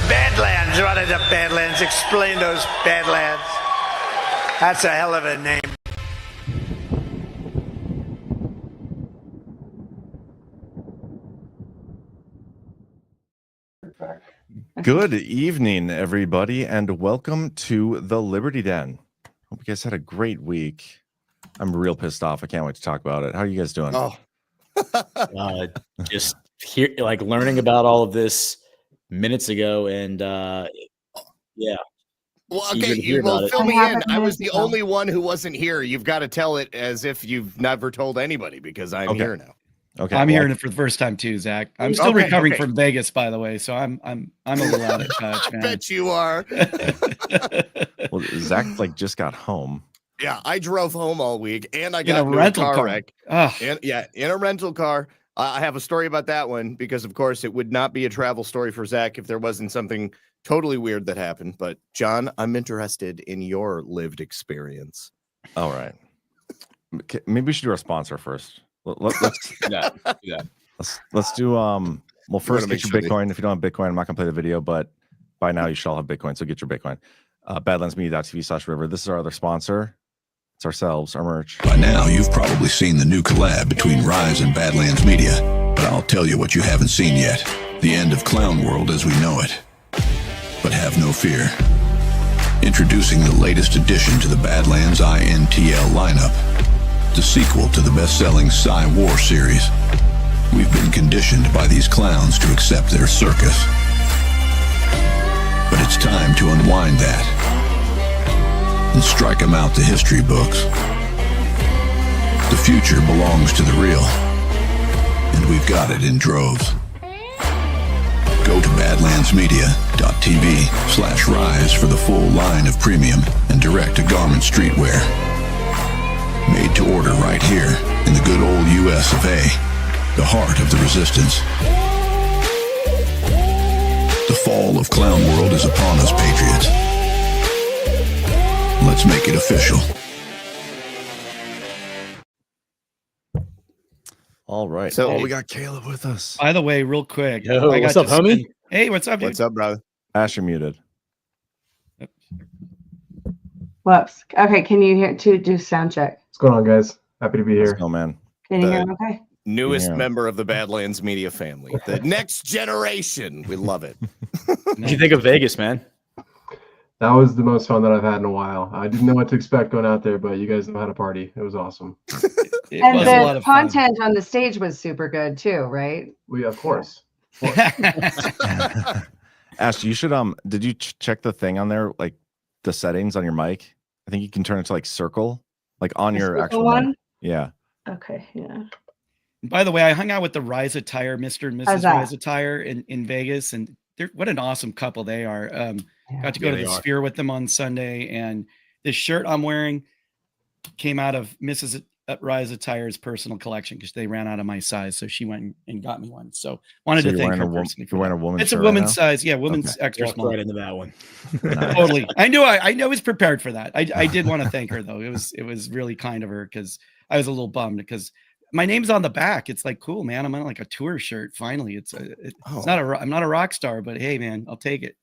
Badlands. What are the Badlands? Explain those Badlands. That's a hell of a name. Good evening, everybody, and welcome to the Liberty Den. Hope you guys had a great week. I'm real pissed off. I can't wait to talk about it. How are you guys doing? Just here, like learning about all of this minutes ago, and yeah. Well, okay, well, fill me in. I was the only one who wasn't here. You've got to tell it as if you've never told anybody, because I'm here now. Okay, I'm hearing it for the first time too, Zach. I'm still recovering from Vegas, by the way, so I'm a little out of touch, man. I bet you are. Well, Zach just got home. Yeah, I drove home all week, and I got in a rental car wreck. And, in a rental car. I have a story about that one because, of course, it would not be a travel story for Zach if there wasn't something totally weird that happened. But John, I'm interested in your lived experience. All right, maybe we should do our sponsor first. Let's let's do well, first get your Bitcoin. If you don't have Bitcoin, I'm not gonna play the video, but by now you should all have Bitcoin, so get your Bitcoin. Badlandsmedia.tv/river. This is our other sponsor. It's ourselves, our merch. By now you've probably seen the new collab between Rise and Badlands Media, but I'll tell you what you haven't seen yet: the end of Clown World as we know it. But have no fear. Introducing the latest addition to the Badlands INTL lineup, the sequel to the best-selling Psy War series. We've been conditioned by these clowns to accept their circus. But it's time to unwind that and strike them out the history books. The future belongs to the real, and we've got it in droves. Go to badlandsmedia.tv/rise for the full line of premium and direct-to-garment streetwear. Made to order right here in the good old US of A, the heart of the resistance. The fall of Clown World is upon us, patriots. Let's make it official. All right. So we got Caleb with us. By the way, real quick. Yo, what's up, homie? Hey, what's up, dude? What's up, brother? Ash, you're muted. Whoops. Okay, can you hear to do sound check? What's going on, guys? Happy to be here. Oh man. Can you hear me okay? Newest member of the Badlands Media family. The next generation. We love it. What do you think of Vegas, man? That was the most fun that I've had in a while. I didn't know what to expect going out there, but you guys know how to party. It was awesome. And the content on the stage was super good too, right? Of course. Ash, you should did you check the thing on there, like the settings on your mic? I think you can turn it to circle, on your actual one. Mic. Yeah. Okay. Yeah. By the way, I hung out with the Rise Attire, Mr. and Mrs. Rise Attire in Vegas, and what an awesome couple they are. Got to go to the Sphere with them on Sunday, and this shirt I'm wearing came out of Mrs. Rise Attire's personal collection because they ran out of my size, so she went and got me one. So wanted to thank her personally. You're wearing a woman's. It's a woman's size, women's extra small. Right into that one. Totally. I was prepared for that. I did want to thank her though. It was really kind of her because I was a little bummed because my name's on the back. It's cool, man. I'm on a tour shirt. Finally, I'm not a rock star, but hey, man, I'll take it.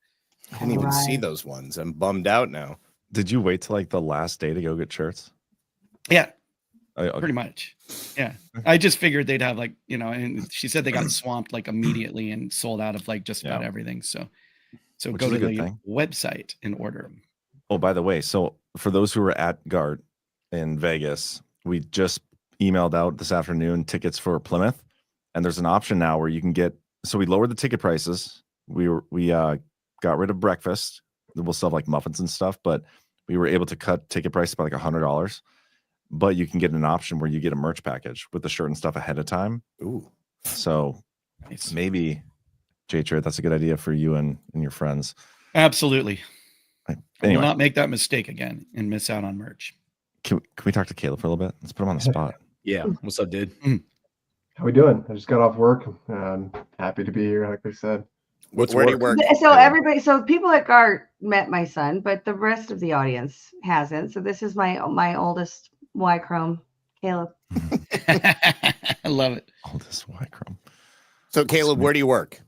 I didn't even see those ones. I'm bummed out now. Did you wait till the last day to go get shirts? Yeah. Okay. Pretty much. Yeah. I just figured they'd have and she said they got swamped immediately and sold out of just about everything. So Which go is to a good the thing. website and order them. Oh, by the way, so for those who were at GART in Vegas, we just emailed out this afternoon tickets for Plymouth, and there's an option now where you can get. So we lowered the ticket prices. We got rid of breakfast. We'll still have muffins and stuff, but we were able to cut ticket prices by $100. But you can get an option where you get a merch package with the shirt and stuff ahead of time. Ooh. So maybe, J-Trade, that's a good idea for you and your friends. Absolutely. Anyway. I will not make that mistake again and miss out on merch. Can we talk to Caleb for a little bit? Let's put him on the spot. Yeah. What's up, dude? How we doing? I just got off work. I'm happy to be here, like I said. Where do you work? So people at GART met my son, but the rest of the audience hasn't. So this is my oldest Y-Chrome, Caleb. I love it. Oldest Y-Chrome. So Caleb, where do you work?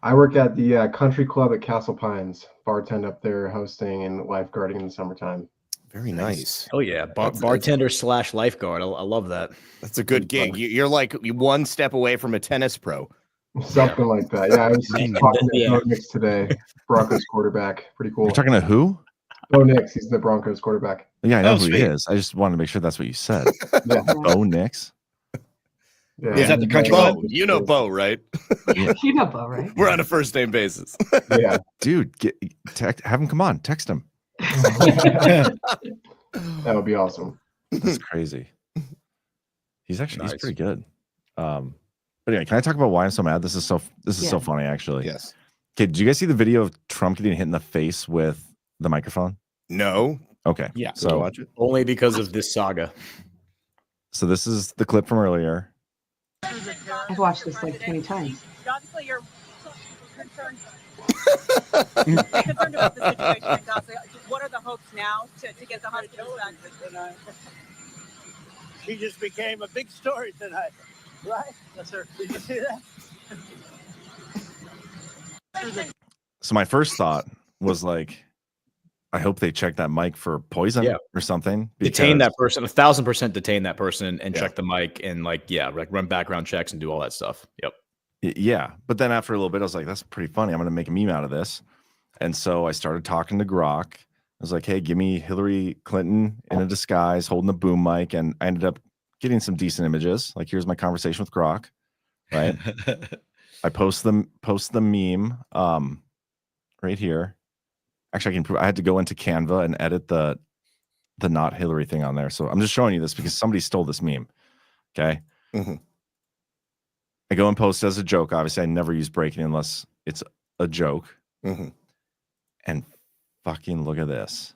I work at the country club at Castle Pines, bartend up there, hosting and lifeguarding in the summertime. Very nice. Oh yeah, bartender / lifeguard. I love that. That's a good gig. You're like one step away from a tennis pro. Something like that. Yeah, I was talking to Bo Nix today, Broncos quarterback. Pretty cool. You're talking to who? Bo Nix. He's the Broncos quarterback. Yeah, I know who he is. I just wanted to make sure that's what you said. Yeah. Bo Nix. Yeah. Is that the country Bo? club? You know Bo, right? Yeah. You know Bo, right? We're on a first name basis. Yeah. Dude, have him come on. Text him. That would be awesome. That's crazy. He's pretty good. But anyway, can I talk about why I'm so mad? This is so funny, actually. Yes. Okay, did you guys see the video of Trump getting hit in the face with the microphone? No. Okay. Yeah. So watch it. Only because of this saga. So this is the clip from earlier. I've watched this like 20 times. Obviously, you're concerned. Concerned about the situation in Gaza. What are the hopes now to get the hostages back? She just became a big story tonight, right? Yes, sir. Did you see that? So my first thought was like, I hope they check that mic for poison or something. Detain that person, 1,000% detain that person and check the mic and like run background checks and do all that stuff. Yep. Yeah. But then after a little bit, I was like, that's pretty funny. I'm going to make a meme out of this. And so I started talking to Grok. I was like, hey, give me Hillary Clinton in a disguise holding a boom mic. And I ended up getting some decent images. Like, here's my conversation with Grok. Right. I post the meme right here. Actually, I can prove I had to go into Canva and edit the not Hillary thing on there. So I'm just showing you this because somebody stole this meme. Okay. Mm-hmm. I go and post as a joke. Obviously, I never use breaking unless it's a joke. Mm-hmm. And fucking look at this.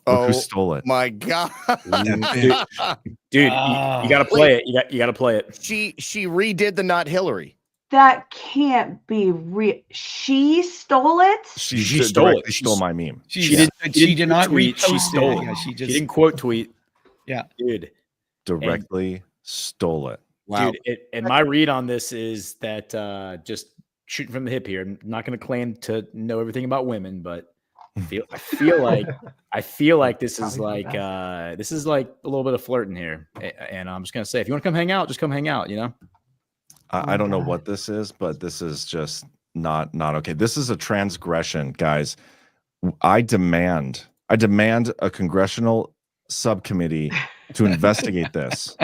Look who stole it. My God. Dude, you gotta play it. You gotta play it. She redid the not Hillary. That can't be real. She stole it? She stole it. She stole my meme. She did not tweet. She repost stole it. it. Yeah, She didn't quote tweet. Yeah. Dude. Directly stole it. Wow. Dude, and my read on this is that just shooting from the hip here. I'm not going to claim to know everything about women, but I feel like this is like a little bit of flirting here. And I'm just going to say, if you want to come hang out, just come hang out. You know. I don't know what this is, but this is just not okay. This is a transgression, guys. I demand a congressional subcommittee to investigate this.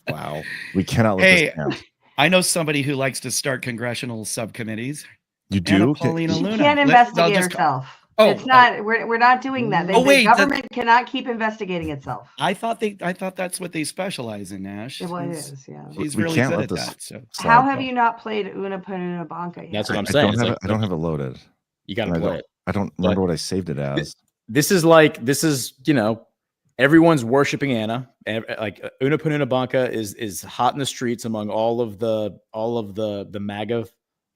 Wow. We cannot let this stand. I know somebody who likes to start congressional subcommittees. You do? Paulina She Luna. can't investigate herself. Oh, it's not. We're not doing that. The government cannot keep investigating itself. I thought that's what they specialize in, Nash. Well, it is, yeah. She's really good at that. So how have you not played Una Pununa Banca yet? That's what I'm saying. I don't have it loaded. You got to play it. I don't remember what I saved it as. This is everyone's worshiping Anna. Like Una Pununa Banca is hot in the streets among all of the MAGA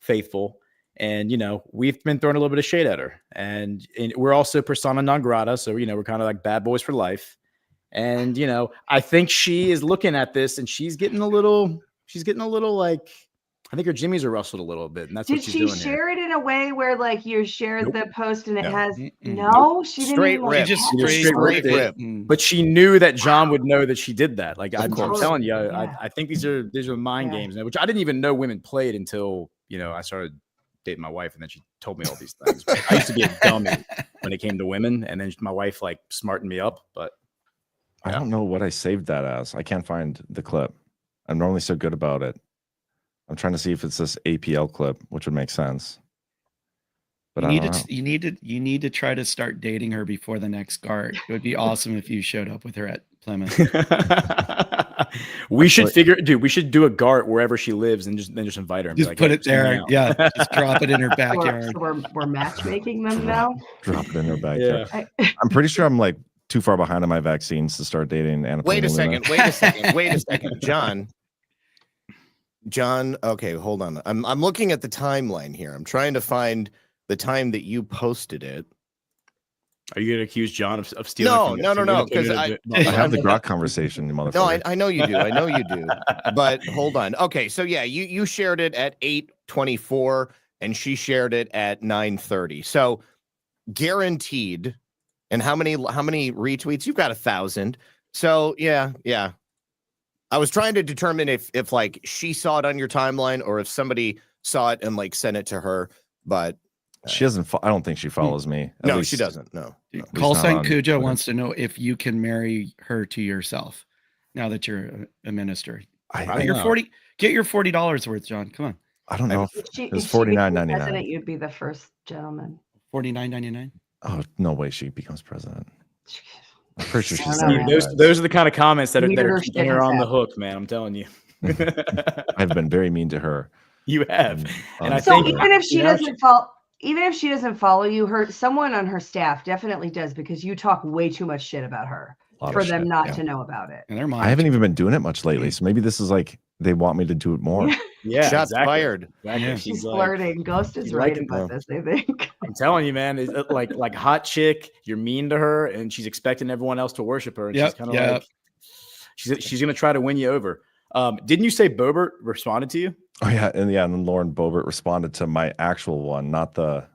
faithful. And, we've been throwing a little bit of shade at her, and we're also persona non grata. So, we're kind of like bad boys for life. And, I think she is looking at this and she's getting a little like, I think her jimmies are rustled a little bit. And that's what she's doing. Did she share it in a way where like you shared the post and it has, she didn't straight rip. She just straight rip. But she knew that John would know that she did that. Like I'm telling you, I think these are mind games, which I didn't even know women played until, I started dating my wife, and then she told me all these things. But I used to be a dummy when it came to women, and then my wife like smartened me up. But I don't know what I saved that as. I can't find the clip. I'm normally so good about it. I'm trying to see if it's this APL clip, which would make sense. But you need to try to start dating her before the next GART. It would be awesome if you showed up with her at Plymouth. We should do a GART wherever she lives and just invite her. And just put it there. Yeah. Just drop it in her backyard. So we're matchmaking them now. Drop it in her backyard. Yeah. I'm pretty sure I'm like too far behind on my vaccines to start dating Anna. Wait a second. John. Okay, hold on. I'm looking at the timeline here. I'm trying to find the time that you posted it. Are you going to accuse John of stealing? No. Because I have the grok conversation, you motherfucker. No, I know you do. I know you do. But hold on. Okay, so yeah, you shared it at 8:24, and she shared it at 9:30. So guaranteed. And how many retweets? You've got 1,000. So yeah. I was trying to determine if like she saw it on your timeline or if somebody saw it and like sent it to her, but she doesn't. I don't think she follows me. No, she doesn't. No. Call sign Cujo wants to know if you can marry her to yourself now that you're a minister. Get your $40 worth, John. Come on. I don't know. If it's $49.99. President, you'd be the first gentleman. $49.99. Oh, no way she becomes president. I'm pretty sure she's those are the kind of comments that are keeping her on the hook, man. I'm telling you. I've been very mean to her. You have, and I so think even if she doesn't follow you, someone on her staff definitely does, because you talk way too much shit about her for them not to know about it. And I haven't even been doing it much lately, so maybe this is like they want me to do it more. Yeah, shots fired. Exactly. Yeah. She's flirting. Ghost is right about this, I think. I'm telling you, man, it's like hot chick. You're mean to her, and she's expecting everyone else to worship her. And she's kind of like she's gonna try to win you over. Didn't you say Bobert responded to you? Oh yeah, and then Lauren Bobert responded to my actual one, not the.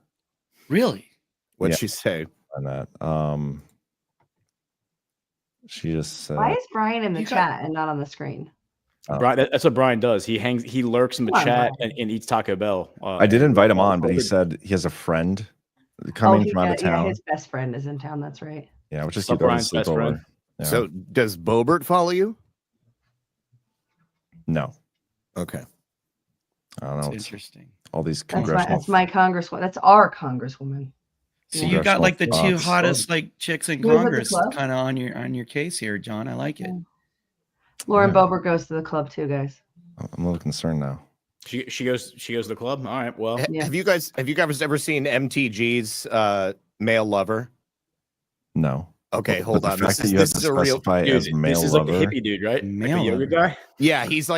Really? What'd she say on that? She just said, "Why is Brian in the chat and not on the screen?" Brian, that's what Brian does. He lurks in the chat and eats Taco Bell. I did invite him on, but he said he has a friend coming from out of town. Yeah, his best friend is in town. That's right. Yeah, which is Brian's best friend. Yeah. So does Bobert follow you? No. Okay. I don't know. That's interesting. All these congressional. That's my congresswoman. That's our congresswoman. So you got like the two hottest like chicks in Congress kind of on your case here, John. I like it. Lauren Boebert goes to the club too, guys. I'm a little concerned now. She goes to the club. All right. Well, have you guys ever seen MTG's Male Lover? No. Okay, hold on. This is a real as male this is lover. Like a hippie dude, right? Like a yoga guy. Yeah, he's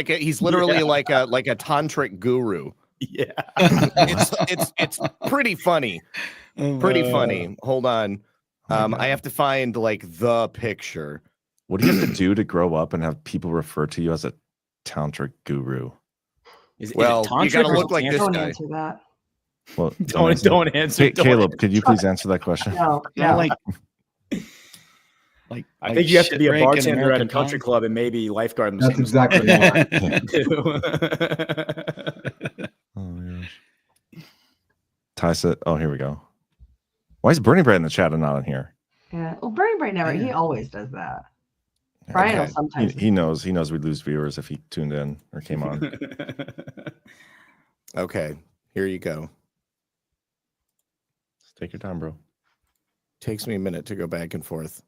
literally like a tantric guru. Yeah. it's pretty funny. Pretty funny. Hold on. I have to find like the picture. What do you have to do to grow up and have people refer to you as a tantric guru? You gotta look like this guy. Don't answer that. Well, don't answer. Hey, Caleb, could you please answer that question? No. I think you have to be a bartender at a country club and maybe lifeguard in the That's same exactly right. Oh my gosh. Ty said, "Oh, here we go." Why is Bernie Brad in the chat and not on here? Yeah. Well, Bernie Brad never. He always does that. Brian will sometimes. He knows we'd lose viewers if he tuned in or came on. Okay, here you go. Take your time, bro. Takes me a minute to go back and forth.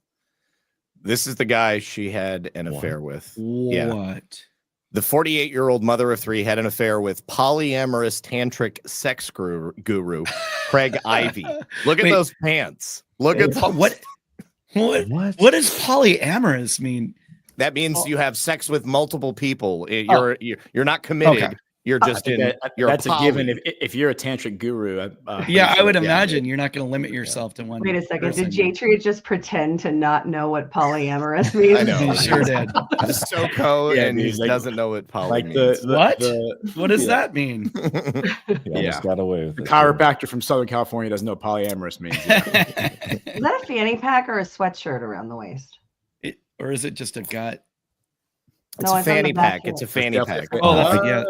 This is the guy she had an affair with. What? Yeah. The 48-year-old mother of three had an affair with polyamorous tantric sex guru Craig Ivey. Look at those pants. Look at those. What does polyamorous mean? That means you have sex with multiple people. You're not committed. Okay. You're just that's a given. If you're a tantric guru, I would imagine you're not going to limit yourself to one. Wait a second. Did Jatria just pretend to not know what polyamorous means? I know. He sure did. SoCo, and he doesn't know what poly means. What does that mean? Almost got away with the it. chiropractor from Southern California doesn't know what polyamorous means. Is that a fanny pack or a sweatshirt around the waist? Or is it just a gut? It's a fanny pack. It's a fanny pack. Oh, yeah.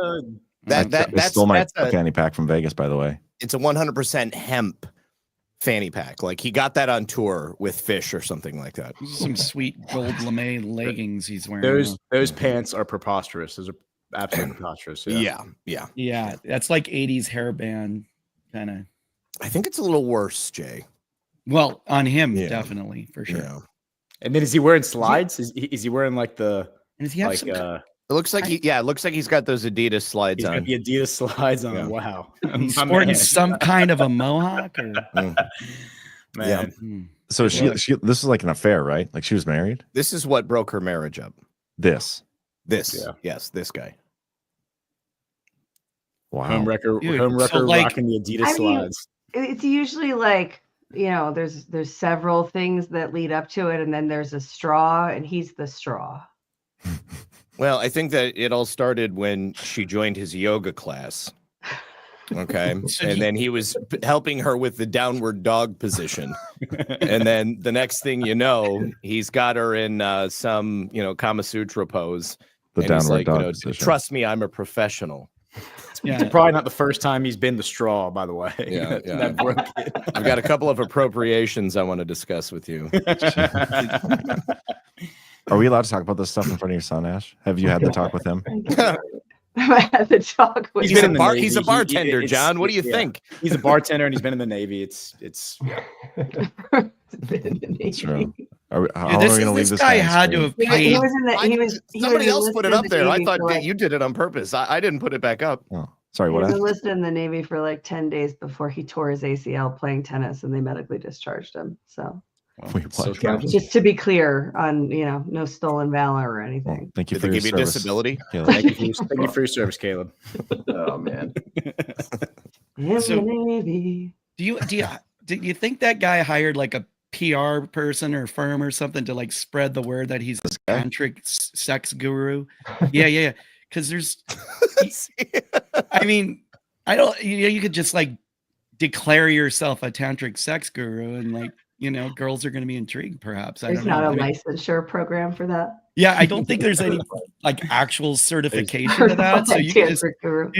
I stole my fanny pack from Vegas, by the way. It's a 100% hemp fanny pack. Like he got that on tour with Fish or something like that. Some sweet gold lame leggings he's wearing. Those pants are preposterous. Those are absolutely preposterous. Yeah. That's like 80s hairband kind of. I think it's a little worse, Jay. Well, on him, definitely, for sure. Yeah. And then is he wearing slides? Is he wearing like the? And does he have some? It looks like it looks like he's got those Adidas slides on. He's got the Adidas slides on. Yeah. Wow. He's sporting some kind of a mohawk. Or... Man. Yeah. So she this is like an affair, right? Like she was married? This is what broke her marriage up. This. Yes, this guy. Wow. Home wrecker rocking the Adidas slides. It's usually like there's several things that lead up to it, and then there's a straw, and he's the straw. Well, I think that it all started when she joined his yoga class. Okay. And then he was helping her with the downward dog position. And then the next thing you know, he's got her in some, Kama Sutra pose. The and downward he's like, dog position. Trust me, I'm a professional. It's probably not the first time he's been the straw, by the way. Yeah, That broke it. I've got a couple of appropriations I want to discuss with you. Are we allowed to talk about this stuff in front of your son, Ash? Have you had the talk with him? I had the talk with He's been in the He's a Navy. bartender, John. What do you think? He's a bartender and he's been in the Navy. It's That's true. How long are we This going to leave this guy guy on had to screen? have paid. Somebody else put it up there. I Navy thought for that you did it on purpose. I didn't put it back up. Oh, sorry, He what? was Ash? enlisted in the Navy for like 10 days before he tore his ACL playing tennis, and they medically discharged him. So Wait, so what? just to be clear on, no stolen valor or Well, anything. thank you Did for they your give you service, disability? Caleb. Thank you for your service, Caleb. Oh man. In So- the Navy. Do you think that guy hired like a PR person or firm or something to like spread the word that he's a guy? tantric sex guru? Yeah. Because there's, I mean, I don't. You could just like declare yourself a tantric sex guru, and like girls are going to be intrigued. Perhaps There's not a licensure program for that. Yeah, I don't think there's any like actual certification to that. So you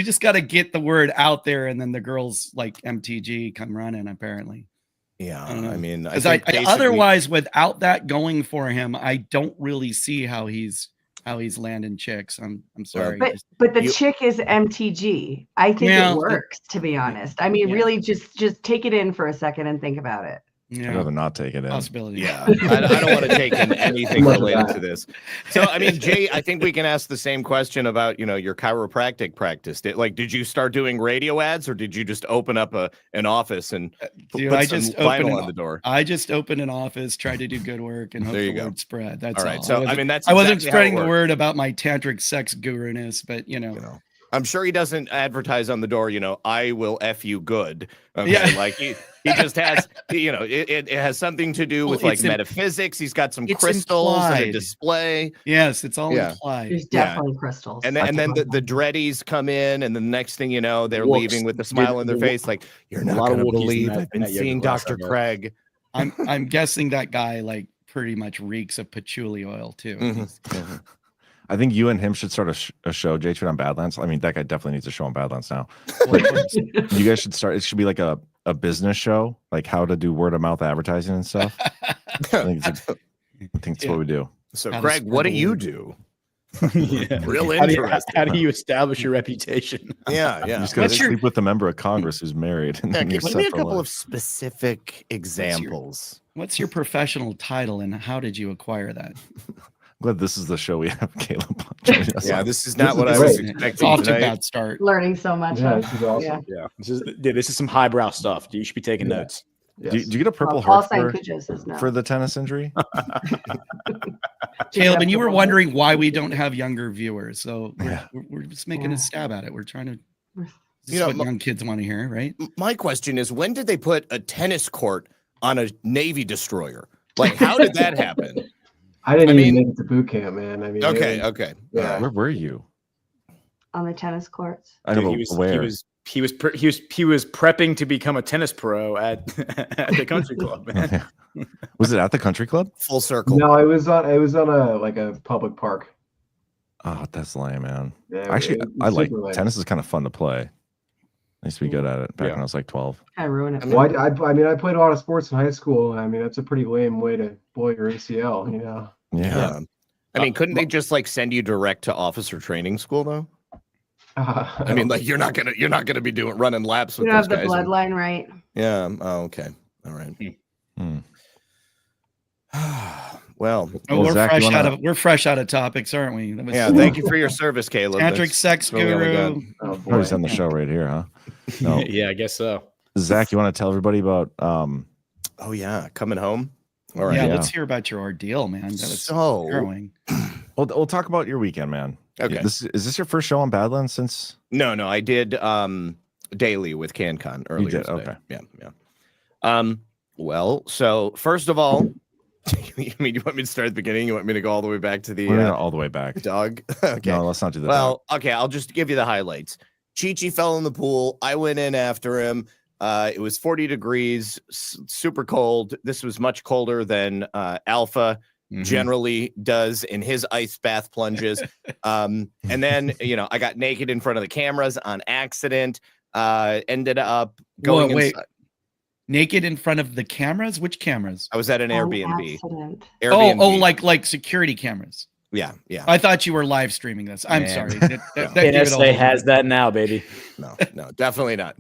just got to get the word out there, and then the girls like MTG come running. Apparently. Yeah, I don't know. I mean, Because otherwise, without that going for him, I don't really see how he's landing chicks. I'm sorry. But the chick is MTG. I think it works, to be honest. I mean, really, just take it in for a second and think about it. I'd rather not take it in. Possibility. Yeah, I don't want to take in anything related to this. So, I mean, Jay, I think we can ask the same question about, your chiropractic practice. Did you start doing radio ads, or did you just open up an office and put some vinyl on the door? I just opened an office, tried to do good work, and hope the word spread. That's all right. all. So, I mean, I wasn't spreading the word about my tantric sex guru-ness, but I'm sure he doesn't advertise on the door, I will F you good. Okay. Yeah. Like he just has, it has something to do with like metaphysics. He's got some crystals and a display. Yes, it's all implied. There's definitely crystals. And then the dreadies come in, and the next thing you know, they're leaving with a smile on their face. Like, you're not going to believe I've been seeing Dr. Craig. I'm guessing that guy like pretty much reeks of patchouli oil too. Mm-hmm. I think you and him should start a show, J-Tune on Badlands. I mean, that guy definitely needs a show on Badlands now. You guys should start. It should be like a business show, like how to do word of mouth advertising and stuff. I think it's what we do. So, Craig, what do you do? Real interesting. How do you establish your reputation? Yeah. You just gotta sleep with a member of Congress who's married. And give me a couple of specific examples. What's your professional title, and how did you acquire that? I'm glad this is the show we have Caleb. Yeah, this is not what I was expecting. It's off to a bad start. Learning so much. Yeah, this is awesome. Yeah. This is some highbrow stuff. You should be taking notes. Yes. Do you get a Purple Paul Heart Cujo says no. for the tennis injury? Caleb, and you were wondering why we don't have younger viewers. So Yeah. we're just making a stab at it. We're trying to. This You is know, what young kids want to hear, right? My question is, when did they put a tennis court on a Navy destroyer? Like, how did that happen? I didn't even make it to boot camp, man. I mean, Okay. Yeah. Where were you? On the tennis courts. I know, Dude, but where? He was prepping to become a tennis pro at the country club, man. Was it at the country club? Full circle. No, it was on a public park. Oh, that's lame, man. Yeah, Actually, it was I like super lame. tennis. Is kind of fun to play. I used to be good at it back when I was like 12. I ruin it. Well, I mean, I played a lot of sports in high school. I mean, that's a pretty lame way to blow your ACL, you know. Yeah. I mean, couldn't they just like send you direct to officer training school though? I mean, like you're not gonna be running laps You with don't those have the guys. bloodline, right? Yeah. Oh, okay. All right. Hmm. Well, We're Zach, fresh out of topics, aren't we? That was- yeah. Thank you for your service, Caleb. Tantric sex really all we got. guru. Oh, Oh, boy. he's on the show right here, huh? No. Yeah, I guess so. Zach, you want to tell everybody about Oh yeah, coming home. All right. Yeah, Yeah. let's hear about your ordeal, man. That was So- harrowing. we'll talk about your weekend, man. Okay. Is this your first show on Badlands since? No, I did daily with CanCon earlier. did? Today. Okay. Yeah. Well, so first of all, you want me to start at the beginning? You want me to go all the way back to the We're not all the way back. dog? Okay. No, let's not do that. Well, okay, I'll just give you the highlights. Chi-Chi fell in the pool. I went in after him. It was 40 degrees, super cold. This was much colder than Alpha generally does in his ice bath plunges. And then, I got naked in front of the cameras on accident. Ended up going inside. Naked in front of the cameras? Which cameras? I was at an Airbnb. Accident. Airbnb. Like security cameras. Yeah. I thought you were live streaming this. I'm sorry. NSA has that now, baby. No, definitely not.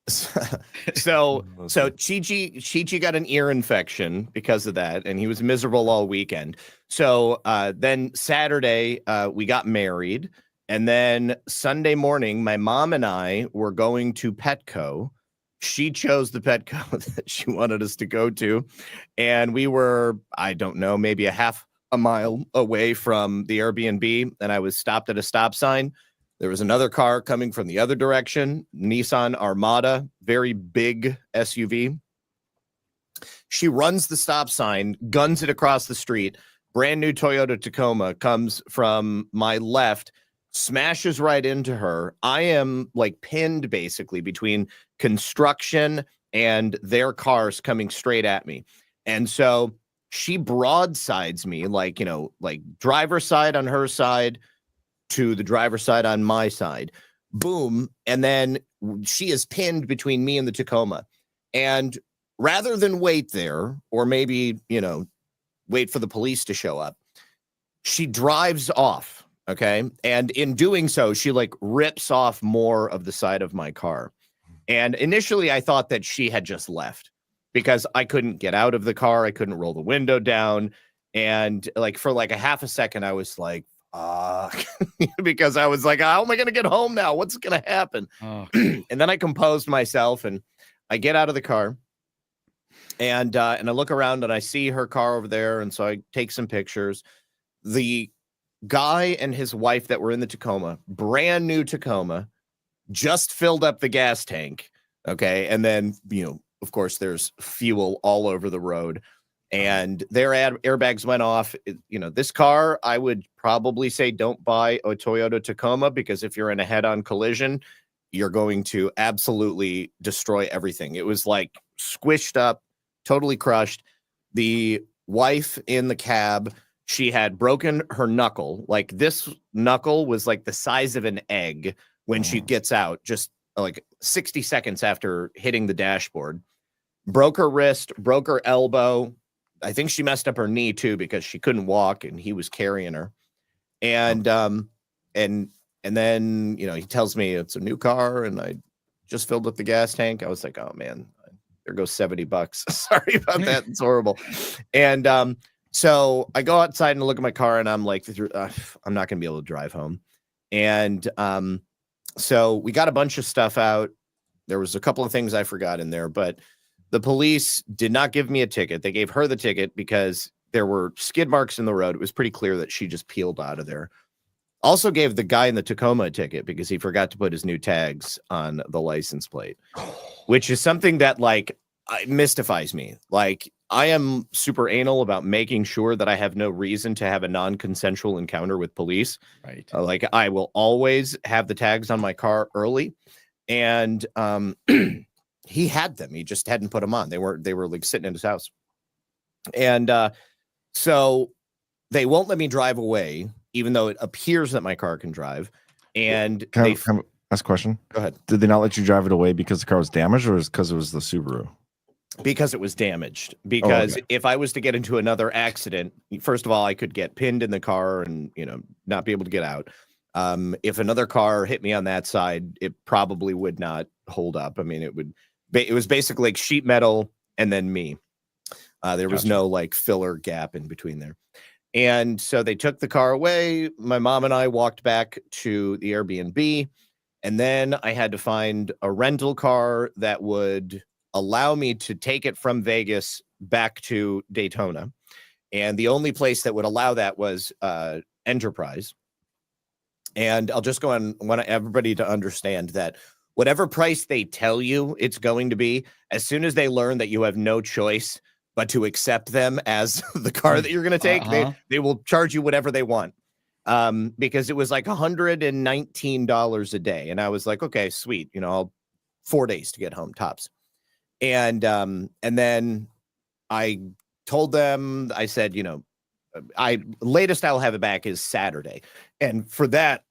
So Chi-Chi got an ear infection because of that, and he was miserable all weekend. So then Saturday, we got married, and then Sunday morning, my mom and I were going to Petco. She chose the Petco that she wanted us to go to, and we were, I don't know, maybe a half a mile away from the Airbnb, and I was stopped at a stop sign. There was another car coming from the other direction, Nissan Armada, very big SUV. She runs the stop sign, guns it across the street. Brand new Toyota Tacoma comes from my left, smashes right into her. I am like pinned basically between construction and their cars coming straight at me. And so she broadsides me, like driver's side on her side to the driver's side on my side. Boom. And then she is pinned between me and the Tacoma. And rather than wait there, or maybe, wait for the police to show up, she drives off. Okay. And in doing so, she rips off more of the side of my car. And initially I thought that she had just left because I couldn't get out of the car. I couldn't roll the window down. And for a half a second, I was like, because I was like, how am I going to get home now? What's going to happen? Oh. And then I composed myself and I get out of the car and I look around and I see her car over there. And so I take some pictures. The guy and his wife that were in the Tacoma, brand new Tacoma, just filled up the gas tank. Okay. And then, of course, there's fuel all over the road. And their airbags went off. This car, I would probably say don't buy a Toyota Tacoma because if you're in a head-on collision, you're going to absolutely destroy everything. It was squished up, totally crushed. The wife in the cab, she had broken her knuckle. This knuckle was the size of an egg when she gets out, just 60 seconds after hitting the dashboard. Broke her wrist, broke her elbow. I think she messed up her knee too because she couldn't walk and he was carrying her. And then, he tells me it's a new car and I just filled up the gas tank. I was like, oh man, there goes $70. Sorry about that. It's horrible. And so I go outside and look at my car and I'm like, I'm not going to be able to drive home. And so we got a bunch of stuff out. There was a couple of things I forgot in there, but the police did not give me a ticket. They gave her the ticket because there were skid marks in the road. It was pretty clear that she just peeled out of there. Also gave the guy in the Tacoma a ticket because he forgot to put his new tags on the license plate, which is something that mystifies me. I am super anal about making sure that I have no reason to have a non-consensual encounter with police. Right. I will always have the tags on my car early. And he had them. He just hadn't put them on. They were sitting in his house. And so they won't let me drive away, even though it appears that my car can drive. And can I ask a question? Go ahead. Did they not let you drive it away because the car was damaged, or was because it was the Subaru? Because it was damaged. Because if I was to get into another accident, first of all, I could get pinned in the car and not be able to get out. If another car hit me on that side, it probably would not hold up. I mean, it was basically sheet metal and then me. There was no filler gap in between there. And so they took the car away. My mom and I walked back to the Airbnb, and then I had to find a rental car that would allow me to take it from Vegas back to Daytona. And the only place that would allow that was Enterprise. And I'll just go on. I want everybody to understand that whatever price they tell you it's going to be, as soon as they learn that you have no choice but to accept them as the car that you're going to take, they will charge you whatever they want. Because it was like $119 a day. And I was like, okay, sweet. You know, I'll 4 days to get home tops. And then I told them, I said, you know, latest I'll have it back is Saturday. And for that,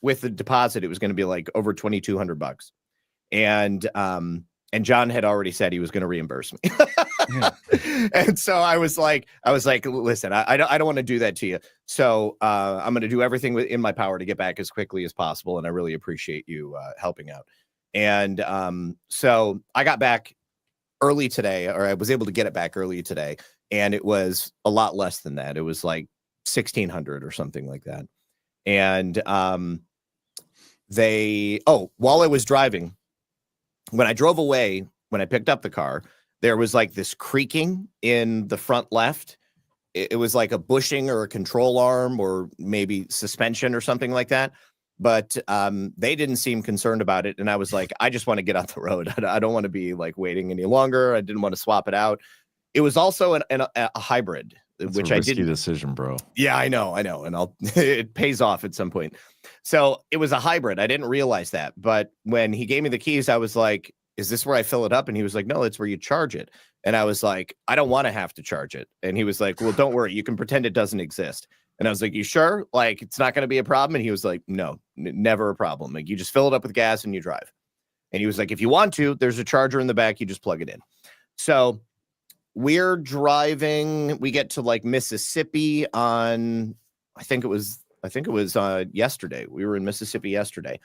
with the deposit, it was going to be like over $2,200. And John had already said he was going to reimburse me. And so I was like, listen, I don't want to do that to you. So I'm going to do everything within my power to get back as quickly as possible. And I really appreciate you helping out. And so I got back early today, or I was able to get it back early today. And it was a lot less than that. It was like $1,600 or something like that. And while I was driving, when I drove away, when I picked up the car, there was like this creaking in the front left. It was like a bushing or a control arm or maybe suspension or something like that. But they didn't seem concerned about it. And I was like, I just want to get off the road. I don't want to be like waiting any longer. I didn't want to swap it out. It was also a hybrid, which I didn't. Decision, bro. Yeah, I know. And it pays off at some point. So it was a hybrid. I didn't realize that. But when he gave me the keys, I was like, is this where I fill it up? And he was like, no, it's where you charge it. And I was like, I don't want to have to charge it. And he was like, well, don't worry. You can pretend it doesn't exist. And I was like, you sure? Like, it's not going to be a problem? And he was like, no, never a problem. Like, you just fill it up with gas and you drive. And he was like, if you want to, there's a charger in the back. You just plug it in. So we're driving. We get to like Mississippi on, I think it was yesterday. We were in Mississippi yesterday.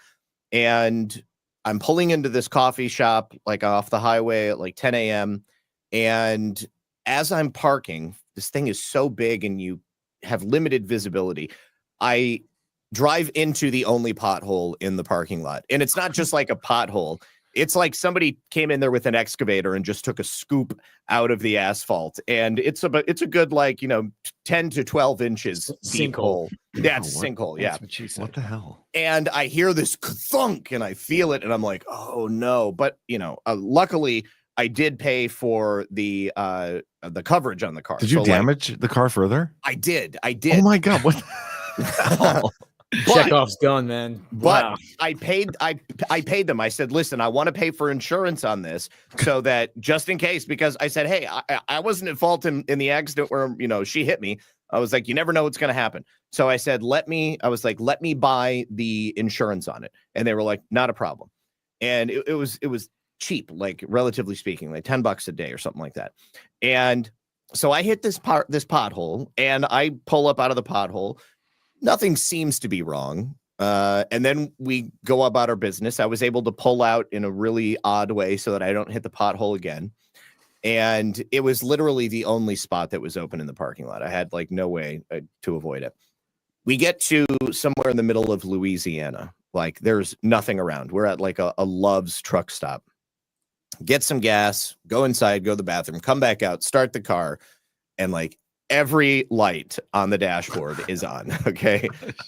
And I'm pulling into this coffee shop, like off the highway at like 10 a.m. And as I'm parking, this thing is so big and you have limited visibility. I drive into the only pothole in the parking lot. And it's not just like a pothole. It's like somebody came in there with an excavator and just took a scoop out of the asphalt. And it's a good, like, 10 to 12 inches deep hole. Yeah, it's a sinkhole. Yeah. What the hell? And I hear this thunk and I feel it and I'm like, oh no. But luckily I did pay for the coverage on the car. Did you damage the car further? I did. Oh my God. What the hell? Chekhov's gun, man. But I paid them. I said, listen, I want to pay for insurance on this so that just in case, because I said, hey, I wasn't at fault in the accident where, she hit me. I was like, you never know what's going to happen. So I said, let me buy the insurance on it. And they were like, not a problem. And it was cheap, like relatively speaking, like $10 a day or something like that. And so I hit this pothole and I pull up out of the pothole. Nothing seems to be wrong. And then we go about our business. I was able to pull out in a really odd way so that I don't hit the pothole again. And it was literally the only spot that was open in the parking lot. I had like no way to avoid it. We get to somewhere in the middle of Louisiana. Like there's nothing around. We're at like a Love's truck stop. Get some gas, go inside, go to the bathroom, come back out, start the car. And like, every light on the dashboard is on. Okay.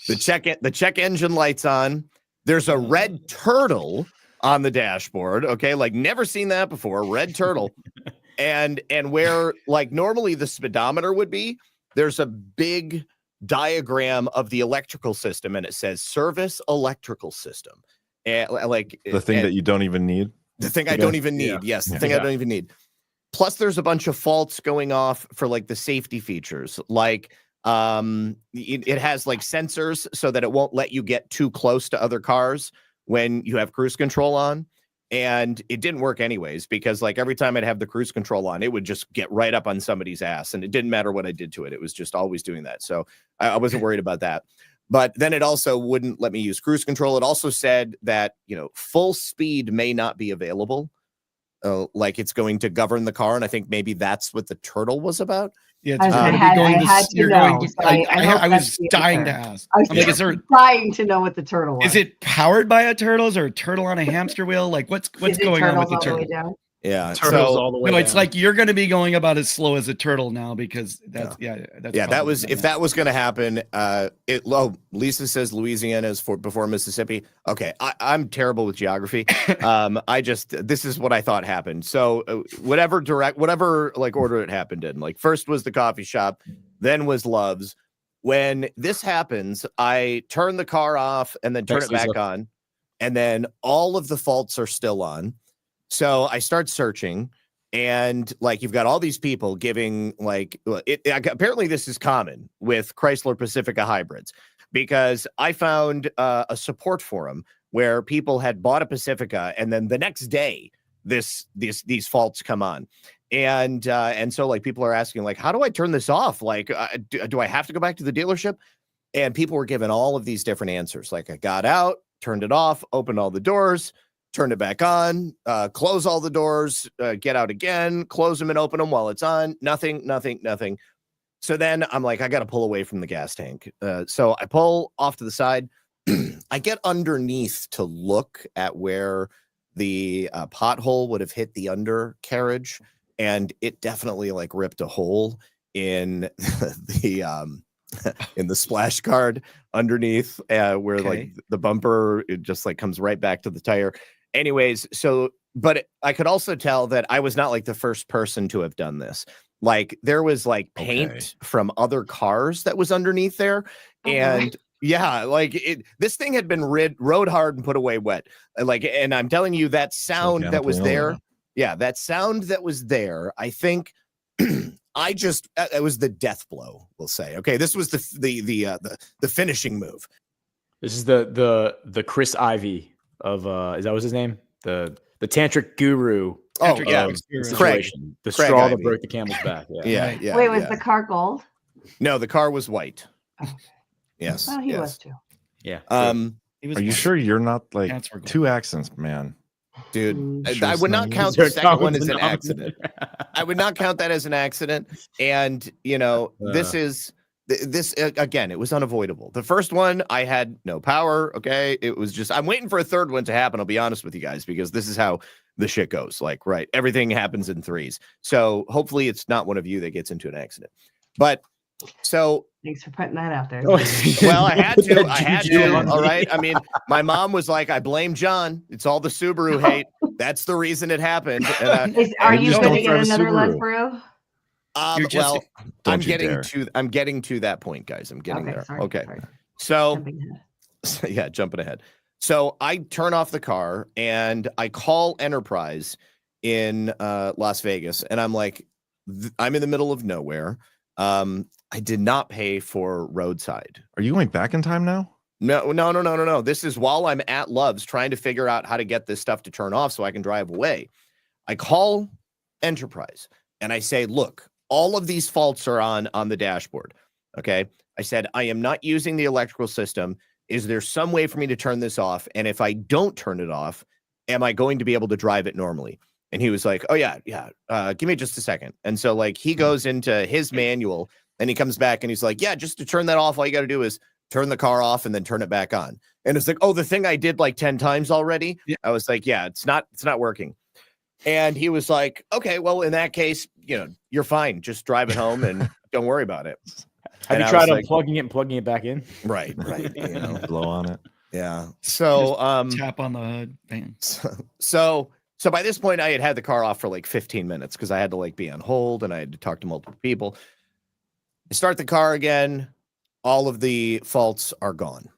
The check engine light's on. There's a red turtle on the dashboard. Okay. Like never seen that before. Red turtle. And where like normally the speedometer would be, there's a big diagram of the electrical system and it says service electrical system. And like the thing that you don't even need. The thing I don't even need. Yeah. Yes. The thing I don't even need. Plus, there's a bunch of faults going off for like the safety features. Like it has like sensors so that it won't let you get too close to other cars when you have cruise control on. And it didn't work anyways, because like every time I'd have the cruise control on, it would just get right up on somebody's ass. And it didn't matter what I did to it. It was just always doing that. So I wasn't worried about that. But then it also wouldn't let me use cruise control. It also said that, full speed may not be available. Like it's going to govern the car. And I think maybe that's what the turtle was about. Yeah, I was dying to ask. I was dying to know what the turtle was. Is it powered by a turtle? Is there a turtle on a hamster wheel? Like what's going on with the turtle? Yeah. Turtles all the way No, it's down. like you're going to be going about as slow as a turtle now because that's that was if that was going to happen. Lisa says Louisiana is before Mississippi. Okay, I'm terrible with geography. This is what I thought happened. So whatever like order it happened in. Like first was the coffee shop, then was Love's. When this happens, I turn the car off and then turn it back on, and then all of the faults are still on. So I start searching, and like you've got all these people giving like apparently this is common with Chrysler Pacifica hybrids, because I found a support forum where people had bought a Pacifica and then the next day these faults come on, and so like people are asking like, how do I turn this off? Like, do I have to go back to the dealership? And people were given all of these different answers. Like I got out, turned it off, opened all the doors, turn it back on, close all the doors, get out again, close them and open them while it's on. Nothing. So then I'm like, I got to pull away from the gas tank. So I pull off to the side. I get underneath to look at where the pothole would have hit the undercarriage, and it definitely like ripped a hole in the in the splash guard underneath where like the bumper, it just like comes right back to the tire. Anyways, but I could also tell that I was not like the first person to have done this. Like there was like paint from other cars that was underneath there. And yeah, like this thing had been rode hard and put away wet. Like, and I'm telling you that sound that was there. Yeah, that sound that was there, I think it was the death blow, we'll say. Okay, this was the finishing move. This is the Chris Ivy of is that was his name? The tantric guru. Oh yeah, Craig. The straw that broke the camel's back. Yeah. Wait, was the car gold? No, the car was white. Okay. Yes. Well, he was too. Yeah. Are you sure you're not like two accidents, man? Dude, I would not count the second one as an accident. I would not count that as an accident. And this again, it was unavoidable. The first one, I had no power. Okay. It was just, I'm waiting for a third one to happen. I'll be honest with you guys, because this is how the shit goes. Like, right. Everything happens in threes. So hopefully it's not one of you that gets into an accident. But so thanks for putting that out there. Well, I had to. All right. I mean, my mom was like, I blame John. It's all the Subaru hate. That's the reason it happened. Are you going to get another Subaru? I'm getting to that point, guys. I'm getting there. Sorry, okay. Sorry. So jumping ahead. So I turn off the car and I call Enterprise in Las Vegas, and I'm like, I'm in the middle of nowhere. I did not pay for roadside. Are you going back in time now? No. This is while I'm at Love's trying to figure out how to get this stuff to turn off so I can drive away. I call Enterprise and I say, look, all of these faults are on the dashboard. Okay. I said, I am not using the electrical system. Is there some way for me to turn this off? And if I don't turn it off, am I going to be able to drive it normally? And he was like, oh yeah. Give me just a second. And so like he goes into his manual and he comes back and he's like, yeah, just to turn that off, all you got to do is turn the car off and then turn it back on. And it's like, oh, the thing I did like 10 times already. Yeah. I was like, yeah, it's not working. And he was like, okay, well, in that case, you're fine. Just drive it home and don't worry about it. Have you tried unplugging it and plugging it back in? Right. Blow on it. Yeah. So tap on the hood. Bam. So by this point, I had the car off for like 15 minutes because I had to like be on hold and I had to talk to multiple people. I start the car again. All of the faults are gone.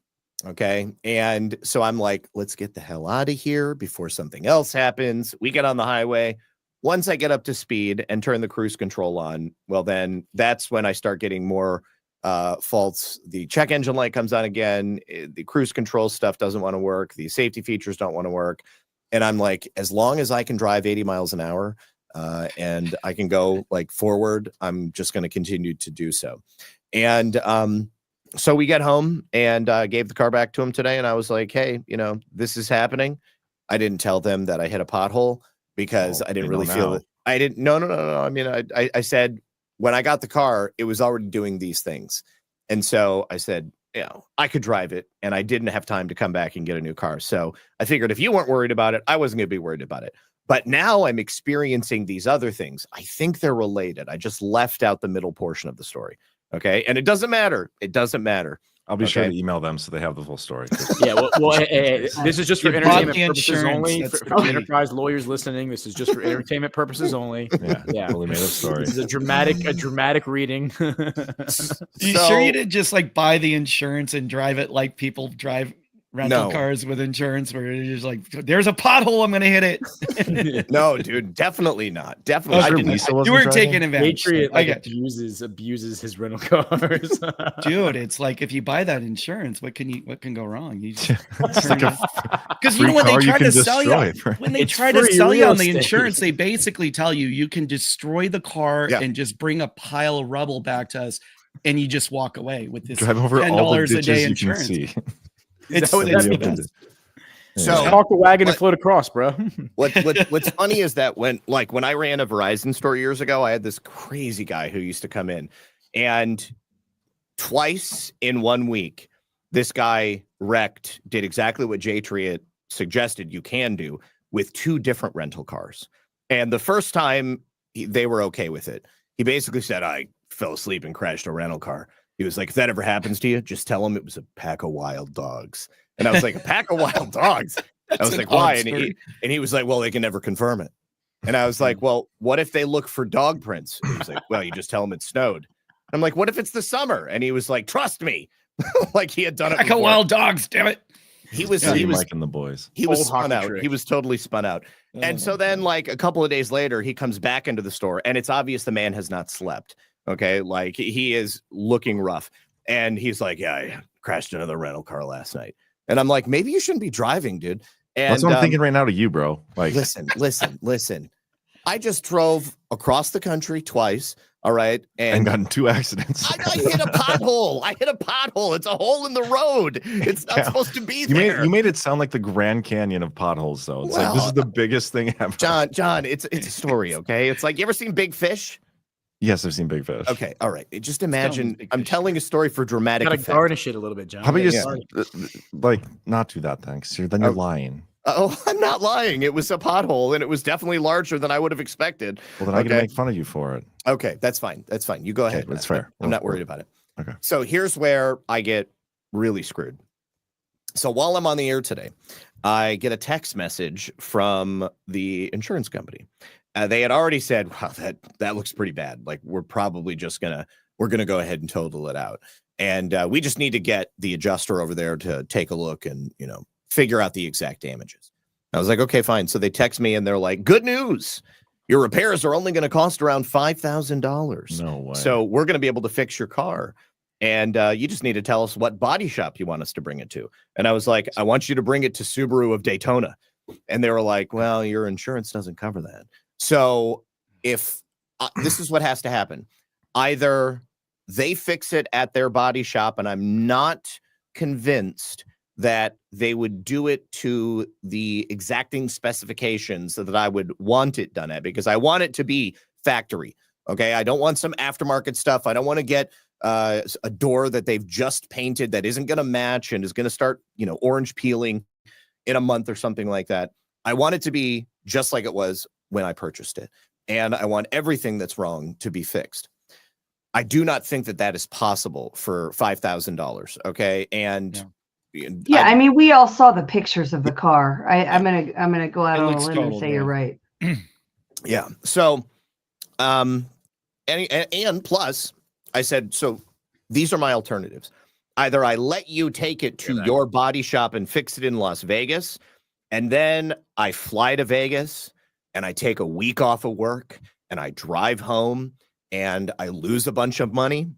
Okay. And so I'm like, let's get the hell out of here before something else happens. We get on the highway. Once I get up to speed and turn the cruise control on, well, then that's when I start getting more faults. The check engine light comes on again. The cruise control stuff doesn't want to work. The safety features don't want to work. And I'm like, as long as I can drive 80 miles an hour and I can go like forward, I'm just going to continue to do so. And so we get home and gave the car back to him today. And I was like, hey, this is happening. I didn't tell them that I hit a pothole because I didn't really feel it. I didn't. No. I mean, I said when I got the car, it was already doing these things. And so I said, I could drive it and I didn't have time to come back and get a new car. So I figured if you weren't worried about it, I wasn't going to be worried about it. But now I'm experiencing these other things. I think they're related. I just left out the middle portion of the story. Okay. And it doesn't matter. It doesn't matter. I'll be sure to email them so they have the full story. Yeah, well hey, this is just for entertainment purposes only. For enterprise lawyers listening, this is just for entertainment purposes only. Yeah, fully made up story. This is a dramatic reading. You sure you didn't just like buy the insurance and drive it like people drive rental cars with insurance, where you're just like, there's a pothole, I'm gonna hit it? No, dude, definitely not. Definitely, I didn't. You weren't taking advantage. Patriot abuses his rental cars. Dude, it's like if you buy that insurance, what can go wrong? You because you know when they try to sell you, on the insurance, they basically tell you can destroy the car and just bring a pile of rubble back to us, and you just walk away with this drive over $10 a day you insurance. Can see. It's so park the wagon and float across, bro. What's funny is that when I ran a Verizon store years ago, I had this crazy guy who used to come in, and twice in 1 week, this guy did exactly what Patriot suggested you can do with 2 different rental cars. And the first time they were okay with it. He basically said, I fell asleep and crashed a rental car. He was like, if that ever happens to you, just tell him it was a pack of wild dogs. And I was like, a pack of wild dogs? I was like, why? And he was like, well, they can never confirm it. And I was like, well, what if they look for dog prints? And he was like, well, you just tell them it snowed. I'm like, what if it's the summer? And he was like, trust me. Like he had done it. Pack of wild dogs, damn it. He was Mike and the boys. He was spun out. He was totally spun out. And so then like a couple of days later, he comes back into the store, and it's obvious the man has not slept. Okay, like he is looking rough, and he's like, yeah, I crashed another rental car last night. And I'm like, maybe you shouldn't be driving, dude. And that's what I'm thinking right now to you, bro. Like, listen. I just drove across the country twice. All right. And got in 2 accidents. I hit a pothole. It's a hole in the road. It's not supposed to be there. You made it sound like the Grand Canyon of potholes, though. It's like this is the biggest thing ever. John, it's a story, okay? It's like, you ever seen Big Fish? Yes, I've seen Big Fish. Okay, all right. Just imagine I'm telling a story for dramatic effect. Gotta garnish it a little bit, John. How about you just not do that? Thanks. Then you're lying. Oh, I'm not lying. It was a pothole, and it was definitely larger than I would have expected. Well, then I can make fun of you for it. Okay, that's fine. You go ahead. That's fair. I'm not worried about it. Okay. So here's where I get really screwed. So while I'm on the air today, I get a text message from the insurance company. They had already said, wow, that looks pretty bad. Like we're probably just we're gonna go ahead and total it out. And we just need to get the adjuster over there to take a look and, figure out the exact damages. I was like, okay, fine. So they text me and they're like, good news. Your repairs are only going to cost around $5,000. No way. So we're going to be able to fix your car. And you just need to tell us what body shop you want us to bring it to. And I was like, I want you to bring it to Subaru of Daytona. And they were like, well, your insurance doesn't cover that. So if this is what has to happen, either they fix it at their body shop, and I'm not convinced that they would do it to the exacting specifications that I would want it done at, because I want it to be factory. Okay. I don't want some aftermarket stuff. I don't want to get a door that they've just painted that isn't going to match and is going to start, orange peeling in a month or something like that. I want it to be just like it was when I purchased it. And I want everything that's wrong to be fixed. I do not think that is possible for $5,000. Okay. And I mean, we all saw the pictures of the car. I'm gonna go out on a limb and say you're right. Yeah. So, and plus, I said, so these are my alternatives. Either I let you take it to your body shop and fix it in Las Vegas, and then I fly to Vegas and I take a week off of work and I drive home and I lose a bunch of money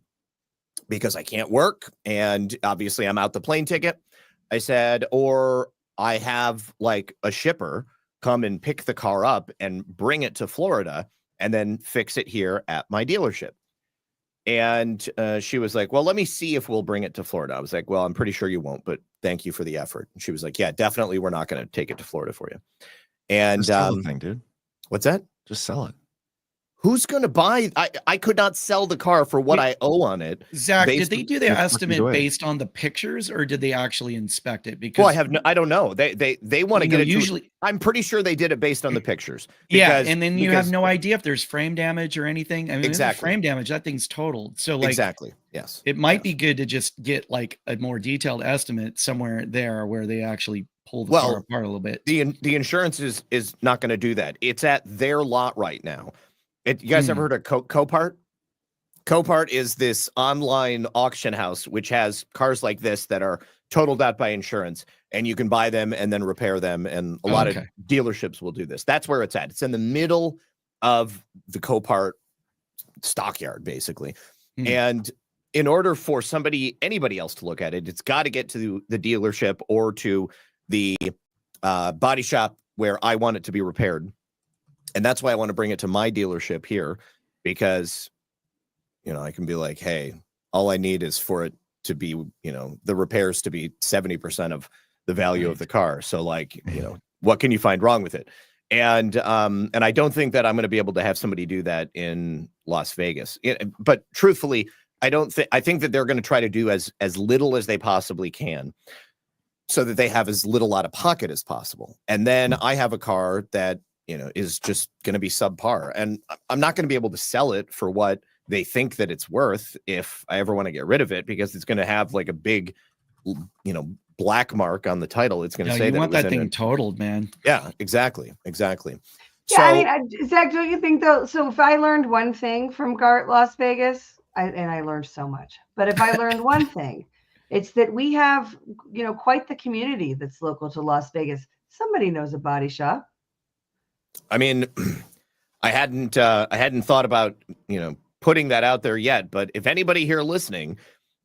because I can't work. And obviously I'm out the plane ticket. I said, or I have like a shipper come and pick the car up and bring it to Florida and then fix it here at my dealership. And she was like, well, let me see if we'll bring it to Florida. I was like, well, I'm pretty sure you won't, but thank you for the effort. And she was like, yeah, definitely. We're not going to take it to Florida for you. And just sell the thing, dude. What's that? Just sell it. who's going to buy? I could not sell the car for what I owe on it. Zach, did they do the It's estimate away. based on the pictures, or did they actually inspect it? Because Well, I don't know. They want to you get know, it. usually, I'm pretty sure they did it based on the pictures. yeah, and then you have no idea if there's frame damage or anything. I mean, if there's Exactly. frame damage, that thing's totaled. So like, exactly. Yes. it might be good to just get like a more detailed estimate somewhere there where they actually pull the car apart a little bit. The insurance is not going to do that. It's at their lot right now. You guys ever heard of Copart? Copart is this online auction house which has cars like this that are totaled out by insurance, and you can buy them and then repair them. And a lot of dealerships will do this. That's where it's at. It's in the middle of the Copart stockyard, basically. And in order for anybody else to look at it, it's got to get to the dealership or to the body shop where I want it to be repaired. And that's why I want to bring it to my dealership here, because, I can be like, hey, all I need is for it to be, the repairs to be 70% of the value of the car. So like, what can you find wrong with it? And I don't think that I'm going to be able to have somebody do that in Las Vegas. But truthfully, I think that they're going to try to do as little as they possibly can, so that they have as little out of pocket as possible. And then I have a car that, is just going to be subpar, and I'm not going to be able to sell it for what they think that it's worth if I ever want to get rid of it, because it's going to have like a big, black mark on the title. It's going to say you want that thing totaled, man. Yeah, exactly. Yeah, So, I mean, Zach, don't you think though? So if I learned one thing from GART Las Vegas, I learned so much, but if I learned one thing, it's that we have, quite the community that's local to Las Vegas. Somebody knows a body shop. I mean, I hadn't thought about, putting that out there yet, but if anybody here listening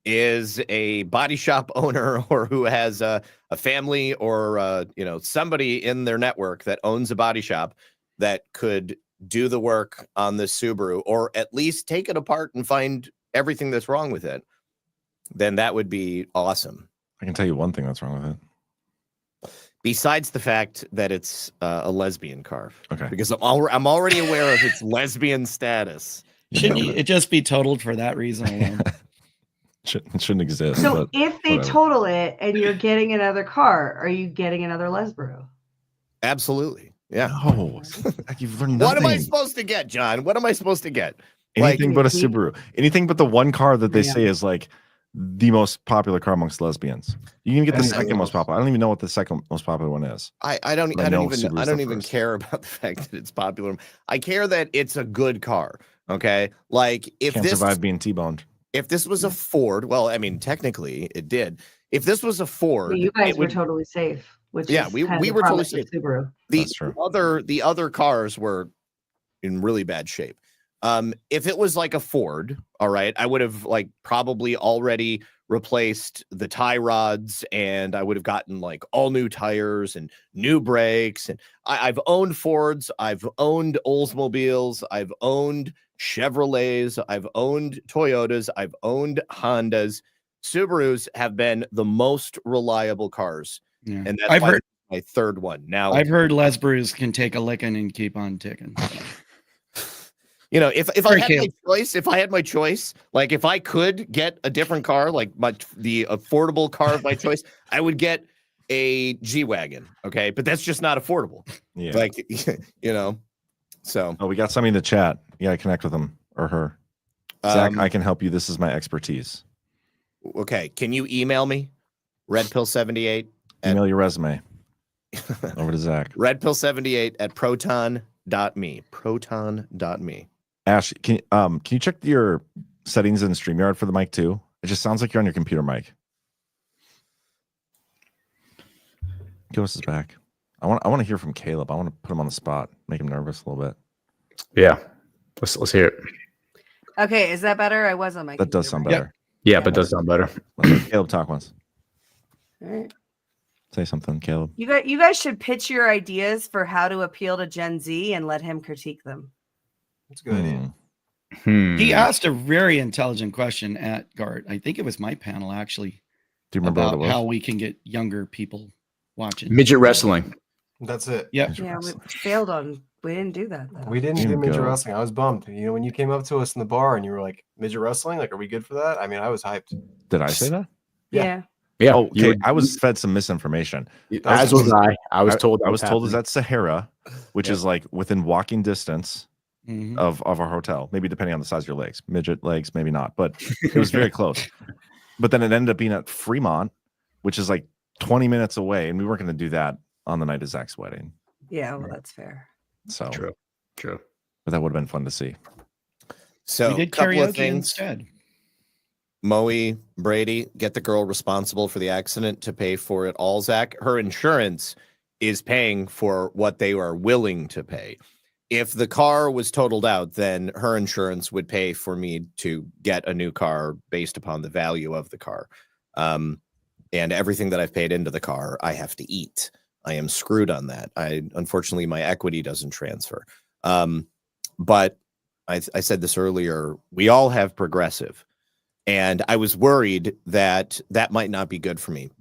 is a body shop owner, or who has a family, or somebody in their network that owns a body shop that could do the work on this Subaru, or at least take it apart and find everything that's wrong with it, then that would be awesome. I can tell you one thing that's wrong with it. Besides the fact that it's a lesbian car. Okay. Because I'm already aware of its lesbian status. Shouldn't it just be totaled for that reason alone? It shouldn't exist. So if they whatever. total it and you're getting another car, are you getting another Lesbro? Absolutely. Yeah. No, you've learned nothing. What am I supposed to get, John? What am I supposed to get? Anything but a Subaru. Anything but the one car that they say is like the most popular car amongst lesbians. You can get the second most popular. I don't even know what the second most popular one is. I don't even care about the fact that it's popular. I care that it's a good car. Okay. Like if Can't this survive being T-boned. If this was a Ford, well, I mean, technically it did. If this was a Ford, you guys were totally safe. Which yeah, is we kind of were totally promise of safe. Subaru. The other cars were in really bad shape. If it was like a Ford, all right, I would have like probably already replaced the tie rods, and I would have gotten like all new tires and new brakes. And I've owned Fords, I've owned Oldsmobiles, I've owned Chevrolets, I've owned Toyotas, I've owned Hondas. Subarus have been the most reliable cars. Yeah. And that's I've heard my third one. Now I've heard Lesbrus can take a licking and keep on ticking. You know, if I had my choice, like if I could get a different car, like the affordable car of my choice, I would get a G-Wagon. Okay. But that's just not affordable. Yeah. Like, you know, so. Oh, we got somebody in the chat. You got to connect with him or her. Zach, I can help you. This is my expertise. Okay. Can you email me? Redpill78. Email your resume over to Zach. Redpill78 at proton.me. Proton.me. Ash, can you check your settings in StreamYard for the mic too? It just sounds like you're on your computer mic. Ghost is back. I want to hear from Caleb. I want to put him on the spot, make him nervous a little bit. Yeah, let's hear it. Okay, is that better? I was on my. That does sound better. Yeah, but it does sound better. Caleb, talk once. All right. Say something, Caleb. You guys should pitch your ideas for how to appeal to Gen Z and let him critique them. That's a good idea. He asked a very intelligent question at GART. I think it was my panel actually. Do you remember about what it was? how we can get younger people watching Midget wrestling. That's it. Yep. Yeah, we failed on. We didn't do that though. We didn't You do midget go. wrestling. I was bummed. You know, when you came up to us in the bar and you were like, midget wrestling? Like, are we good for that? I mean, I was hyped. Did I say that? Yeah. Yeah. Oh, okay. I was fed some misinformation. As was I. I was told. I was told is at Sahara, which is like within walking distance of our hotel. Maybe depending on the size of your legs, midget legs, maybe not, but it was very close. But then it ended up being at Fremont, which is like 20 minutes away, and we weren't going to do that on the night of Zach's wedding. Yeah, well, that's fair. So True. But that would have been fun to see. So We did couple of karaoke things. instead. Moe, Brady, get the girl responsible for the accident to pay for it all, Zach. Her insurance is paying for what they are willing to pay. If the car was totaled out, then her insurance would pay for me to get a new car based upon the value of the car. And everything that I've paid into the car, I have to eat. I am screwed on that. Unfortunately, my equity doesn't transfer. But I said this earlier, we all have Progressive. And I was worried that that might not be good for me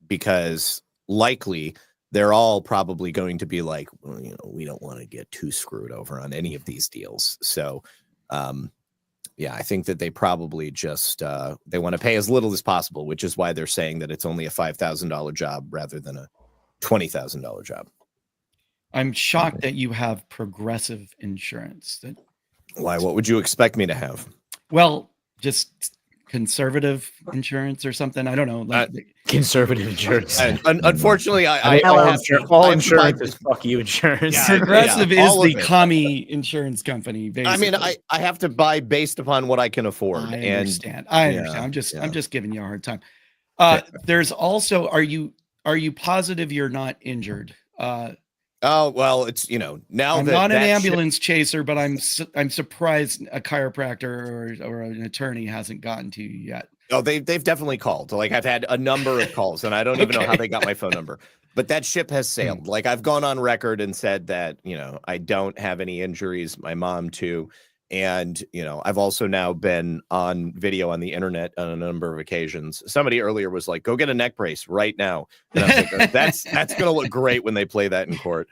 because likely they're all probably going to be like, well, you know, we don't want to get too screwed over on any of these deals. So, yeah, I think that they probably just they want to pay as little as possible, which is why they're saying that it's only a $5,000 job rather than a $20,000 job. I'm shocked that you have Progressive insurance. Why? What would you expect me to have? Well, just conservative insurance or something. I don't know. Like, Conservative insurance. Unfortunately, I all insurance is fuck you insurance. Yeah, Progressive yeah, is all the of it. commie insurance company. Basically. I mean, I have to buy based upon what I can afford. I understand. I'm just giving you a hard time. There's also, are you positive you're not injured? Oh, well, it's, you know, now I'm that not an that ambulance chaser, but I'm surprised a chiropractor or an attorney hasn't gotten to you yet. Oh, they've definitely called. Like, I've had a number of calls, and I don't even know how they got my phone number. But that ship has sailed. Like, I've gone on record and said that, you know, I don't have any injuries. My mom too. And, you know, I've also now been on video on the internet on a number of occasions. Somebody earlier was like, go get a neck brace right now. And I was like, that's going to look great when they play that in court.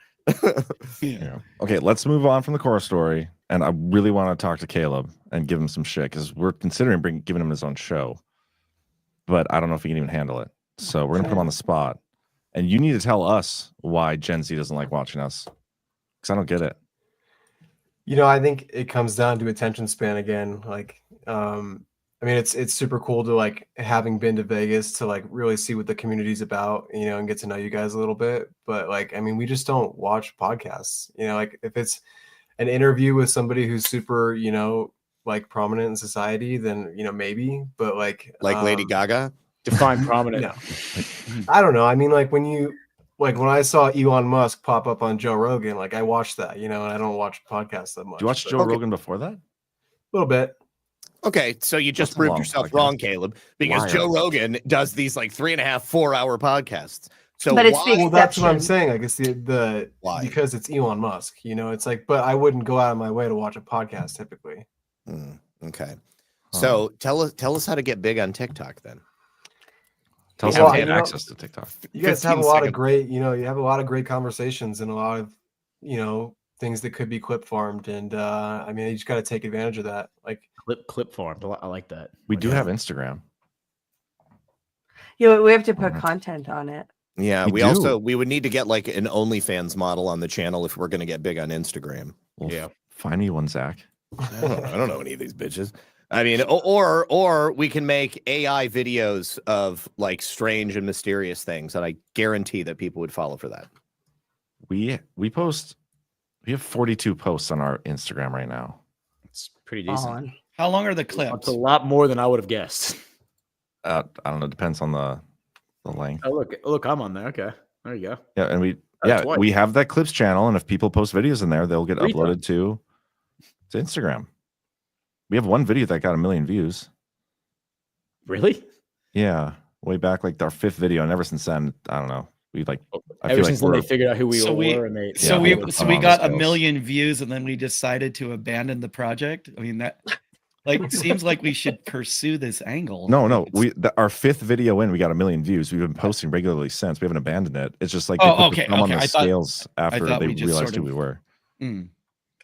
Yeah. Okay, let's move on from the core story. And I really want to talk to Caleb and give him some shit because we're considering giving him his own show. But I don't know if he can even handle it. So we're going to put him on the spot. And you need to tell us why Gen Z doesn't like watching us. Because I don't get it. You know, I think it comes down to attention span again. Like, I mean, it's super cool to, like, having been to Vegas to, like, really see what the community's about, you know, and get to know you guys a little bit. But, like, I mean, we just don't watch podcasts. You know, like, if it's an interview with somebody who's super, you know, like, prominent in society, then, you know, maybe. But, like Lady Gaga? Define prominent. No. I don't know. I mean, like, when I saw Elon Musk pop up on Joe Rogan, like, I watched that, you know, and I don't watch podcasts that much. Did you watch Joe Rogan before that? A little bit. Okay, so you just That's a proved long yourself podcast. wrong, Caleb, because Liar. Joe Rogan does these like 3.5, 4-hour podcasts. So But it's the Well, that's what I'm exception. saying. Like, it's the Why? because it's Elon Musk, you know, it's like, but I wouldn't go out of my way to watch a podcast typically. Okay. So tell us how to get big on TikTok then. Tell us Well, how to you get know, access to TikTok. You guys 15 have a lot second. of great, you know, you have a lot of great conversations and a lot of, you know, things that could be clip farmed. And I mean, you just got to take advantage of that. Like, Clip farmed. I like that. We do have Instagram. Yeah, we have to put content on it. Yeah, We we would need to get like an OnlyFans model on the channel if we're going to get big on Instagram. Well, Yeah. Find me one, Zach. I don't know any of these bitches. I mean, or we can make AI videos of like strange and mysterious things, and I guarantee that people would follow for that. We have 42 posts on our Instagram right now. It's pretty decent. On. How long are the clips? It's a lot more than I would have guessed. I don't know, depends on the length. Oh, look, I'm on there. Okay. There you go. Yeah, and Twice. we have that clips channel, and if people post videos in there, they'll get 3 uploaded to Instagram. We have one video that got 1 million views. Really? Yeah, way back, like our 5th video, and ever since then, I don't know. We like I Ever feel since like then, they figured out who we So we- were, and they So Yeah, we we're so on we the got 1 scales. million views and then we decided to abandon the project. I mean, that Like, seems like we should pursue this angle. No. Our 5th video in, we got 1 million views. We've been posting regularly since. We haven't abandoned it. It's just like they put the thumb on the scales after they realized who we were.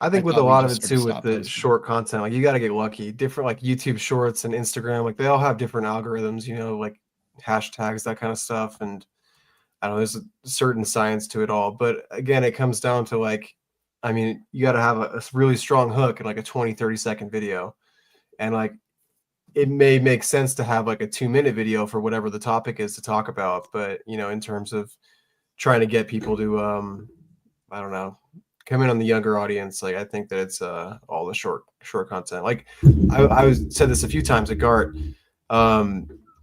I think with a lot of it too, with the short content, like you got to get lucky. Different like YouTube Shorts and Instagram, like they all have different algorithms. Like hashtags, that kind of stuff, and I don't know. There's a certain science to it all, but again, it comes down to like, I mean, you got to have a really strong hook in like a 20-30 second video. And like, it may make sense to have like a 2-minute video for whatever the topic is to talk about. But, in terms of trying to get people to, I don't know, come in on the younger audience, like I think that it's all the short content. Like I said this a few times at Gart,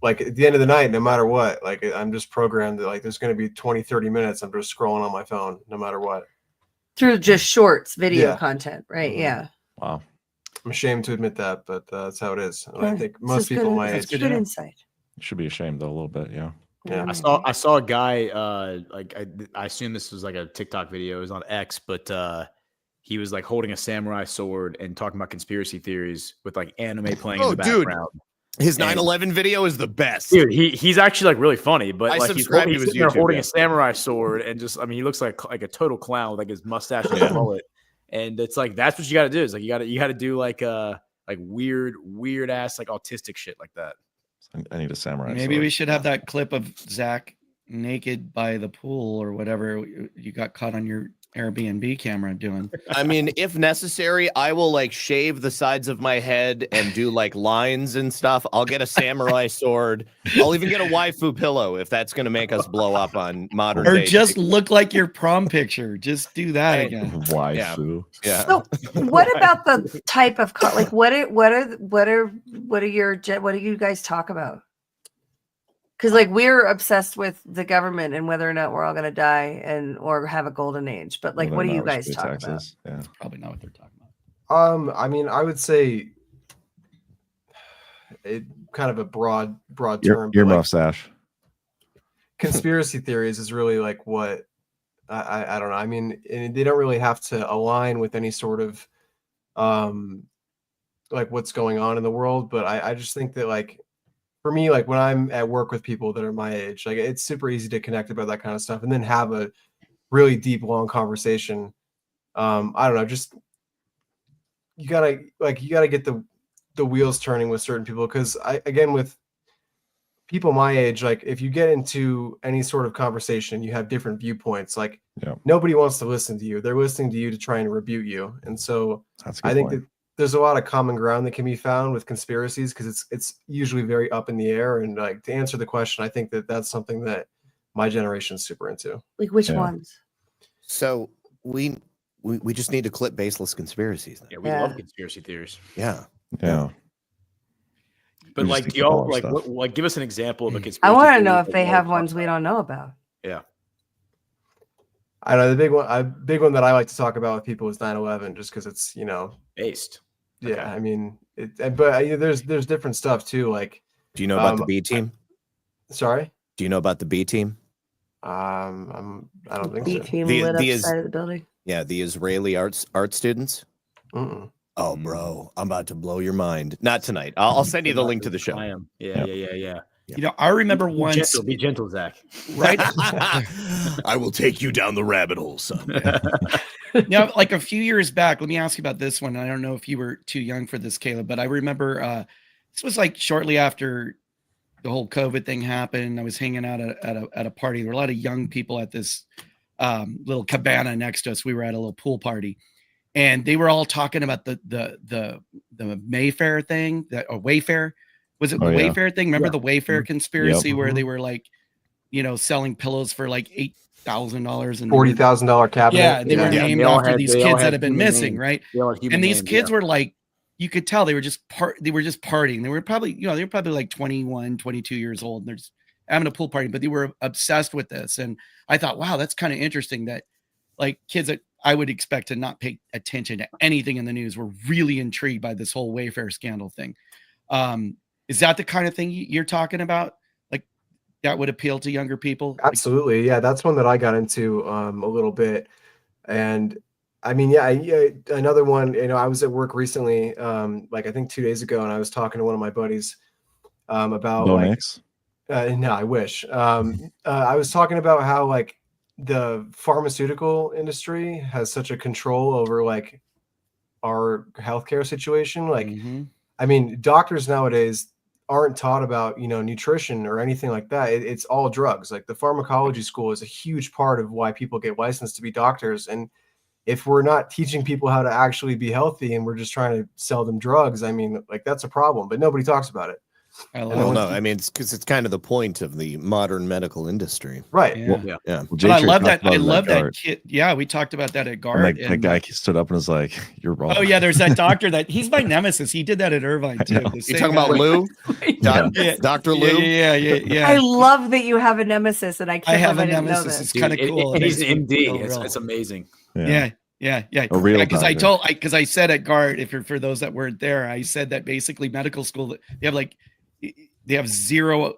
like at the end of the night, no matter what, like I'm just programmed that like there's going to be 20-30 minutes. I'm just scrolling on my phone, no matter what. Through just shorts, video content, right? Yeah. Wow. I'm ashamed to admit that, but that's how it is. And I think most people my age. Good insight. You should be ashamed though a little bit, yeah. Yeah. I saw a guy like I assume this was like a TikTok video. It was on X, but he was like holding a samurai sword and talking about conspiracy theories with like anime playing in the background. His 9/11 video is the best. Dude, he's actually like really funny, but like he's YouTube, there holding a samurai sword and just, I mean, he looks like a total clown with like his mustache and his mullet. And it's like, that's what you got to do. Is like, you got to do like weird ass, like autistic shit like that. I need a samurai Maybe sword. we should have that clip of Zach naked by the pool or whatever you got caught on your Airbnb camera doing. I mean, if necessary, I will like shave the sides of my head and do like lines and stuff. I'll get a samurai sword. I'll even get a waifu pillow if that's going to make us blow up on modern Or day. just look like your prom picture. Just do that again. Waifu. Yeah. So, what about the type of like what do you guys talk about? Because like we're obsessed with the government and whether or not we're all going to die or have a golden age. But like, what do you guys talk about? Yeah. Probably not what they're talking about. I mean, I would say it kind of a broad term. Your like, mustache. Conspiracy theories is really like what I don't know. I mean, they don't really have to align with any sort of like what's going on in the world. But I just think that like, for me, like when I'm at work with people that are my age, like it's super easy to connect about that kind of stuff and then have a really deep, long conversation. I don't know, just you gotta get the wheels turning with certain people. Cause again, with people my age, like if you get into any sort of conversation, you have different viewpoints. Like nobody wants to listen to you. They're listening to you to try and rebuke you. And so I think that there's a lot of common ground that can be found with conspiracies because it's usually very up in the air. And like to answer the question, I think that that's something that my generation is super into. Like which ones? So we just need to clip baseless conspiracies. Then. Yeah, we love conspiracy theories. Yeah. But like, do y'all like give us an example of a conspiracy? I want to know if they have ones we don't know about. Yeah. I know the big one that I like to talk about with people is 9/11, just because it's based. Yeah, okay. I mean, there's different stuff too. Like, do you know about the B team? Sorry. Do you know about the B team? I don't think B so. team lit up side of the building. Yeah, the Israeli art students. Oh, bro, I'm about to blow your mind. Not tonight. I'll send you the link to the show. I am. Yeah. You know, I remember once. Be gentle, Zach. Right. I will take you down the rabbit hole, son. Now, like a few years back, let me ask you about this one. I don't know if you were too young for this, Caleb, but I remember this was like shortly after the whole COVID thing happened. I was hanging out at a party. There were a lot of young people at this little cabana next to us. We were at a little pool party, and they were all talking about the Mayfair thing, or Wayfair. Was it the Wayfair thing? Remember the Wayfair conspiracy where they were like, selling pillows for like $8,000 and $40,000 cabinet. Yeah, they were named after these kids that have been missing, right? And these kids were like, you could tell they were just partying. They were probably, like 21, 22 years old. And they're just having a pool party, but they were obsessed with this. And I thought, wow, that's kind of interesting that like kids that I would expect to not pay attention to anything in the news were really intrigued by this whole Wayfair scandal thing. Is that the kind of thing you're talking about? Like that would appeal to younger people? Absolutely. Yeah. That's one that I got into a little bit. And I mean, yeah, another one, I was at work recently, like I think 2 days ago, and I was talking to one of my buddies about Bonix? no, I wish. I was talking about how like the pharmaceutical industry has such a control over like our healthcare situation. Like, I mean, doctors nowadays aren't taught about, nutrition or anything like that. It's all drugs. Like the pharmacology school is a huge part of why people get licensed to be doctors. And if we're not teaching people how to actually be healthy and we're just trying to sell them drugs, I mean, like that's a problem, but nobody talks about it. Well, no, I mean, it's because it's kind of the point of the modern medical industry. Right. Yeah. Yeah. Well, But I love that. talked I about love that Gart. kid. Yeah, we talked about that at And Gart. that guy stood up and was like, "You're wrong." Oh yeah, there's that doctor that he's my nemesis. He did that at Irvine too. know. The You same talking about guy. Lou? Yeah. Dr. Lou? Yeah. I love that you have a nemesis, and I I can't have a believe I didn't know nemesis. this. It's kind of cool. It He's makes an me feel MD. real. It's amazing. Yeah. A real Because I doctor. because I said at Gart, for those that weren't there, I said that basically medical school they have 0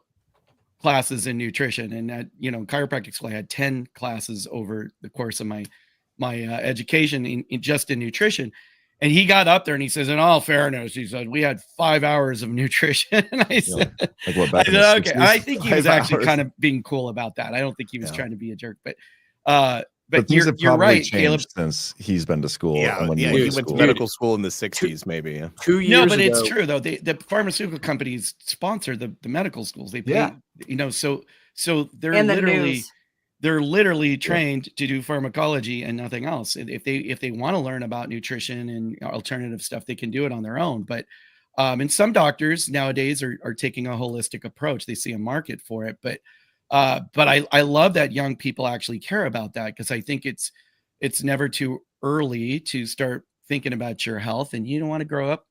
classes in nutrition, and that chiropractic school I had 10 classes over the course of my education in just in nutrition. And he got up there and he says, in all fairness, he said, we had 5 hours of nutrition. And I said, Like what, back in the okay. 60s? I think he was 5 actually hours. kind of being cool about that. I don't think he was trying to be a jerk, but things have you're probably right, changed Caleb. since he's been to school. Yeah, and when yeah. you He went to went to school. medical school in the 60s, maybe. Yeah. 2 years No, but ago, it's true though. The pharmaceutical companies sponsor the medical schools. They pay, so they're And the literally news. they're literally trained to do pharmacology and nothing else. And if they want to learn about nutrition and alternative stuff, they can do it on their own. But and some doctors nowadays are taking a holistic approach. They see a market for it. But I love that young people actually care about that, because I think it's never too early to start thinking about your health, and you don't want to grow up,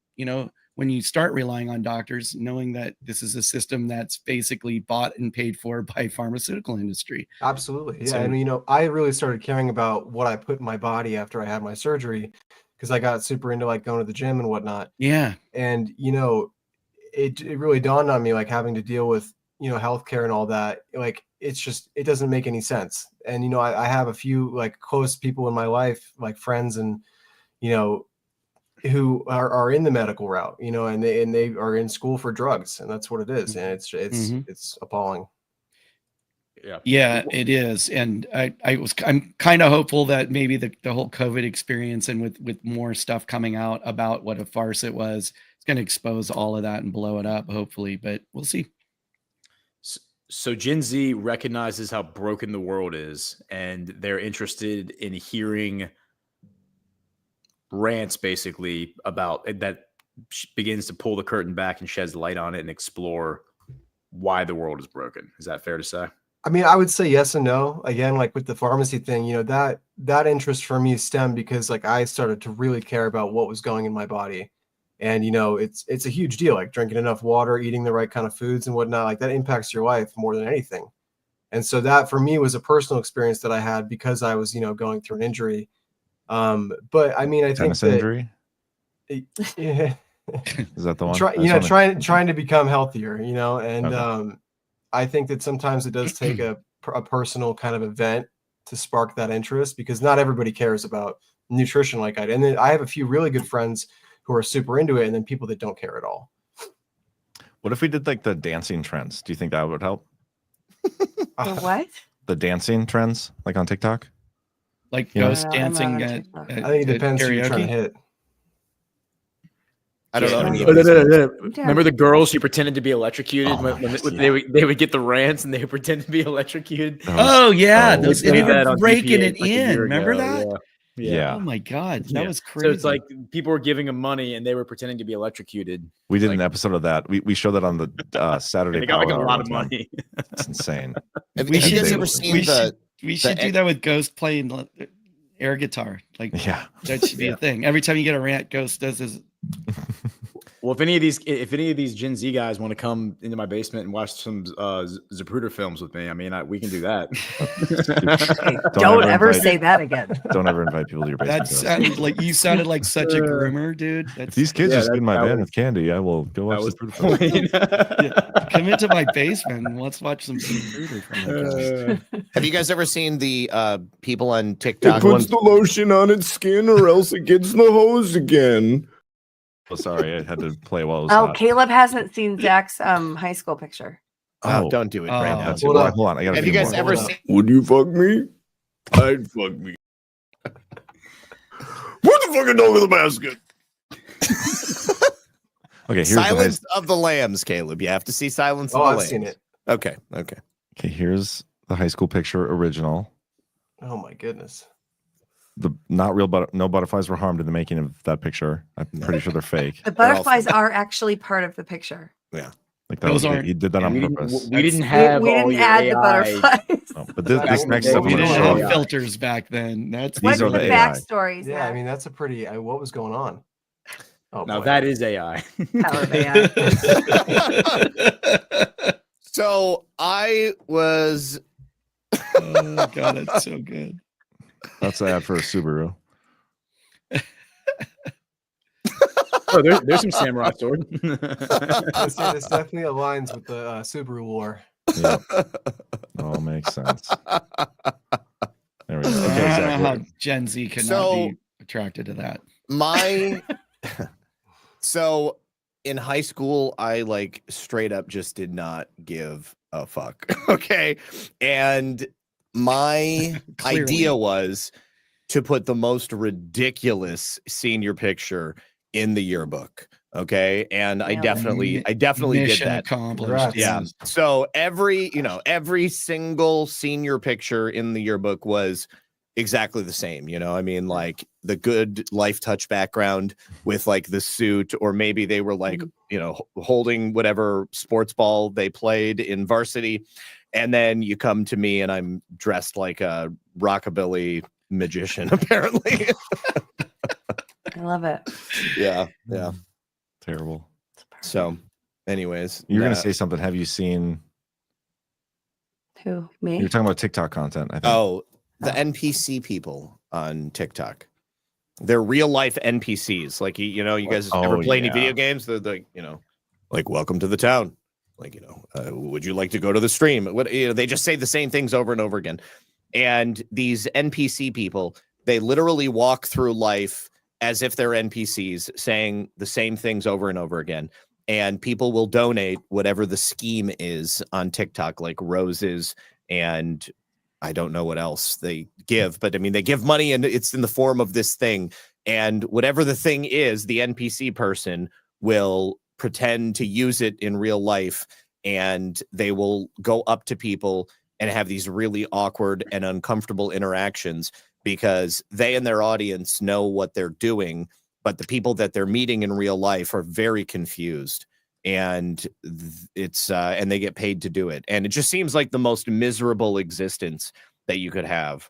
when you start relying on doctors, knowing that this is a system that's basically bought and paid for by pharmaceutical industry. Absolutely. Yeah. So- And, I really started caring about what I put in my body after I had my surgery, because I got super into like going to the gym and whatnot. Yeah. And, it really dawned on me, like having to deal with, healthcare and all that. Like, it doesn't make any sense. And, I have a few like close people in my life, like friends and, who are in the medical route, and they are in school for drugs, and that's what it is. And it's appalling. Yeah, it is. And I'm kind of hopeful that maybe the whole COVID experience, and with more stuff coming out about what a farce it was, it's going to expose all of that and blow it up, hopefully, but we'll see. So Gen Z recognizes how broken the world is, and they're interested in hearing rants basically about that begins to pull the curtain back and sheds light on it and explore why the world is broken. Is that fair to say? I mean, I would say yes and no. Again, like with the pharmacy thing, that interest for me stemmed because like I started to really care about what was going in my body. And, it's a huge deal, like drinking enough water, eating the right kind of foods and whatnot, like that impacts your life more than anything. And so that for me was a personal experience that I had because I was, going through an injury. But I mean, I think Tennis injury? Yeah. Is that the one? Trying to become healthier, and Okay. I think that sometimes it does take a personal kind of event to spark that interest, because not everybody cares about nutrition like I do. And then I have a few really good friends who are super into it, and then people that don't care at all. What if we did like the dancing trends? Do you think that would help? The what? The dancing trends, like on TikTok? Like Yeah. ghost dancing at I think it depends who you're trying to hit. I don't know. any of No, these things. Remember the girls who pretended to be electrocuted when they would get the rants and they would pretend to be electrocuted? Oh yeah, Oh, those we they played that were on breaking DPA it like a in. year Remember ago, that? Yeah. Oh my god, that Yeah. was crazy. So it's like people were giving them money and they were pretending to be electrocuted. We did Like- an episode of that. We showed that on the Saturday. They got like a Power Hour lot of one time. money. It's insane. Have We you should guys do- ever we seen should- the we should do that with Ghost playing air guitar. Like Yeah. that should be a thing. Every time you get a rant, Ghost does his. Well, if any of these Gen Z guys want to come into my basement and watch some Zapruder films with me, I mean, we can do that. Hey, don't ever say that again. Don't ever invite people to your basement. That sounded like you sounded like such a groomer, dude. If these kids just in my van with candy, I will go watch Zapruder films. Come into my basement and let's watch some Zapruder films. Have you guys ever seen the people on TikTok? It puts the lotion on its skin, or else it gets the hose again. Oh, sorry, I had to play while it was hot. Caleb hasn't seen Zach's high school picture. Oh, don't do it right now. Hold on. I gotta Have you guys ever seen? Would you fuck me? I'd fuck me. Put the fucking dog in the basket. Okay, here's Silence of the Lambs, Caleb. You have to see Silence of the Lambs. I've seen it. Okay. Okay, here's the high school picture original. Oh my goodness. The not real, but no butterflies were harmed in the making of that picture. I'm pretty sure they're fake. The butterflies are actually part of the picture. Yeah. Like that he did that on purpose. We didn't have. We didn't add the butterflies. Oh, but this next stuff We I'm didn't gonna show have you. filters back then. That's What These are are the the AI. backstories? Yeah, I mean that's a pretty. What was going on? Oh, Now boy. that is AI. Power of AI. So I was. Oh god, it's so good. That's the ad for a Subaru. Oh, there's some samurai sword. I say this definitely aligns with the Subaru war. Yep. All makes sense. There we go. Okay, I Zach, don't know how Gen Z cannot be attracted to that. So in high school, I like straight up just did not give a fuck. Okay. And my idea was to put the most ridiculous senior picture in the yearbook. Okay. And I definitely did that. Accomplished. Yeah. So every single senior picture in the yearbook was exactly the same. I mean, like the good Life Touch background with like the suit, or maybe they were like, holding whatever sports ball they played in varsity. And then you come to me and I'm dressed like a rockabilly magician, apparently. I love it. Yeah. Terrible. So, anyways, You're gonna say something. Have you seen? Who? Me? You're talking about TikTok content, I think. Oh, the NPC people on TikTok. They're real life NPCs. Like, you guys ever play any video games? They're like, like, welcome to the town. Like, would you like to go to the stream? They just say the same things over and over again. And these NPC people, they literally walk through life as if they're NPCs, saying the same things over and over again. And people will donate whatever the scheme is on TikTok, like roses and I don't know what else they give, but I mean, they give money and it's in the form of this thing. And whatever the thing is, the NPC person will pretend to use it in real life, and they will go up to people and have these really awkward and uncomfortable interactions because they and their audience know what they're doing, but the people that they're meeting in real life are very confused. And and they get paid to do it. And it just seems like the most miserable existence that you could have,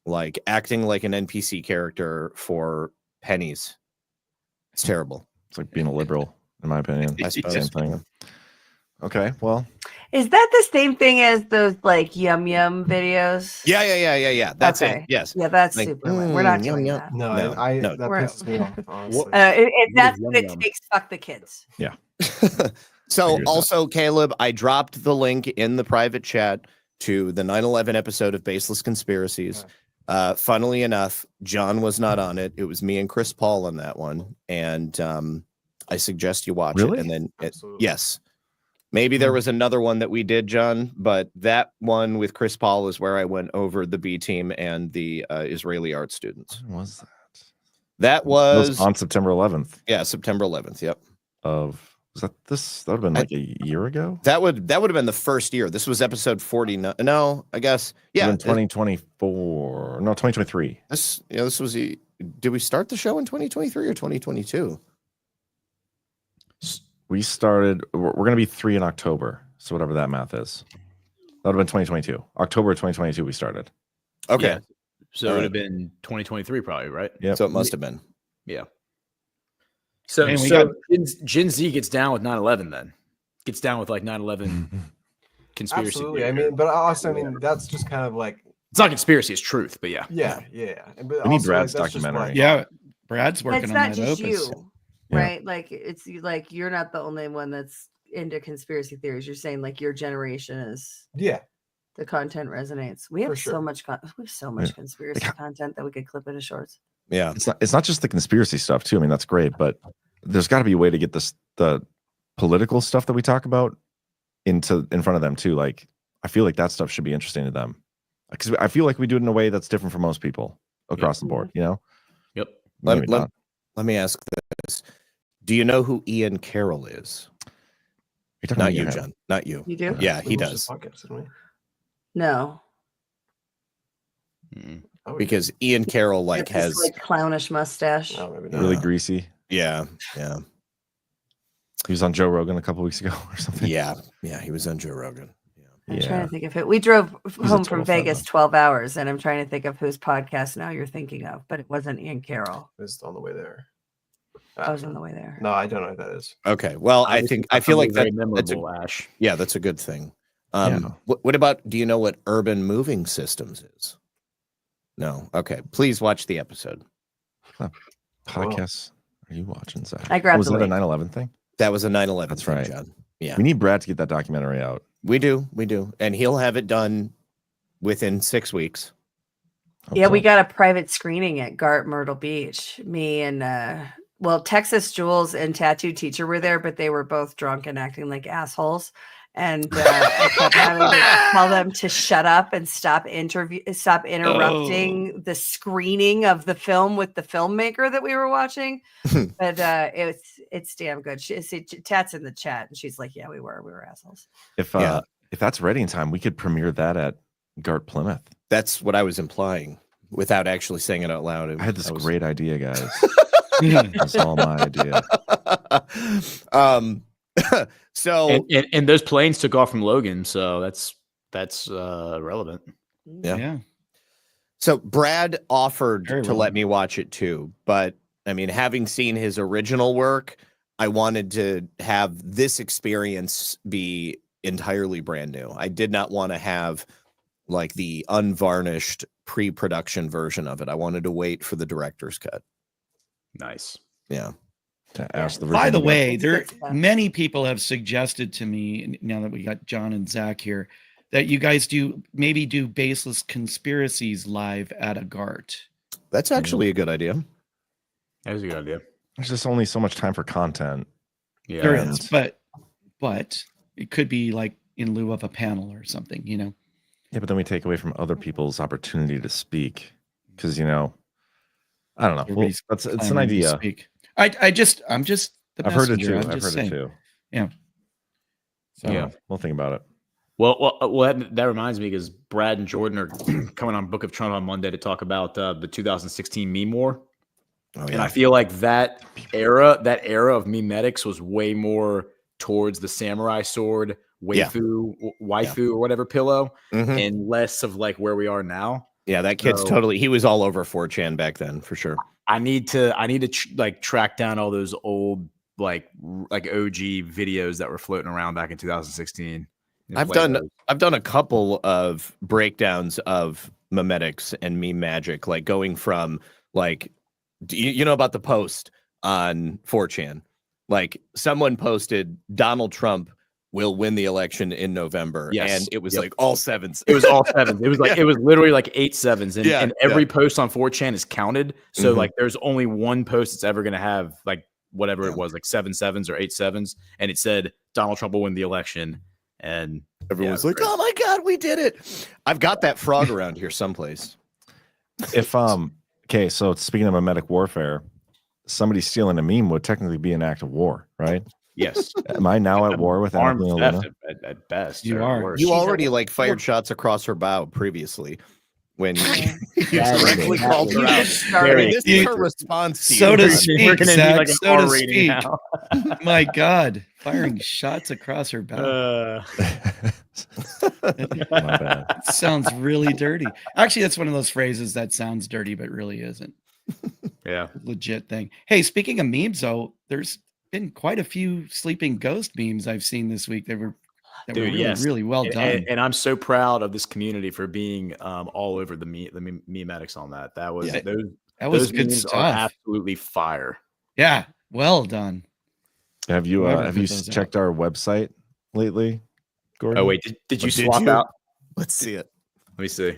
like acting like an NPC character for pennies. It's terrible. It's like being a liberal, in my opinion. I suppose. Same thing. Okay, well. Is that the same thing as those like yum yum videos? Yeah. That's Okay. it. Yes. Yeah, that's Like, super weird. We're not doing yum, that. No, No, that We're- pisses me off. Honestly. That's Yum what it yum. takes. Fuck the kids. Yeah. So also, Caleb, I dropped the link in the private chat to the 9/11 episode of Baseless Conspiracies. Funnily enough, John was not on it. It was me and Chris Paul on that one. And I suggest you watch Really? it. And then, Absolutely. yes, maybe there was another one that we did, John, but that one with Chris Paul is where I went over the B team and the Israeli art students. When was that? That That was was, on September 11th September 11th. Yep. was that this? That would have been like a year ago? That would have been the first year. This was episode 49. No, I guess. Yeah. In 2024. No, 2023. This was did we start the show in 2023 or 2022? We started, we're going to be 3 in October. So whatever that math is. That would have been 2022. October 2022 we started. Okay. Yeah. So it would have been 2023 probably, right? Yeah. So it must have been. Yeah. So, Man, so Gen Z gets down with 9/11 then. Gets down with like 9/11 conspiracy. Absolutely. theory. I mean, but also, I mean, that's just kind of like It's not conspiracy, it's truth, but yeah. yeah. But We need also, Brad's that's just what I documentary. Yeah, Brad's working It's on not that just opus. you, Yeah. right? Like it's like you're not the only one that's into conspiracy theories. You're saying like your generation is Yeah. the content resonates. We have For sure. so much we have so much Yeah. conspiracy content that we could clip into shorts. Yeah. It's not just the conspiracy stuff too. I mean, that's great, but there's got to be a way to get the political stuff that we talk about in front of them too. Like, I feel like that stuff should be interesting to them, because I feel like we do it in a way that's different for most people across the board. You know. Yep. Let me ask this: do you know who Ian Carroll is? Not you, John. Not you. You do? Yeah, he does. No. Because Ian Carroll It's this, like clownish mustache. Really greasy. Yeah. He was on Joe Rogan a couple weeks ago or something. Yeah, he was on Joe Rogan. I'm trying to think of it. We drove home from total Vegas 12 hours, and I'm trying to think of whose podcast now you're thinking of, but it wasn't Ian Carroll. It was on the way there. I was on the way there. No, I don't know what that is. Okay. Well, I feel like very that's memorable, Ash. Yeah, that's a good thing. What about, do you know what urban moving systems is? No. Okay. Please watch the episode. Podcasts. Are you watching, Zach? I grabbed Was the that a link. 9/11 thing? That was a 9/11 That's thing, right. John. Yeah. We need Brad to get that documentary out. We do. And he'll have it done within 6 weeks. Yeah, we got a private screening at GART Myrtle Beach. Me and Texas Jules and Tattoo Teacher were there, but they were both drunk and acting like assholes. And I kept having to tell them to shut up and stop interrupting the screening of the film with the filmmaker that we were watching. But it's damn good. Tat's in the chat, and she's like, "Yeah, we were assholes." If that's ready in time, we could premiere that at GART Plymouth. That's what I was implying without actually saying it out loud. I had this great idea, guys. It's all my idea. So and those planes took off from Logan, so that's relevant. Yeah. So Brad offered to let me watch it too, but I mean, having seen his original work, I wanted to have this experience be entirely brand new. I did not want to have like the unvarnished pre-production version of it. I wanted to wait for the director's cut. Nice. Yeah. By the way, many people have suggested to me, now that we got John and Zach here, that you guys do baseless conspiracies live at a GART. That's actually a good idea. That is a good idea. There's just only so much time for content. Yeah, there is, but it could be like in lieu of a panel or something, you know. Yeah, but then we take away from other people's opportunity to speak, because I don't know. Well, it's an idea. I'm just. I've heard it too. I've heard it too. Yeah. So yeah, we'll think about it. Well, that reminds me, because Brad and Jordan are coming on Book of Trump on Monday to talk about the 2016 meme war. Oh, yeah. And I feel like that era of memetics was way more towards the samurai sword, waifu, or whatever pillow, and less of like where we are now. Yeah, that kid's he was all over 4chan back then for sure. I need to like track down all those old like OG videos that were floating around back in 2016. I've done a couple of breakdowns of memetics and meme magic, like going from like, you know about the post on 4chan, like someone posted Donald Trump will win the election in November. Yes. And it was like all sevens. It was all sevens. It was like, it was literally like 8 sevens. And every post on 4chan is counted. So like there's only one post that's ever going to have like whatever it was, like 7 sevens or 8 sevens. And it said Donald Trump will win the election. And everyone's like, oh my God, we did it. I've got that frog around here someplace. If, okay. So speaking of memetic warfare, somebody stealing a meme would technically be an act of war, right? Yes. Am I now at war with armed theft at best? You are. You already like fired shots across her bow previously when you directly called her out. This is her response to so you. to speak, Zach, like so to speak. My God, firing shots across her bow. My bad. Sounds really dirty. Actually, that's one of those phrases that sounds dirty but really isn't. Yeah. Legit thing. Hey, speaking of memes, though, there's been quite a few sleeping ghost memes I've seen this week. They were Dude, really, really well done. And I'm so proud of this community for being all over the memetics on that. That was those good memes stuff. are absolutely fire. Yeah, well done. Have you checked our website lately, Gordon? Oh wait, did you swap out? Let's see it. Let me see.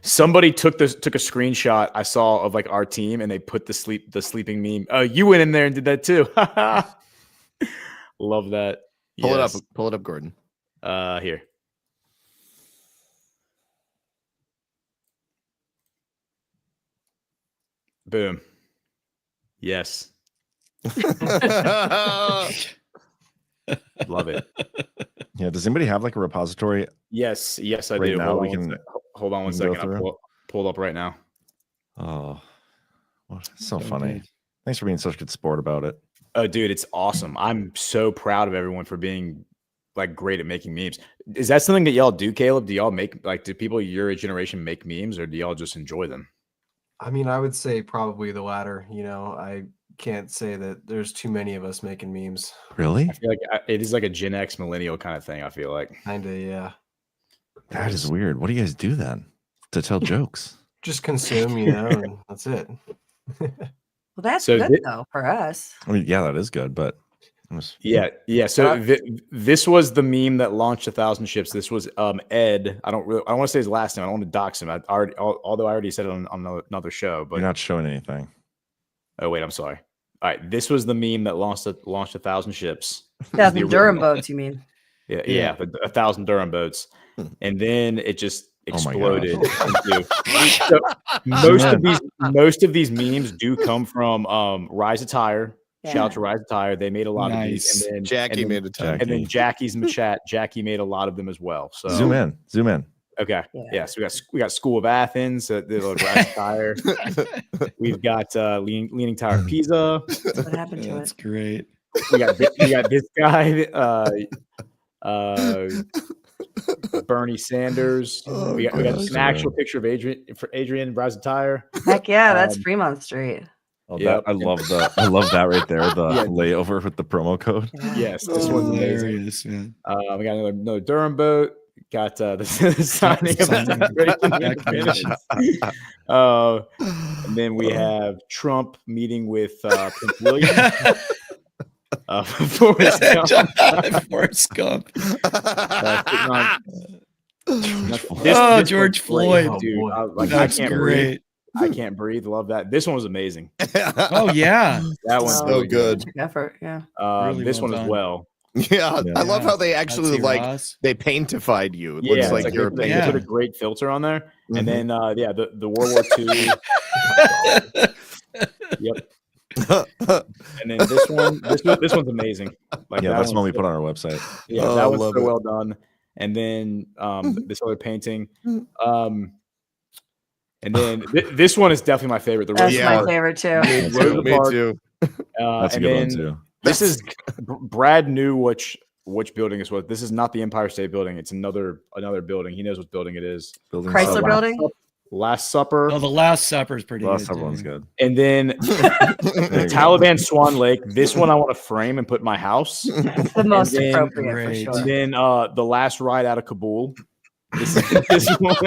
Somebody took a screenshot I saw of like our team, and they put the sleeping meme. Oh, you went in there and did that too. Love that. Pull it up, Gordon. Here. Boom. Yes. Love it. Yeah. Does anybody have like a repository? Yes, I right do. now Hold on one second. I'll pull up right now. Oh, well, so funny. Thanks for being such a good sport about it. Oh, dude, it's awesome. I'm so proud of everyone for being like great at making memes. Is that something that y'all do, Caleb? Do y'all make do people your generation make memes, or do y'all just enjoy them? I mean, I would say probably the latter. You know, I can't say that there's too many of us making memes. Really? I feel like it is like a Gen X millennial kind of thing. I feel like Kinda, yeah. That is weird. What do you guys do then to tell jokes? Just consume, you know, and that's it. Well, that's good though for us. I mean, yeah, that is good, but yeah. So this was the meme that launched 1,000 ships. This was Ed. I don't want to say his last name. I don't want to dox him. Although I already said it on another show. But you're not showing anything. Oh wait, I'm sorry. All right, this was the meme that launched 1,000 ships. 1,000 Durham boats, you mean? Yeah, 1,000 Durham boats, and then it just exploded. Oh most of these memes do come from Rise Attire. Yeah. Shout out to Rise Attire. They made a lot of these, and then Jackie made a ton. and then Jackie's in the chat. Jackie made a lot of them as well. So zoom in. Okay. Yeah. So we got School of Athens, the Rise Attire. We've got Leaning Tower of Pisa. What happened to That's great. We got this guy. Bernie Sanders. We got an actual picture of Adrian Rise Attire. Heck yeah, that's Fremont Street. Oh, I love that right there. The layover with the promo code. Yes, this one's amazing. We got another Durham boat. Got the signing of and then we have Trump meeting with Prince William. Forrest Gump. George Floyd, dude. That's great. I can't breathe. Love that. This one was amazing. Oh yeah, that one's so really good. Effort, yeah. Really this well one done. as well. Yeah, I love how they actually they paintified you. It looks like you're they put a great filter on there, and then the World War II. Yep. And then this one's amazing. That's one we put on our website. Yeah, that one's so well done. And then this other painting. And then this one is definitely my favorite. That's my favorite too. Me too. That's a good one too. This is Brad knew which building this was. This is not the Empire State Building. It's another building. He knows what building it is. Chrysler Building. Last Supper. Oh, the Last Supper is pretty good. Last Supper one's good. And then the Taliban Swan Lake. This one I want to frame and put in my house. It's the most appropriate for sure. And then the Last Ride Out of Kabul. This one.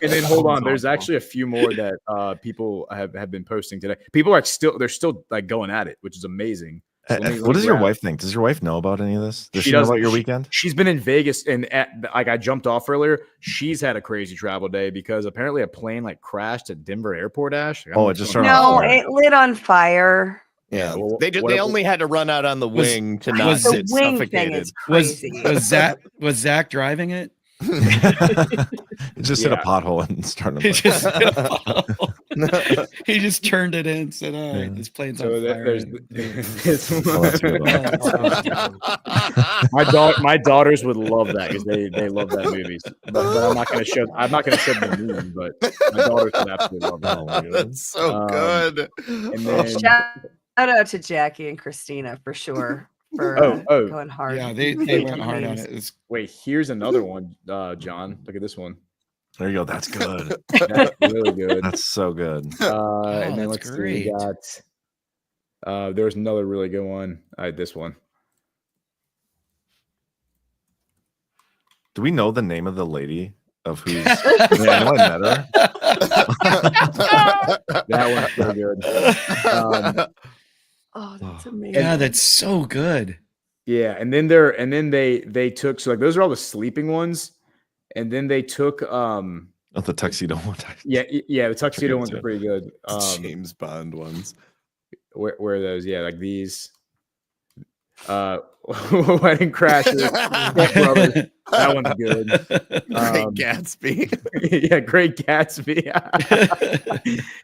And then hold on, there's actually a few more that people have been posting today. People are still like going at it, which is amazing. So what does your wife think? Does your wife know about any of this? Does she know about your weekend? She's been in Vegas, and I jumped off earlier. She's had a crazy travel day because apparently a plane like crashed at Denver Airport. Ash. It just turned on fire. It lit on fire. Yeah, they only had to run out on the wing to not get suffocated. Was Zach driving it? It just hit a pothole and started. He just turned it in and said, "All right, this plane's on fire." My daughters would love that because they love that movie. But I'm not going to show the movie. But my daughters would absolutely love that. That's so good. And then shout out to Jackie and Christina for sure. For going hard. Yeah, they went hard on it. Wait, here's another one, John. Look at this one. There you go. That's good. That's really good. That's so good. And then that's let's see. We got. There's another really good one. All right, this one. Do we know the name of the lady of who's? Yeah, I met her. That one's so good. Oh, that's amazing. Yeah, that's so good. Yeah, and then they took so like those are all the sleeping ones, and then they took Oh, the tuxedo one. the tuxedo ones are pretty good. James Bond ones. Where are those? Yeah, like these. Wedding Crashers. That one's good. Great Gatsby. Yeah, Great Gatsby.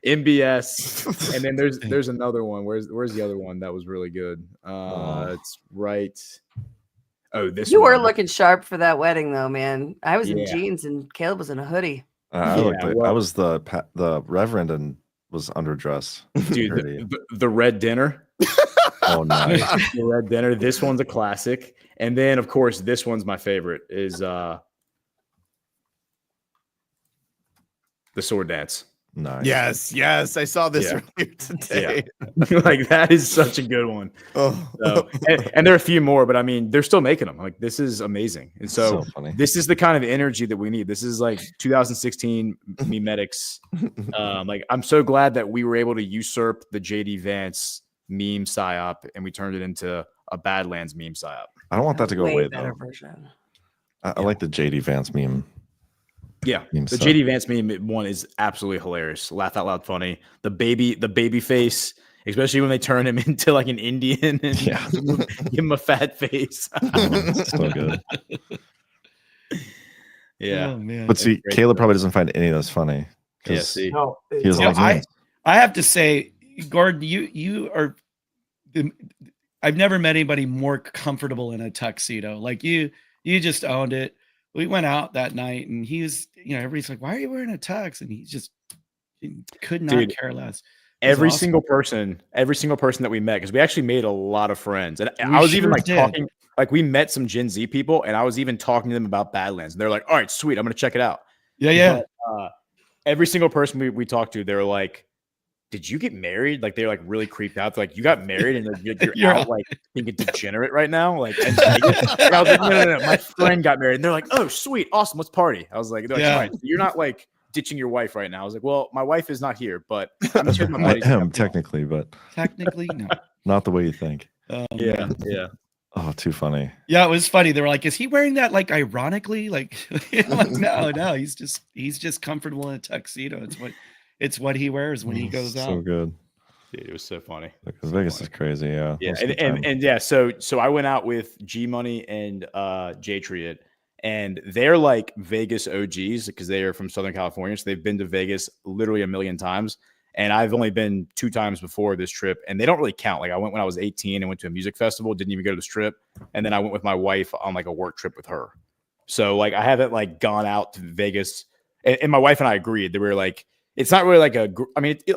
MBS. And then there's another one. Where's the other one that was really good? It's right. Oh, this You one. were looking sharp for that wedding, though, man. I was in jeans and Caleb was in a hoodie. I was the reverend and was underdressed. Dude, the red dinner. Oh, nice. The red dinner. This one's a classic. And then, of course, this one's my favorite is the sword dance. Nice. Yes. I saw this earlier today. Yeah. Like that is such a good one. Oh. So, and there are a few more, but I mean, they're still making them. Like this is amazing. And so funny. this is the kind of energy that we need. This is like 2016 memetics. Like I'm so glad that we were able to usurp the JD Vance meme psyop and we turned it into a Badlands meme psyop. I don't want that to go away though. Version. I like the JD Vance meme. Yeah, the JD Vance meme one is absolutely hilarious. Laugh out loud funny. The baby face, especially when they turn him into like an Indian and give him a fat face. So good. Yeah. Oh, man. But see, Caleb probably doesn't find any of those funny. Yeah, see. No, He doesn't like memes. I have to say, Gordon, you are. I've never met anybody more comfortable in a tuxedo. Like you just owned it. We went out that night, and he was, everybody's like, "Why are you wearing a tux?" And he could not care less. Every single person that we met, because we actually made a lot of friends, and I was even talking. Like we met some Gen Z people, and I was even talking to them about Badlands, and they're like, "All right, sweet, I'm gonna check it out." Yeah. But, every single person we talked to, they were like, "Did you get married?" Like they're like really creeped out. They're like, "You got married, and you're out like being a degenerate right now." Like, and I was like, "No, my friend got married." And they're like, "Oh, sweet, awesome, let's party." I was like, "Right, so you're not like ditching your wife right now." I was like, "Well, my wife is not here, but I'm sure my buddies." I am technically, but technically no, not the way you think. Yeah. Oh, too funny. Yeah, it was funny. They were like, "Is he wearing that like ironically?" Like, like no, he's just comfortable in a tuxedo. It's what he wears when he goes out. So good. Dude, it was so funny. Because Vegas is crazy. Yeah. Yeah. And yeah, so I went out with G Money and J Triot, and they're like Vegas OGs because they are from Southern California. So they've been to Vegas literally a million times. And I've only been 2 times before this trip, and they don't really count. Like I went when I was 18 and went to a music festival, didn't even go to the Strip. And then I went with my wife on like a work trip with her. So like I haven't like gone out to Vegas, and my wife and I agreed that we were like, it's not really like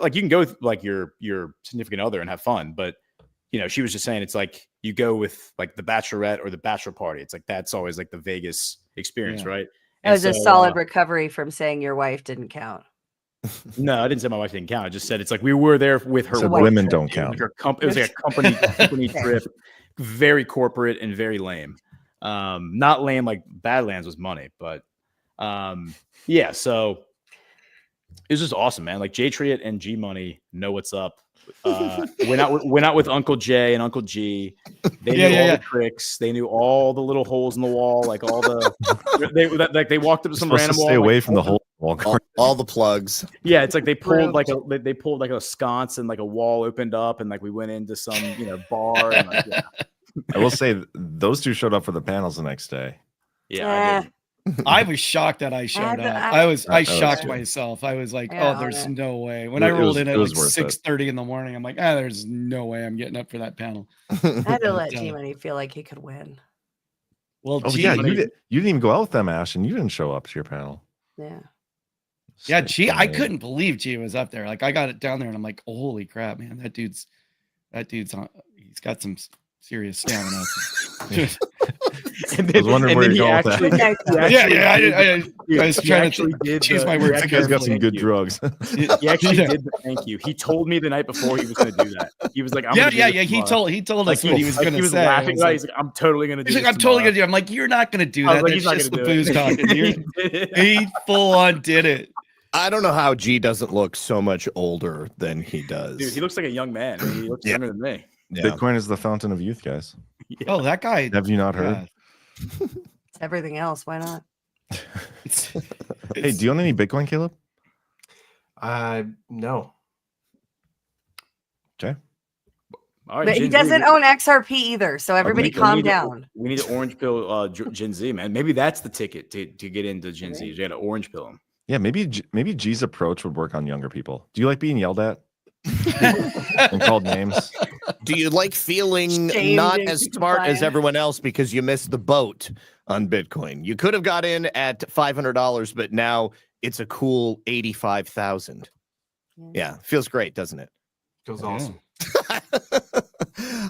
like you can go with like your significant other and have fun, but she was just saying it's like you go with like the bachelorette or the bachelor party. It's like that's always like the Vegas experience, right? It was a solid recovery from saying your wife didn't count. No, I didn't say my wife didn't count. I just said it's like we were there with her. So women don't count. It was like a company trip, very corporate and very lame. Not lame like Badlands was money, but yeah. So it was just awesome, man. Like J Triot and G Money know what's up. Went out with Uncle J and Uncle G. They knew all the tricks. They knew all the little holes in the wall, like all the they walked up to some random wall. Stay away from the hole. All the plugs. Yeah, it's like they pulled like a sconce and like a wall opened up and like we went into some bar. And, like, yeah. I will say those 2 showed up for the panels the next day. Yeah, I did. I was shocked that I showed up. I shocked myself. I was like, "Oh, there's no way." When I rolled in at like 6:30 in the morning, I'm like, there's no way I'm getting up for that panel." I had to let G Money feel like he could win. Well, you didn't even go out with them, Ash, and you didn't show up to your panel. Yeah. G. I couldn't believe G was up there. Like I got it down there, and I'm like, "Holy crap, man! That dude's on. He's got some serious stamina." And I was wondering where you're going with that. I was trying to choose my words. You guys got some good drugs. He actually did the thank you. He told me the night before he was going to do that. He was like, I'm gonna do this tomorrow. He told us what he was going to say. He was laughing about it. He's like, I'm totally going to do this. He's like, I'm totally going to do it. I'm like, you're not going to do that. Like, That's just the booze talking. He full on did it. I don't know how G doesn't look so much older than he does. Dude, he looks like a young man. He looks younger than me. Yeah. Bitcoin is the fountain of youth, guys. Yeah. Oh, that guy. Have you not heard? It's everything else. Why not? Hey, do you own any Bitcoin, Caleb? No. Okay. All right, But he doesn't own XRP either. So everybody calm down. We need an orange pill Gen Z, man. Maybe that's the ticket to get into Gen Z. You got to orange pill him. Yeah, maybe G's approach would work on younger people. Do you like being yelled at and called names? Do you like feeling not as smart as everyone else because you missed the boat on Bitcoin? You could have got in at $500, but now it's a cool 85,000. Yeah, feels great, doesn't it? Feels awesome.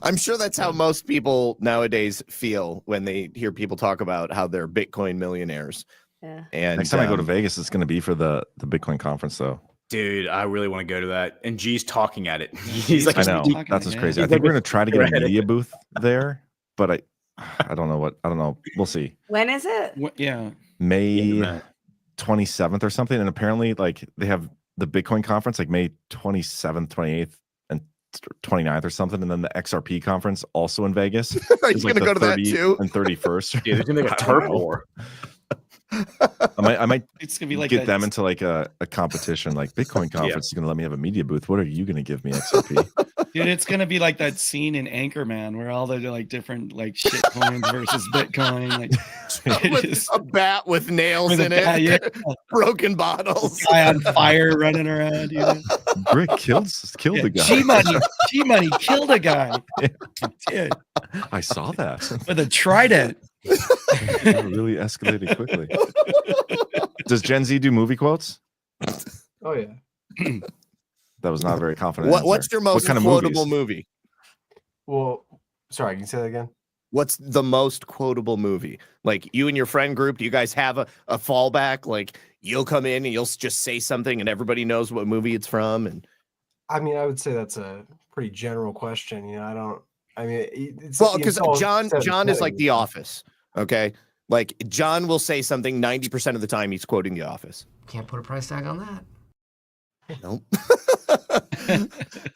I'm sure that's how most people nowadays feel when they hear people talk about how they're Bitcoin millionaires. Yeah. And next time I go to Vegas, it's going to be for the Bitcoin conference, though. Dude, I really want to go to that. And G's talking at it. He's like, I know that's what's crazy. I think we're going to try to get a media booth there, but I don't know I don't know. We'll see. When is it? May 27th or something. And apparently, like they have the Bitcoin conference like May 27th, 28th, and 29th or something, and then the XRP conference also in Vegas. Are you going to go to that too? And 31st. Dude, there's going to be a turf war. I might it's gonna be like get them into like a competition, like Bitcoin conference is gonna let me have a media booth. What are you gonna give me, XRP? Dude, it's gonna be like that scene in Anchorman where all the like different like shit coins versus Bitcoin, like with a bat with nails in it, broken bottles, guy on fire running around. You know? Brick killed the guy. G Money killed a guy. Yeah. I saw that with a trident. It really escalated quickly. Does Gen Z do movie quotes? Oh yeah. That was not a very confident. What's your most quotable movie? Well, sorry, can you say that again? What's the most quotable movie? Like you and your friend group, do you guys have a fallback? Like you'll come in and you'll just say something and everybody knows what movie it's from. And I mean, I would say that's a pretty general question. You know, it's well, because John is like The Office. Okay. Like John will say something 90% of the time he's quoting The Office. Can't put a price tag on that. Nope.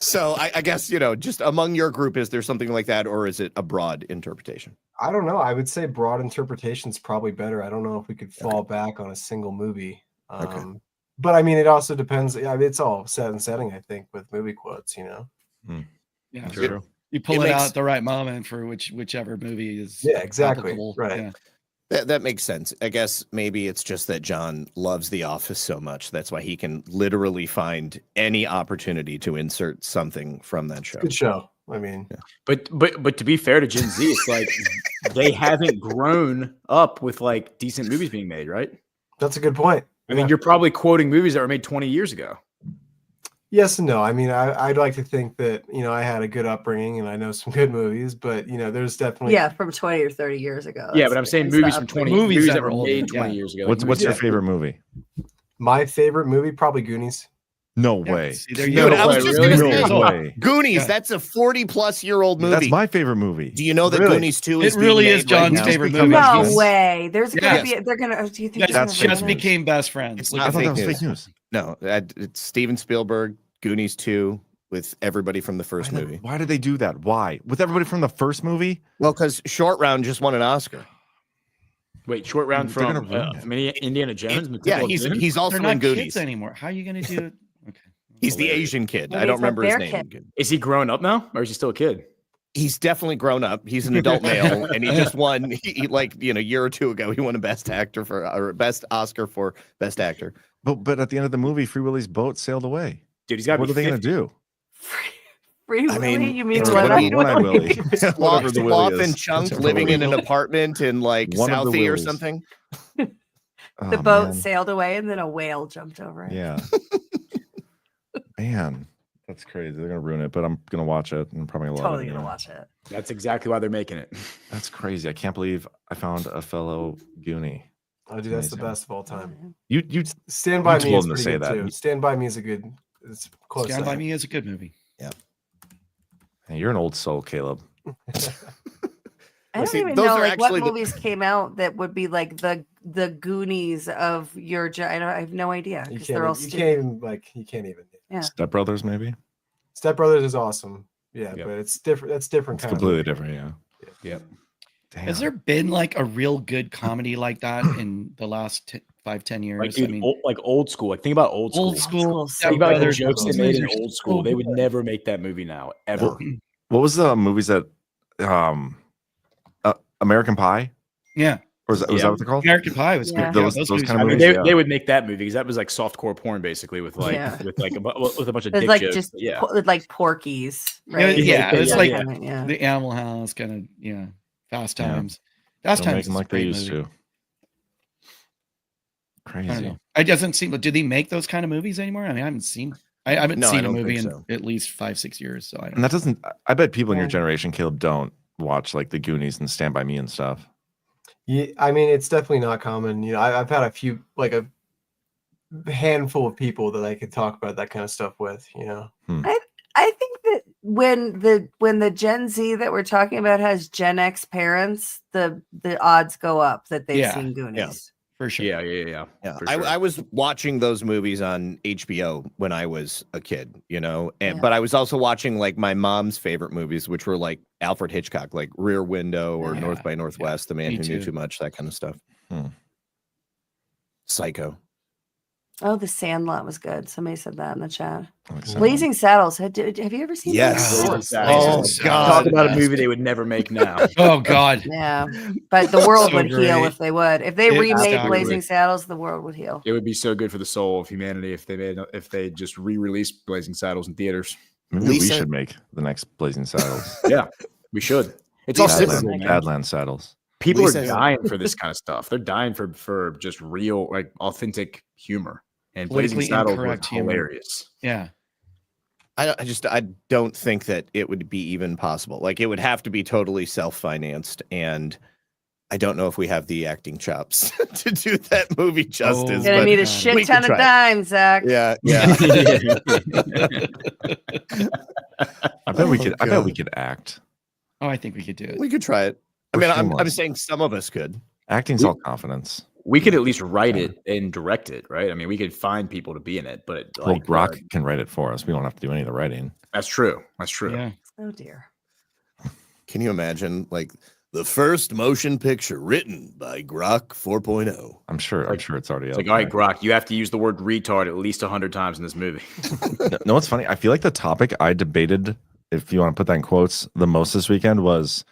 So I guess, just among your group, is there something like that, or is it a broad interpretation? I don't know. I would say broad interpretation is probably better. I don't know if we could fall back on a single movie. But I mean, it also depends. I mean, it's all set and setting, I think, with movie quotes, Yeah, true. You pull it out at the right moment for whichever movie is. Yeah, exactly. Applicable. Right. Yeah. That makes sense. I guess maybe it's just that John loves The Office so much. That's why he can literally find any opportunity to insert something from that show. Good show. I mean, but to be fair to Gen Z, it's like they haven't grown up with like decent movies being made, right? That's a good point. I mean, you're probably quoting movies that were made 20 years ago. Yes and no. I mean, I'd like to think that, I had a good upbringing and I know some good movies, but, there's definitely. Yeah, from 20 or 30 years ago. Yeah, but I'm saying movies from 20 movies that were made 20 years ago. What's your favorite movie? My favorite movie, probably Goonies. No way. I was just going to say, no way. Goonies, that's a 40-plus-year-old movie. That's my favorite movie. Do you know that Goonies 2 is It really is John's favorite movie. No way. There's going to be, they're going to, do you think that's just became best friends? It's not fake news. No, it's Steven Spielberg, Goonies 2, with everybody from the first movie. Why did they do that? Why? With everybody from the first movie? Well, because Short Round just won an Oscar. Wait, Short Round from Indiana Jones? Yeah, he's also They're not in Goonies kids anymore. How are you going to do it? Okay. He's the Asian kid. I don't remember his name. Is he grown up now, or is he still a kid? He's definitely grown up. He's an adult male, and he just won. A year or two ago, he won a Best Oscar for Best Actor. But at the end of the movie, Free Willy's boat sailed away. Dude, he's got. What are they going to do? Free Willy? You mean One-Eyed Willy? Sloth and Chunk living in an apartment in like Southie or something. The boat sailed away, and then a whale jumped over it. Yeah. Man, It's crazy. They're gonna ruin it, but I'm gonna watch it. I'm probably gonna love Totally it. gonna watch it. That's exactly why they're making it. That's crazy. I can't believe I found a fellow Goonie. Oh, dude, that's the best of all time. You Stand by you Me told is him to pretty say good that. too. Stand by Me is a good. It's close. Stand by second. Me is a good movie. Yeah. Hey, you're an old soul, Caleb. I don't See, even those know are like what actually the- movies came out that would be like the Goonies of your. I have no idea You because they're all can't stupid. even like. You can't even. Yeah. Step Brothers, maybe. Step Brothers is awesome. Yeah, Yep. but it's different. That's different It's kind completely of different. Yeah. Yep. Damn. Has there been like a real good comedy like that in the last 5-10 years? Like, dude, I mean, old school. Like, think about old school. old school. Think about the Brothers, jokes they those made in movies are old school. so They would good. never make that movie now, ever. What was the movies that American Pie? Yeah. Or was that what they're called? American Pie was Yeah. good. Those movies kind I of mean, movies. they would make that movie because that was like softcore porn, basically, with like Yeah. with like with a bunch of It's dick like jokes. just Yeah, like Porky's, right? Yeah, it's Yeah, like yeah. Yeah. the Animal House kind of, Fast Yeah. Times. Fast Don't Times make is them a like they great used movie. to. I don't Crazy. know. It doesn't seem. Do they make those kind of movies anymore? I mean, I haven't seen. I haven't No, I seen a don't movie in think so. at least 5-6 years. So I don't. And that doesn't. I bet people in your Yeah. generation, Caleb, don't watch like the Goonies and Stand by Me and stuff. Yeah, I mean, it's definitely not common. I've had a few, like a handful of people that I could talk about that kind of stuff with. I think that when the Gen Z that we're talking about has Gen X parents, the odds go up that they've Yeah. seen Goonies. For sure. yeah. Yeah, For sure. I was watching those movies on HBO when I was a kid, and Yeah. but I was also watching like my mom's favorite movies, which were like Alfred Hitchcock, like Rear Window or Yeah. North by Northwest, The Man Me Who Knew too. Too Much, that kind of stuff. Hmm. Psycho. Oh, The Sandlot was good. Somebody said that in the chat. Like so. Blazing Saddles. Have you ever seen? Yes. Blazing Saddles? Oh, God. Talk about a movie they would never make now. Oh God. Yeah, but the world So would heal great. if they would. If they It remade absolutely Blazing would. Saddles, the world would heal. It would be so good for the soul of humanity if they just re-released Blazing Saddles in theaters. Maybe Lisa- we should make the next Blazing Saddles. Yeah, we should. It's all Lisa- cyclical, man. Badland Saddles. People Lisa- are dying for this kind of stuff. They're dying for just real, like authentic humor. And Blazing Politically Saddles was incorrect humor. hilarious. Yeah. I don't think that it would be even possible. Like it would have to be totally self-financed, and I don't know if we have the acting chops to do that movie justice. Gonna but need a we shit could ton of try. dimes, Zach. Yeah. I bet we could. I bet God. we could act. Oh, I think we could do it. We could try it. I We're mean, I'm shameless. saying some of us could. Acting's all confidence. We could at least write it and direct it, right? I mean, we could find people to be in it, but Well, like, Brock can write it for us. We don't have to do any of the writing. that's true. That's true. Yeah. Oh dear. Can you imagine like the first motion picture written by Grok 4.0? I'm sure. I'm sure it's already It's up like, all right, there. Grok, you have to use the word retard at least 100 times in this movie. No, what's funny? I feel like the topic I debated, if you want to put that in quotes, the most this weekend was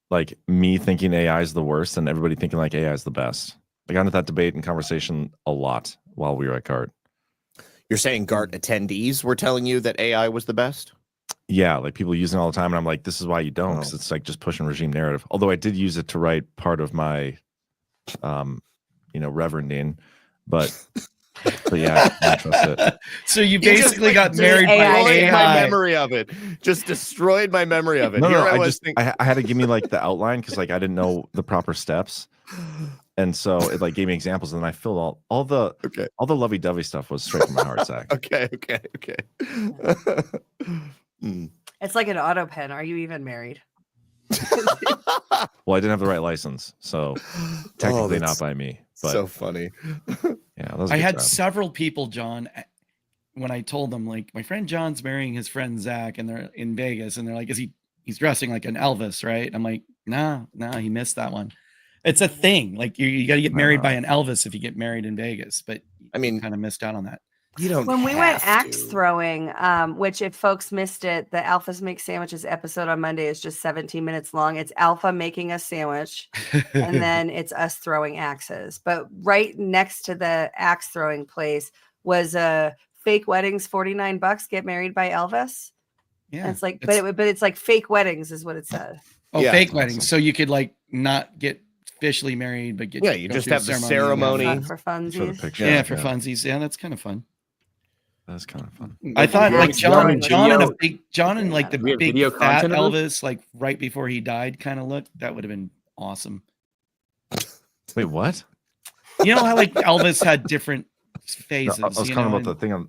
like me thinking AI is the worst and everybody thinking like AI is the best. I got into that debate and conversation a lot while we were at GART. You're saying GART attendees were telling you that AI was the best? Yeah, like people using it all the time, and I'm like, this is why you don't, because it's like just pushing regime narrative. Although I did use it to write part of my, reverending, but yeah, I don't trust it. So you just, basically got married by destroyed my AI. memory of it. Just destroyed my memory of it. No, Here I I was just thinking, I had to give me like the outline because like I didn't know the proper steps, and so it like gave me examples, and then I filled all the lovey-dovey stuff was straight from my heart, Zach. okay. It's like an auto pen. Are you even married? Well, I didn't have the right license, so technically not that's by me. But so funny. yeah, that was a I good had job. several people, John, when I told them like my friend John's marrying his friend Zach, and they're in Vegas, and they're like, he's dressing like an Elvis, right? I'm like, nah, he missed that one. It's a thing. Like you got to get married by an Elvis if you get married in Vegas, but I mean, kind of missed out on that. You don't. When we went have axe to. throwing, which if folks missed it, the Alphas Make Sandwiches episode on Monday is just 17 minutes long. It's Alpha making a sandwich, and then it's us throwing axes. But right next to the axe throwing place was a fake weddings, $49. Get married by Elvis. Yeah, And it's like, but it's like fake weddings is what it said. Oh, Yeah. fake weddings. So you could like not get officially married, but You go just through have the ceremony. For funsies. For the picture. Yeah, for funsies. Yeah, that's kind of fun. That's kind of fun. I thought like John and like the We have big video fat content of Elvis, like right before he died, kind of look. That would have been awesome. Wait, what? You know how like Elvis had different No, phases. I was you talking know, about the thing.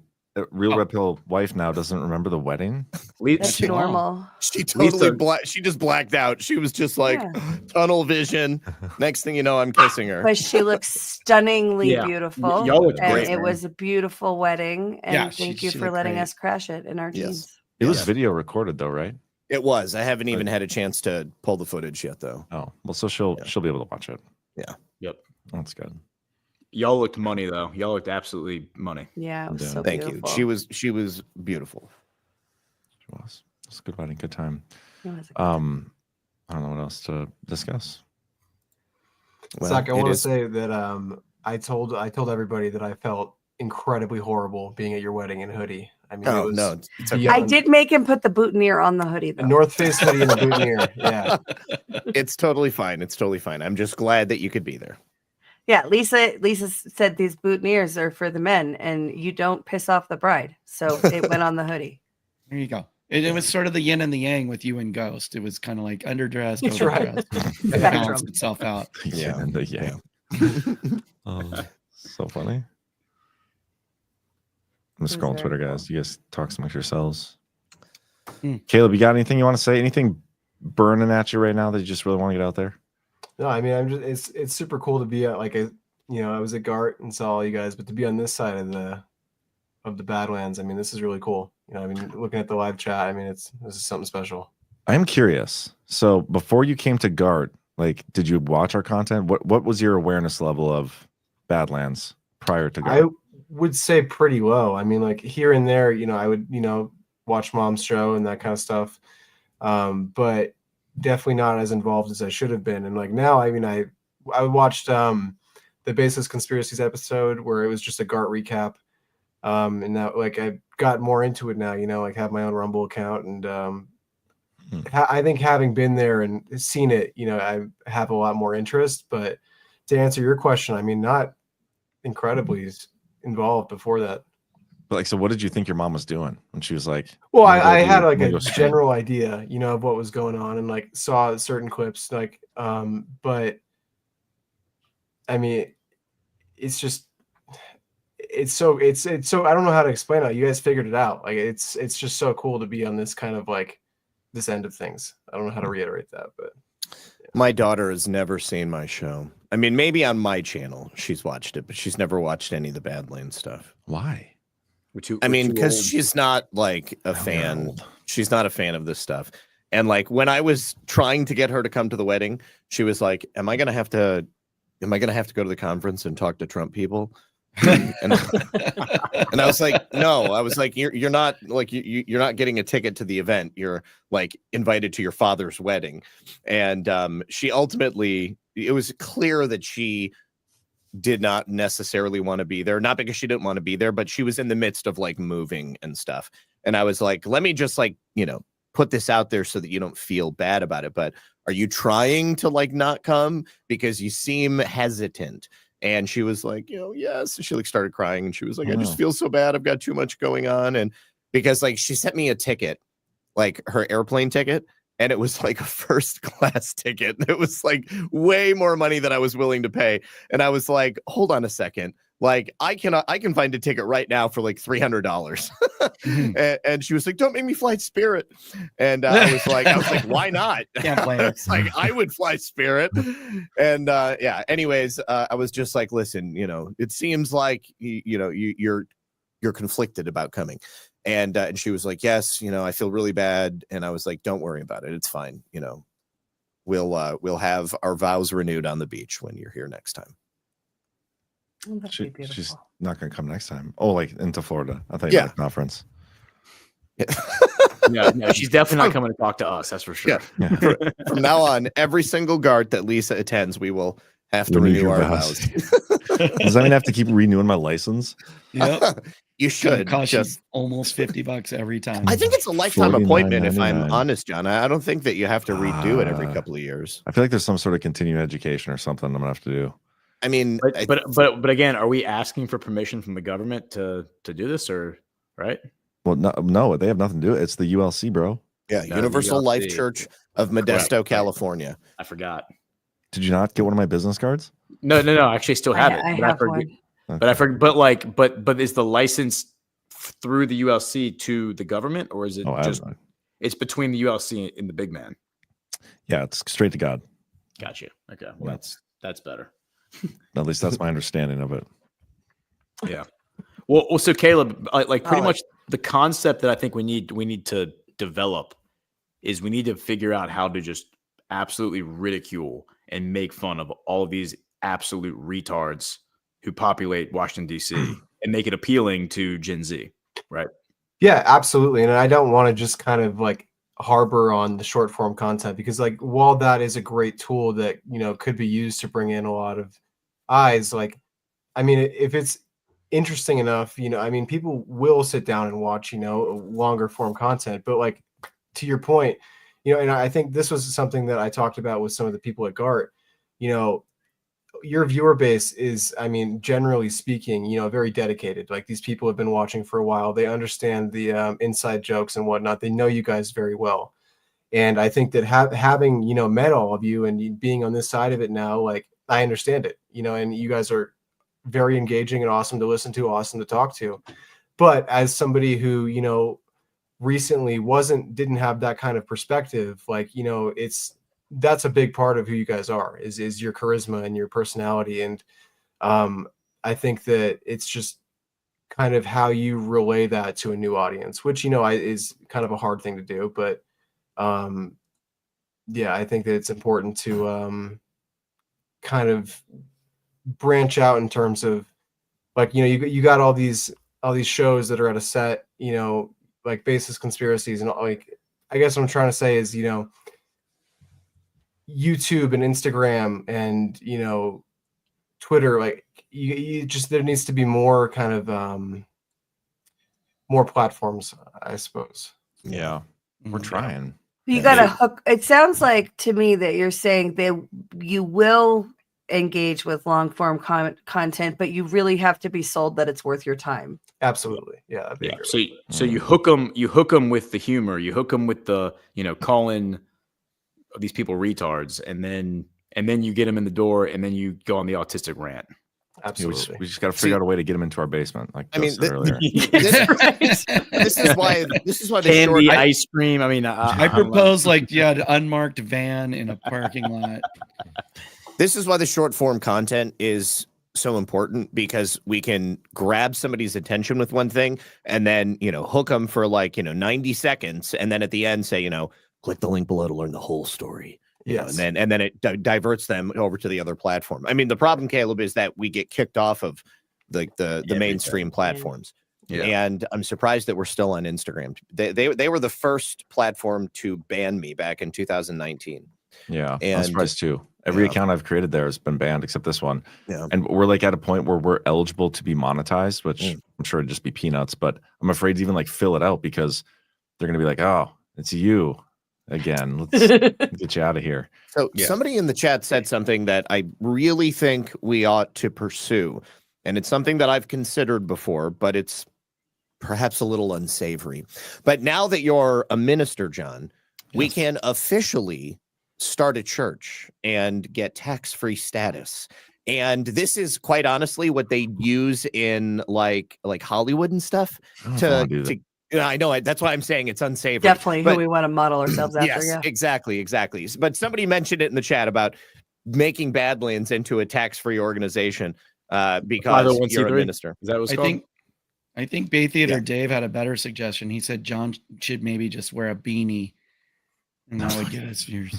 Real Red Pill wife now doesn't remember the wedding. That's normal. She totally Lisa- she just blacked out. She was just like tunnel vision. Next thing you know, I'm kissing her. But she looks stunningly Yeah. beautiful. Y'all looked and great, it man. was a beautiful wedding. And Yeah, thank she you for looked letting great. us crash it in our jeans. It was video recorded though, right? It was. I haven't even had a chance to pull the footage yet, though. Oh, well, so she'll be able to watch it. Yeah. Yep. That's good. Y'all looked money though. Y'all looked absolutely money. Yeah, it was so Thank beautiful. you. She was beautiful. She was. It was a good wedding, good time. It was a good I don't know what else to discuss. Well, Zach, I it want to is- say that I told everybody that I felt incredibly horrible being at your wedding in a hoodie. I mean, Oh, it was no, it's okay. I did make him put the boutonniere on the hoodie, a though. North Face hoodie and a boutonniere. Yeah, It's totally fine. It's totally fine. I'm just glad that you could be there. Yeah, Lisa said these boutonnieres are for the men, and you don't piss off the bride. So it went on the hoodie. There you go. It was sort of the yin and the yang with you and Ghost. It was kind of like underdressed, That's right. overdressed. It balanced itself out. Yeah, and the yang. Oh, so funny. I'm just It was scrolling Twitter, very guys. You guys talk amongst yourselves. Hmm. Caleb, you got anything you want to say? Anything burning at you right now that you just really want to get out there? no, I mean, it's super cool to be at I was at Gart and saw all you guys, but to be on this side of the Badlands, I mean, this is really cool. I mean, looking at the live chat, I mean, this is something special. I am curious. So before you came to Gart, like, did you watch our content? What was your awareness level of Badlands prior to Gart? I would say pretty low. I mean, like here and there, I would, watch Mom's show and that kind of stuff. But definitely not as involved as I should have been. And like now, I mean, I watched the Baseless Conspiracies episode where it was just a Gart recap. And that like I got more into it now, like have my own Rumble account. And I think having been there and seen it, I have a lot more interest. But to answer your question, I mean, not incredibly involved before that. But like, so what did you think your mom was doing when she was like? Well, "I'm gonna I go had do- like I'm gonna a go stream"? general idea, of what was going on and like saw certain clips, like, but I mean, it's just, it's so, I don't know how to explain it. You guys figured it out. Like, it's just so cool to be on this kind of like this end of things. I don't know how to reiterate that, but. My daughter has never seen my show. I mean, maybe on my channel she's watched it, but she's never watched any of the Badlands stuff. Why? I mean, because she's not like a fan. She's not a fan of this stuff. And like when I was trying to get her to come to the wedding, she was like, Am I gonna have to go to the conference and talk to Trump people? and I was like, no. I was like, you're not like you're not getting a ticket to the event. You're like invited to your father's wedding. And she ultimately, it was clear that she did not necessarily want to be there, not because she didn't want to be there, but she was in the midst of like moving and stuff. And I was like, let me just like, put this out there so that you don't feel bad about it. But are you trying to like not come because you seem hesitant? And she was like, yes. And she like started crying and she was like, I just feel so bad. I've got too much going on. And because like she sent me a ticket, like her airplane ticket, and it was like a first class ticket. It was like way more money than I was willing to pay. And I was like, hold on a second. Like I can find a ticket right now for like $300. and she was like, don't make me fly Spirit. And I was like, why not? Can't blame It's like, I would fly Spirit. And yeah, anyways, I was just like, listen, it seems like, you're conflicted about coming. And she was like, yes, I feel really bad. And I was like, don't worry about it. It's fine. We'll have our vows renewed on the beach when you're here next time. Oh, that'd be beautiful. She's not going to come next time. Oh, like into Florida. I thought you meant conference. No, she's definitely not coming to talk to us. That's for sure. Yeah. From now on, every single Gart that Lisa attends, we will have to renew our vows. Does that mean I have to keep renewing my license? Yep. You should. Cost you Just almost $50 every time. I think it's a lifetime appointment, if I'm $49.99. honest, John. I don't think that you have to redo it every couple of years. I feel like there's some sort of continuing education or something I'm going to have to do. I mean, but again, are we asking for permission from the government to do this, or right? Well, no, they have nothing to do. It's the ULC, bro. Yeah, No, Universal Life ULC. Church of Modesto, Correct. California. I forgot. Did you not get one of my business cards? No. I actually still have it. I but have forget, one. But I forget. But like, but is the license through the ULC to the government, or is it just? It's between the ULC and the big man. Yeah, it's straight to God. Got you. Okay, well that's better. At least that's my understanding of it. Yeah. Well, so Caleb, like pretty much the concept that I think we need to develop is we need to figure out how to just absolutely ridicule and make fun of all of these absolute retards who populate Washington, D.C. and make it appealing to Gen Z, right? Yeah, absolutely. And I don't want to just kind of like harbor on the short form content, because like while that is a great tool that, you know, could be used to bring in a lot of eyes, like, I mean, if it's interesting enough, you know, I mean, people will sit down and watch, you know, longer form content. But like, to your point, you know, and I think this was something that I talked about with some of the people at GART, you know, your viewer base is, I mean, generally speaking, you know, very dedicated. Like, these people have been watching for a while. They understand the inside jokes and whatnot. They know you guys very well. And I think that having, you know, met all of you and being on this side of it now, like, I understand it, you know, and you guys are very engaging and awesome to listen to, awesome to talk to. But as somebody who, you know, recently didn't have that kind of perspective, like, you know, that's a big part of who you guys are, is your charisma and your personality. And I think that it's just kind of how you relay that to a new audience, which, you know, is kind of a hard thing to do. But yeah, I think that it's important to kind of branch out in terms of, like, you know, you got all these shows that are at a set, you know, like Baseless Conspiracies, and like, I guess what I'm trying to say is, you know, YouTube and Instagram and, you know, Twitter, like, you just, there needs to be more kind of more platforms, I suppose. Yeah, we're trying. You got to hook. It sounds like to me that you're saying you will engage with long form content, but you really have to be sold that it's worth your time. Absolutely. Yeah. Yeah. So you hook them with the humor, you hook them with the, you know, calling these people retards, and then you get them in the door, and then you go on the autistic rant. Absolutely. We just got to figure out a way to get them into our basement. Like, I mean, earlier. this is why the Candy, short ice cream. I mean, I propose like, yeah, an unmarked van in a parking lot. This is why the short form content is so important, because we can grab somebody's attention with one thing and then, you know, hook them for like, you know, 90 seconds. And then at the end say, you know, click the link below to learn the whole story. Yes. And then it diverts them over to the other platform. I mean, the problem, Caleb, is that we get kicked off of the mainstream platforms. Yeah. And I'm surprised that we're still on Instagram. They were the first platform to ban me back in 2019. Yeah, And I'm surprised too. Every account I've created there has been banned except this one. Yeah. And we're like at a point where we're eligible to be monetized, which I'm sure it'd just be peanuts, but I'm afraid to even like fill it out, because they're going to be like, oh, it's you again. Let's get you out of here. So somebody in the chat said something that I really think we ought to pursue. And it's something that I've considered before, but it's perhaps a little unsavory. But now that you're a minister, John, we can officially start a church and get tax-free status. And this is quite honestly what they use in like Hollywood and stuff to I know that's why I'm saying it's unsavory. Definitely who we want to model ourselves after. Yes, Yeah, exactly. But somebody mentioned it in the chat about making Badlands into a tax-free organization because you're a minister. Is that what it's called? I think Bay Theater Dave had a better suggestion. He said John should maybe just wear a beanie, and that would get us views.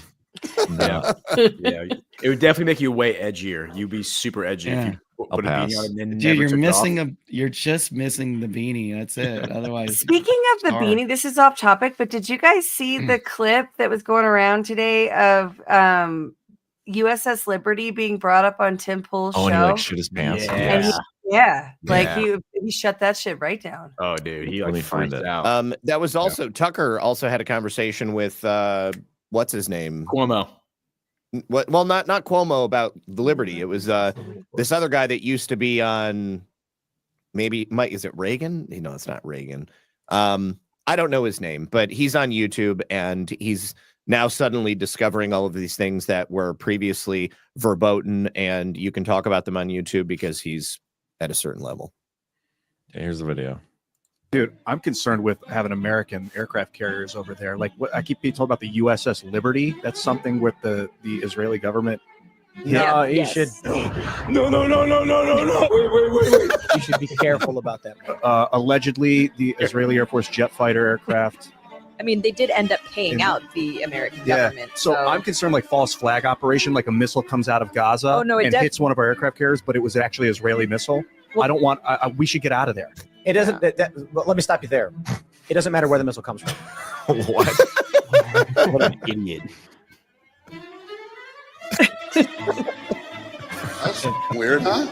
Yeah, it would definitely make you way edgier. You'd be super edgy if you put a beanie on and then Dude, never took it off. you're just missing the beanie. That's it. Otherwise, speaking of the beanie, this is off topic, but did you guys see the clip that was going around today of USS Liberty being brought up on Tim Pool's show? And he like shit his pants. He shut that shit right down. Oh, dude, he like freaked out. That was also Tucker also had a conversation with what's his name? Cuomo. Well, not Cuomo about the Liberty. It was this other guy that used to be on maybe is it Reagan? No, it's not Reagan. I don't know his name, but he's on YouTube and he's now suddenly discovering all of these things that were previously verboten, and you can talk about them on YouTube because he's at a certain level. Here's the video. Dude, I'm concerned with having American aircraft carriers over there. Like what I keep being told about the USS Liberty. That's something with the Israeli government. No, you should. No. Wait. You should be careful about that. Allegedly, the Israeli Air Force jet fighter aircraft. I mean, they did end up paying out the American government. So I'm concerned, like false flag operation, like a missile comes out of Gaza and hits one of our aircraft carriers, but it was actually an Israeli missile. Well, I don't want. We should get out of there. It doesn't. But let me stop you there. It doesn't matter where the missile comes from. What? What an idiot. That's weird, huh?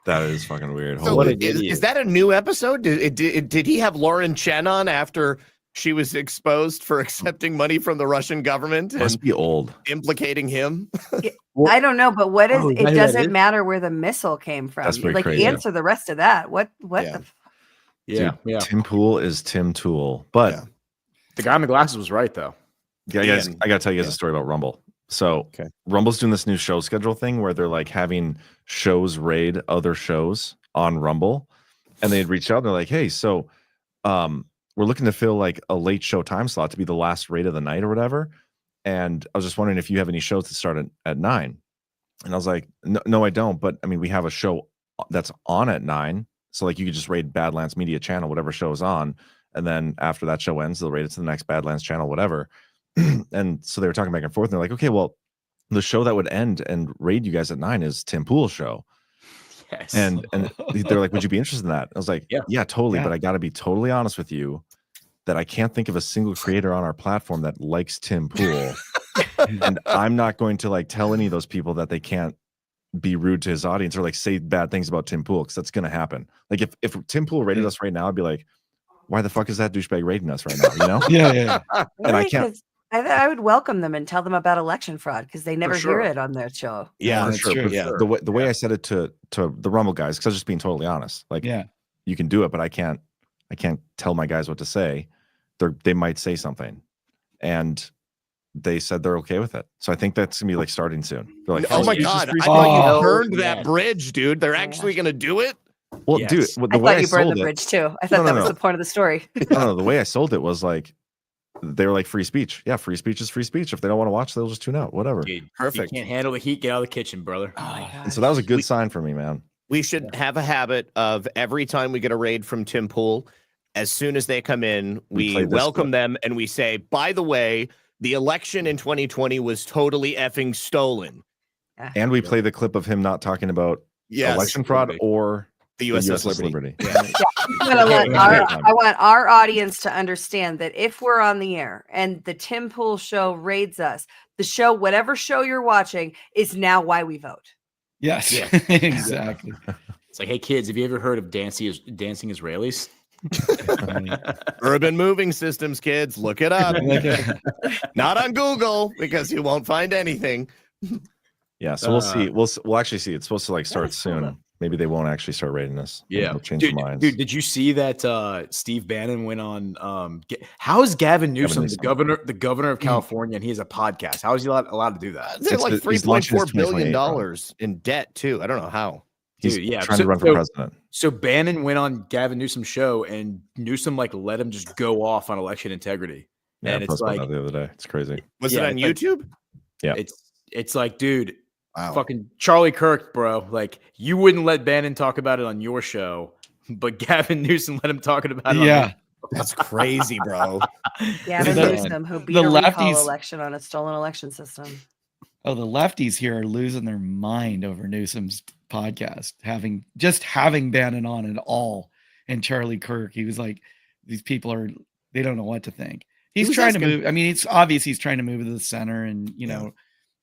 That is fucking weird. So is that a new episode? Did he have Lauren Chen on after she was exposed for accepting money from the Russian government? Must be old. Implicating him? I don't know, but what is it? Doesn't matter where the missile came from. That's pretty like crazy. answer the rest of that. What the Yeah, Dude, Tim Pool is Tim Tool, but the guy in the glasses was right though. Yeah, guys, I gotta tell you guys a story about Rumble. So Rumble's doing this new show schedule thing where they're like having shows raid other shows on Rumble, and they'd reach out and they're like, "Hey, so we're looking to fill like a late show time slot to be the last raid of the night or whatever." And I was just wondering if you have any shows that start at 9. And I was like, no, I don't. But I mean, we have a show that's on at 9. So like you could just raid Badlands Media Channel, whatever show is on. And then after that show ends, they'll raid it to the next Badlands channel, whatever. And so they were talking back and forth. And they're like, okay, well, the show that would end and raid you guys at 9 is Tim Pool's show. Yes. And they're like, would you be interested in that? I was like, yeah, totally. Yeah. But I got to be totally honest with you that I can't think of a single creator on our platform that likes Tim Pool. And I'm not going to like tell any of those people that they can't be rude to his audience or like say bad things about Tim Pool, because that's going to happen. Like if Tim Pool rated us right now, I'd be like, why the fuck is that douchebag rating us right now? You know? Yeah. And I can't. I would welcome them and tell them about election fraud because they never sure. hear it on their show. Yeah, for that's sure. true. But Yeah. The way I said it to the Rumble guys, because I was just being totally honest. Like, you can do it, but I can't tell my guys what to say. They might say something, and they said they're okay with it. So I think that's gonna be like starting soon. They're like, oh my god, I thought you burned that bridge, dude. They're actually gonna do it. Well, dude, the I way thought you burned sold the it- bridge too. I thought that was the point of the story. No, the way I sold it was like they were like free speech. Yeah, free speech is free speech. If they don't want to watch, they'll just tune out. Whatever. Dude, Perfect. You can't handle the heat, get out of the kitchen, brother. And so that was a good sign for me, man. We should have a habit of every time we get a raid from Tim Pool, as soon as they come in, We we play this welcome clip. them and we say, by the way, the election in 2020 was totally effing stolen. And we play the clip of him not talking about Yes. election fraud or The USS Liberty. I want our audience to understand that if we're on the air and the Tim Pool show raids us, the show, whatever show you're watching, is now why we vote. Yes, Yeah. exactly. It's like, hey kids, have you ever heard of dancing Israelis? Urban moving systems, kids. Look it up. Not on Google because you won't find anything. Yeah, so we'll see. We'll actually see. It's supposed to like start soon. Maybe they won't actually start rating us. Maybe they'll change their minds. Dude, did you see that Steve Bannon went on how is Gavin Newsom, the governor of California, and he has a podcast? How is he allowed to do that? They're like $3.4 billion in debt too. I don't know how. He's Dude, yeah, trying to run for president. So Bannon went on Gavin Newsom's show, and Newsom like let him just go off on election integrity. Yeah, And I it's posted like, that the other day. It's crazy. Was it on it's like- YouTube? Yeah. It's like, dude, Wow. fucking Charlie Kirk, bro. Like, you wouldn't let Bannon talk about it on your show, but Gavin Newsom let him talk about it. Yeah. That's crazy, bro. Gavin The- Newsom, who beat the a recall lefties- election on a stolen election system. Oh, the lefties here are losing their mind over Newsom's podcast, having Bannon on at all, and Charlie Kirk. He was like, these people they don't know what to think. He's Who's trying to asking- move. I mean, it's obvious he's trying to move to the center and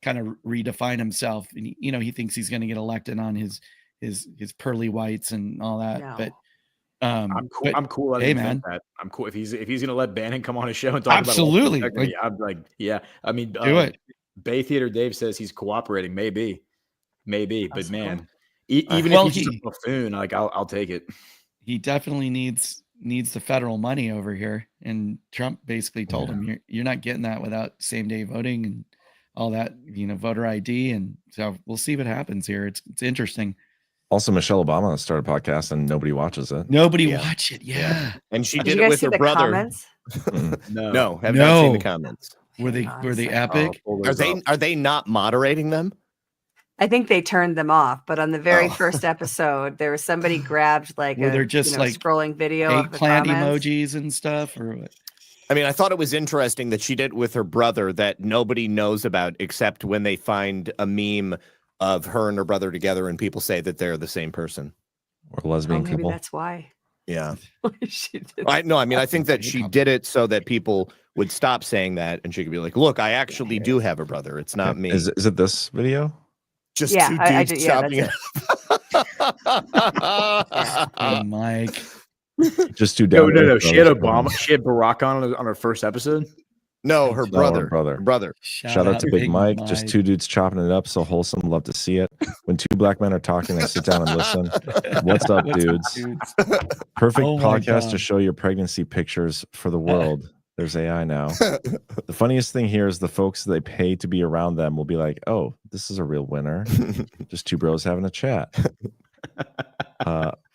kind of redefine himself. And he thinks he's going to get elected on his pearly whites and all that. No. But I'm cool. but, I'm cool. I hey, didn't think man. that. I'm cool if he's gonna let Bannon come on his show and talk Absolutely. about it. I'm like, yeah. I mean, Do it. Bay Theater Dave says he's cooperating. Maybe maybe, but That's cool. man, even Well, if he's just a buffoon, like I'll take it. He definitely needs the federal money over here, and Trump basically told him you're not getting that without same-day voting and all that, voter ID, and so we'll see what happens here. It's interesting. Also, Michelle Obama started a podcast and nobody watches it. Nobody watch it. Yeah. And she Did did you it guys with see her the brother. comments? No, have not seen the comments. Were they epic? Are they not moderating them? I think they turned them off, but on the very first episode, there was somebody grabbed like Were there just like scrolling video of the eggplant comments. emojis and stuff, or what? I mean, I thought it was interesting that she did it with her brother that nobody knows about except when they find a meme of her and her brother together and people say that they're the same person. Or lesbian Maybe couple. that's why. Yeah. She did I mean, I think that she did it so that people would stop saying that and she could be like, look, I actually do have a brother. It's not me. Is it this video? Just Yeah, two I dudes do. Yeah, chopping that's it. Hey, Mike. Just two No, down. she had Obama. She had Barack on her first episode. No, her brother. brother. Shout out to Big Mike. Mike. Just two dudes chopping it up. So wholesome. Love to see it. When two black men are talking, I sit down and listen. What's up, dudes? Perfect Oh my podcast God. to show your pregnancy pictures for the world. There's AI now. The funniest thing here is the folks they pay to be around them will be like, oh, this is a real winner. Just two bros having a chat.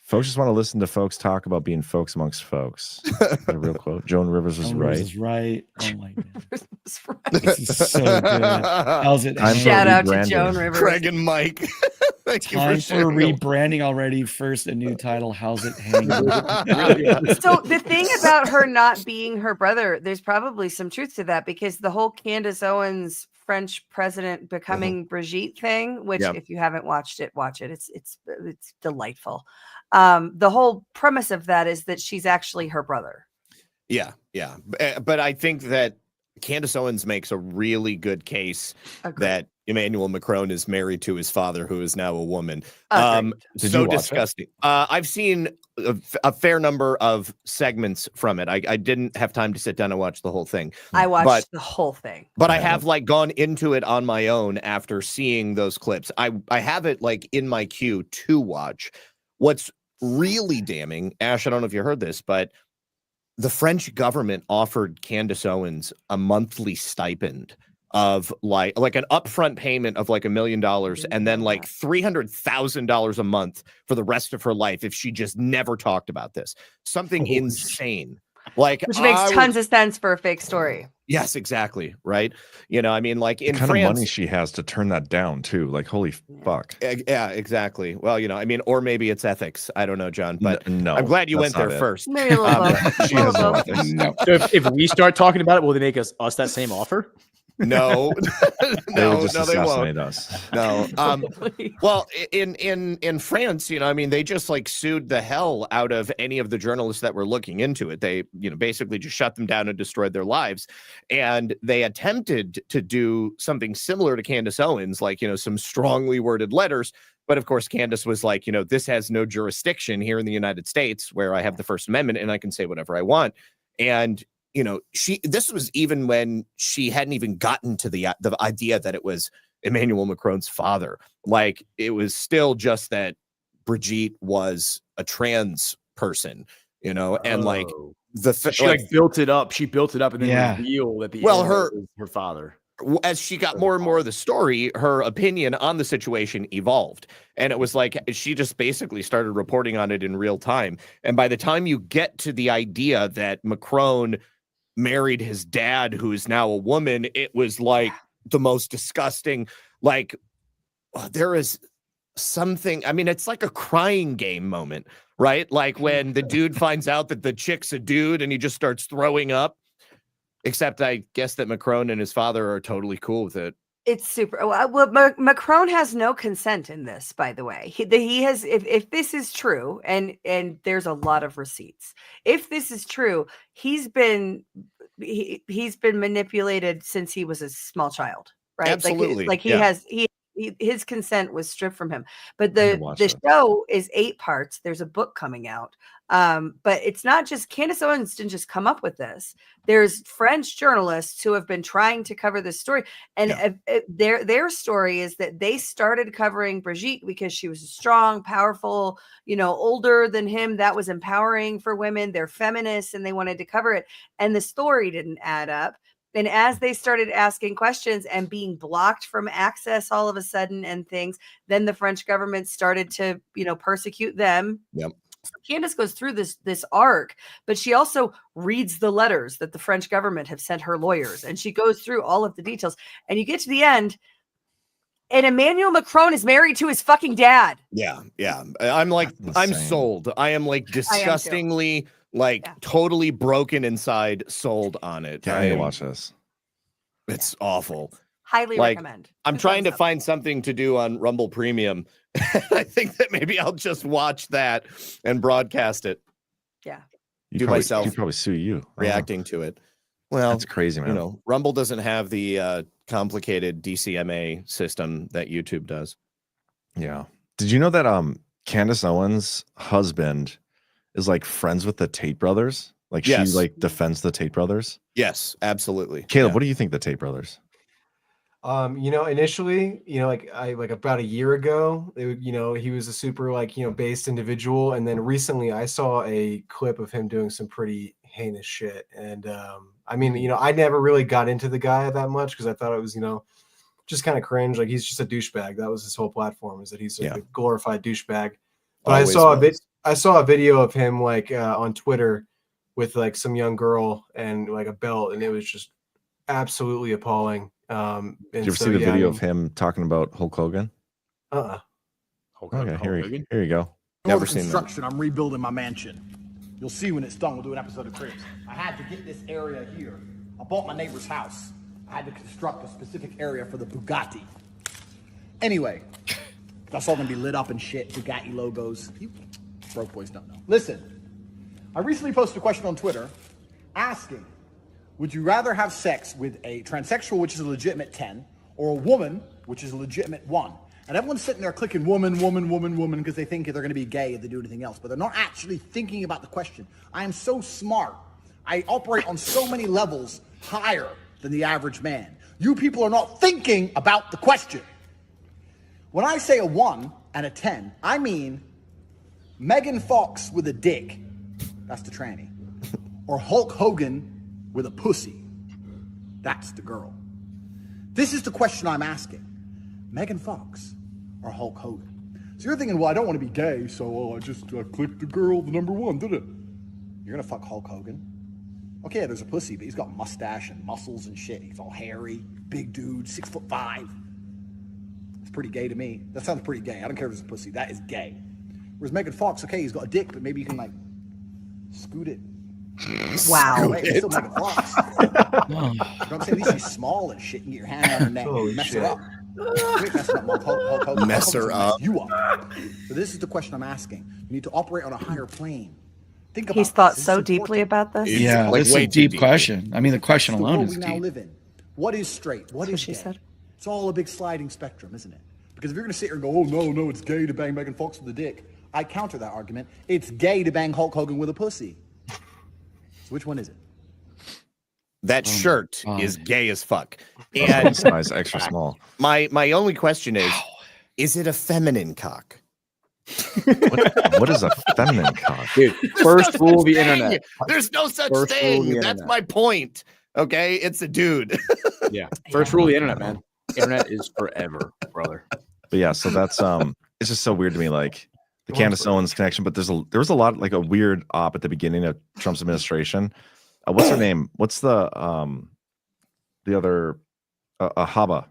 Folks just want to listen to folks talk about being folks amongst folks. A real quote. Joan Rivers was Joan right. Rivers is right. Oh my God. That's right. This is so good. How's it? Time for Shout out to rebranding. Joan Rivers. Craig and Mike. Thank you Time for for sharing. rebranding already. First, a new title. How's it hanging? So the thing about her not being her brother, there's probably some truth to that because the whole Candace Owens French president becoming Brigitte thing, which if you haven't watched it, watch it. It's delightful. The whole premise of that is that she's actually her brother. Yeah. But I think that Candace Owens makes a really good case that Emmanuel Macron is married to his father, who is now a woman. So disgusting. I've seen a fair number of segments from it. I didn't have time to sit down and watch the whole thing. I watched the whole thing. But I have like gone into it on my own after seeing those clips. I have it like in my queue to watch. What's really damning, Ash, I don't know if you heard this, but the French government offered Candace Owens a monthly stipend of like an upfront payment of like $1 million and then like $300,000 a month for the rest of her life if she just never talked about this. Something insane. Like, which makes tons of sense for a fake story. Yes, exactly. Right. You know, I mean, like in the kind France, of money she has to turn that down too. Like, holy fuck. Yeah, exactly. Well, you know, I mean, or maybe it's ethics. I don't know, John, but no, I'm glad you went there it. first. Maybe a little both. She has no ethics. No. So if we start talking about it, will they make us that same offer? No, They will just they won't. assassinate us. No. Well, in France, you know, I mean, they just like sued the hell out of any of the journalists that were looking into it. They, you know, basically just shut them down and destroyed their lives. And they attempted to do something similar to Candace Owens, like, you know, some strongly worded letters. But of course, Candace was like, you know, this has no jurisdiction here in the United States where I have the First Amendment and I can say whatever I want. And you know, this was even when she hadn't even gotten to the idea that it was Emmanuel Macron's father. Like, it was still just that Brigitte was a trans person, you know, and like she like built it up. She built it up and then revealed at the end it was her father. As she got more and more of the story, her opinion on the situation evolved. And it was like she just basically started reporting on it in real time. And by the time you get to the idea that Macron married his dad, who is now a woman, it was like the most disgusting. Like, there is something, I mean, it's like a crying game moment, right? Like when the dude finds out that the chick's a dude and he just starts throwing up. Except I guess that Macron and his father are totally cool with it. It's super. Well, Macron has no consent in this, by the way. He has. If this is true, and there's a lot of receipts. If this is true, he's been manipulated since he was a small child, right? Absolutely. Like he has his consent was stripped from him. But I need to watch the that. show is 8 parts. There's a book coming out. But it's not just Candace Owens didn't just come up with this. There's French journalists who have been trying to cover this story, and their story is that they started covering Brigitte because she was strong, powerful, older than him. That was empowering for women. They're feminists, and they wanted to cover it. And the story didn't add up. And as they started asking questions and being blocked from access all of a sudden and things, then the French government started to, persecute them. Yep. So Candace goes through this arc, but she also reads the letters that the French government have sent her lawyers, and she goes through all of the details. And you get to the end, and Emmanuel Macron is married to his fucking dad. Yeah. I'm sold. I am like disgustingly, totally broken inside, sold on it. Yeah, I need to watch this. It's awful. Highly recommend. I'm trying to find something to do on Rumble Premium. I think that maybe I'll just watch that and broadcast it. Yeah. He'd probably sue you. Reacting to it. Well, that's crazy, man. Rumble doesn't have the complicated DCMA system that YouTube does. Yeah. Did you know that Candace Owens' husband is like friends with the Tate brothers? Like she defends the Tate brothers? Yes, absolutely. Caleb, what do you think of the Tate brothers? Initially, about a year ago, he was a super based individual. And then recently I saw a clip of him doing some pretty heinous shit. And I never really got into the guy that much because I thought it was, just kind of cringe. Like he's just a douchebag. That was his whole platform, is that he's a glorified douchebag. But I saw a video of him on Twitter with some young girl and a belt, and it was just absolutely appalling. Did you ever see the video of him talking about Hulk Hogan? Hulk Hogan. Okay, here you go. Never seen construction. I'm rebuilding my mansion. You'll see when it's done. We'll do an episode of Cribs. I had to get this area here. I bought my neighbor's house. I had to construct a specific area for the Bugatti. Anyway, that's all gonna be lit up and shit. Bugatti logos. You broke boys don't know. Listen, I recently posted a question on Twitter asking, would you rather have sex with a transsexual, which is a legitimate 10, or a woman, which is a legitimate 1? And everyone's sitting there clicking woman, woman, woman, woman, because they think they're going to be gay if they do anything else, but they're not actually thinking about the question. I am so smart. I operate on so many levels higher than the average man. You people are not thinking about the question. When I say a 1 and a 10, I mean Megan Fox with a dick. That's the tranny. Or Hulk Hogan with a pussy. That's the girl. This is the question I'm asking. Megan Fox or Hulk Hogan? So you're thinking, well, I don't want to be gay, so I just clicked the girl, the number 1, did it? You're gonna fuck Hulk Hogan? Okay, yeah, there's a pussy, but he's got mustache and muscles and shit. He's all hairy, big dude, 6'5". It's pretty gay to me. That sounds pretty gay. I don't care if it's a pussy. That is gay. Whereas Megan Fox, okay, he's got a dick, but maybe you can scoot it. Wow. Wait, it's still Megan Fox. You know what I'm saying? At least she's small and shit. You can get your hand on her neck and mess her up. Wait, mess her up. Mess her up. You up. So this is the question I'm asking. You need to operate on a higher plane. Think about He's thought so deeply about this. Yeah, that's a deep question. I mean, the question alone is we now deep. live in. What is straight? What is she gay? said. It's all a big sliding spectrum, isn't it? Because if you're going to sit here and go, oh, no, it's gay to bang Megan Fox with a dick, I counter that argument. It's gay to bang Hulk Hogan with a pussy. So which one is it? That shirt is gay as fuck. And size extra small. My only question is it a feminine cock? What is a feminine cock? Dude, first rule of the internet. There's no such First rule of thing. the That's internet. my point. Okay, it's a dude. Yeah. First rule of the internet, man. Internet is forever, brother. But yeah, so that's it's just so weird to me, like the Candace Owens connection. But there was a lot, like a weird op at the beginning of Trump's administration. What's her name? What's the other Haba?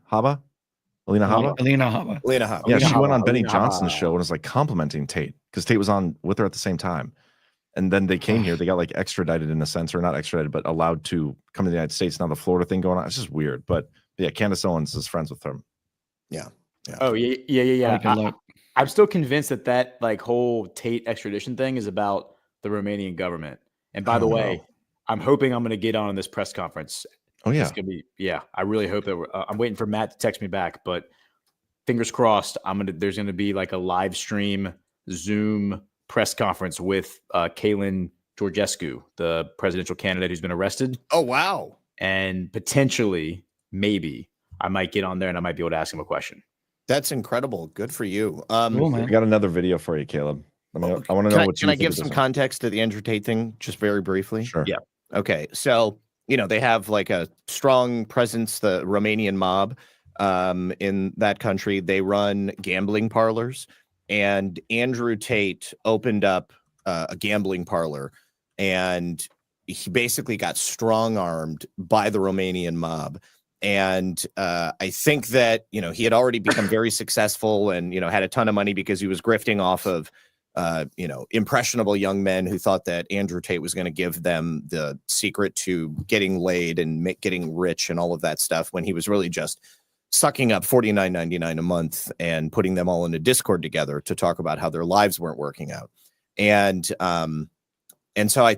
Alina Haba? Yeah, she went on Benny Johnson's show and was like complimenting Tate because Tate was on with her at the same time. And then they came here, they got like extradited in a sense, or not extradited, but allowed to come to the United States. Now the Florida thing going on. It's just weird. But yeah, Candace Owens is friends with him. Yeah. Oh, yeah. I'm still convinced that like whole Tate extradition thing is about the Romanian government. And by the way, I'm hoping I'm going to get on this press conference. Oh, yeah. It's gonna be, I really hope that I'm waiting for Matt to text me back, but fingers crossed, there's gonna be like a live stream Zoom press conference with Kaylin Georgescu, the presidential candidate who's been arrested. Oh wow! And potentially, maybe I might get on there and I might be able to ask him a question. That's incredible. Good for you. Cool, man. I got another video for you, Caleb. I want to know what you can I think give of some this one. context to the Andrew Tate thing, just very briefly? Sure. Yeah. Okay. So, they have like a strong presence, the Romanian mob in that country. They run gambling parlors, and Andrew Tate opened up a gambling parlor, and he basically got strong-armed by the Romanian mob. And I think that, he had already become very successful and, had a ton of money because he was grifting off of, impressionable young men who thought that Andrew Tate was going to give them the secret to getting laid and getting rich and all of that stuff, when he was really just sucking up $49.99 a month and putting them all in a Discord together to talk about how their lives weren't working out. And so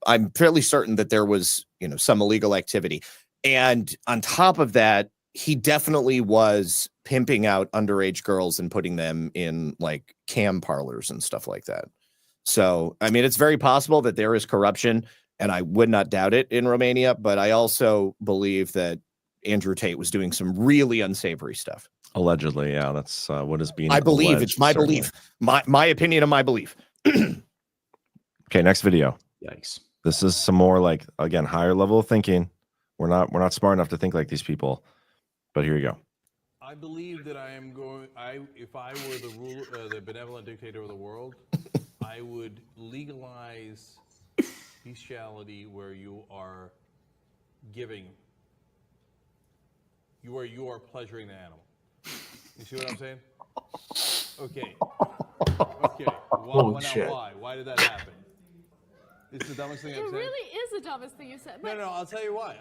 I'm fairly certain that there was, some illegal activity. And on top of that, he definitely was pimping out underage girls and putting them in like cam parlors and stuff like that. So, I mean, it's very possible that there is corruption, and I would not doubt it in Romania, but I also believe that Andrew Tate was doing some really unsavory stuff. Allegedly, yeah, that's what is being I believe alleged, it's my certainly. belief, my opinion of my belief. Okay, next video. Yikes. This is some more like, again, higher level of thinking. We're not smart enough to think like these people, but here you go. I believe that if I were the benevolent dictator of the world, I would legalize bestiality where you are giving, you are pleasuring the animal. You see what I'm saying? Okay. Holy shit. Why did that happen? It's the dumbest thing I've said. It really is the dumbest thing you said. No, I'll tell you why.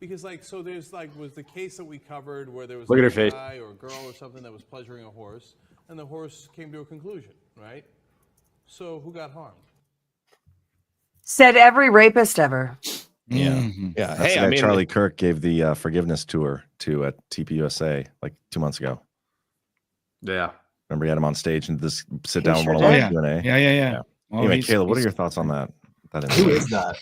Because there's was the case that we covered where there was Look at her a face. guy or a girl or something that was pleasuring a horse, and the horse came to a conclusion, right? So who got harmed? Said every rapist ever. Yeah. That's Hey, the I guy mean, Charlie Kirk gave the forgiveness tour to at TPUSA like 2 months ago. Yeah. Remember, he had him on stage and this sit He down sure one-on-one did. Q&A. Yeah. Well, Anyway, he's- Caleb, what are he's- your thoughts on that? Who is that?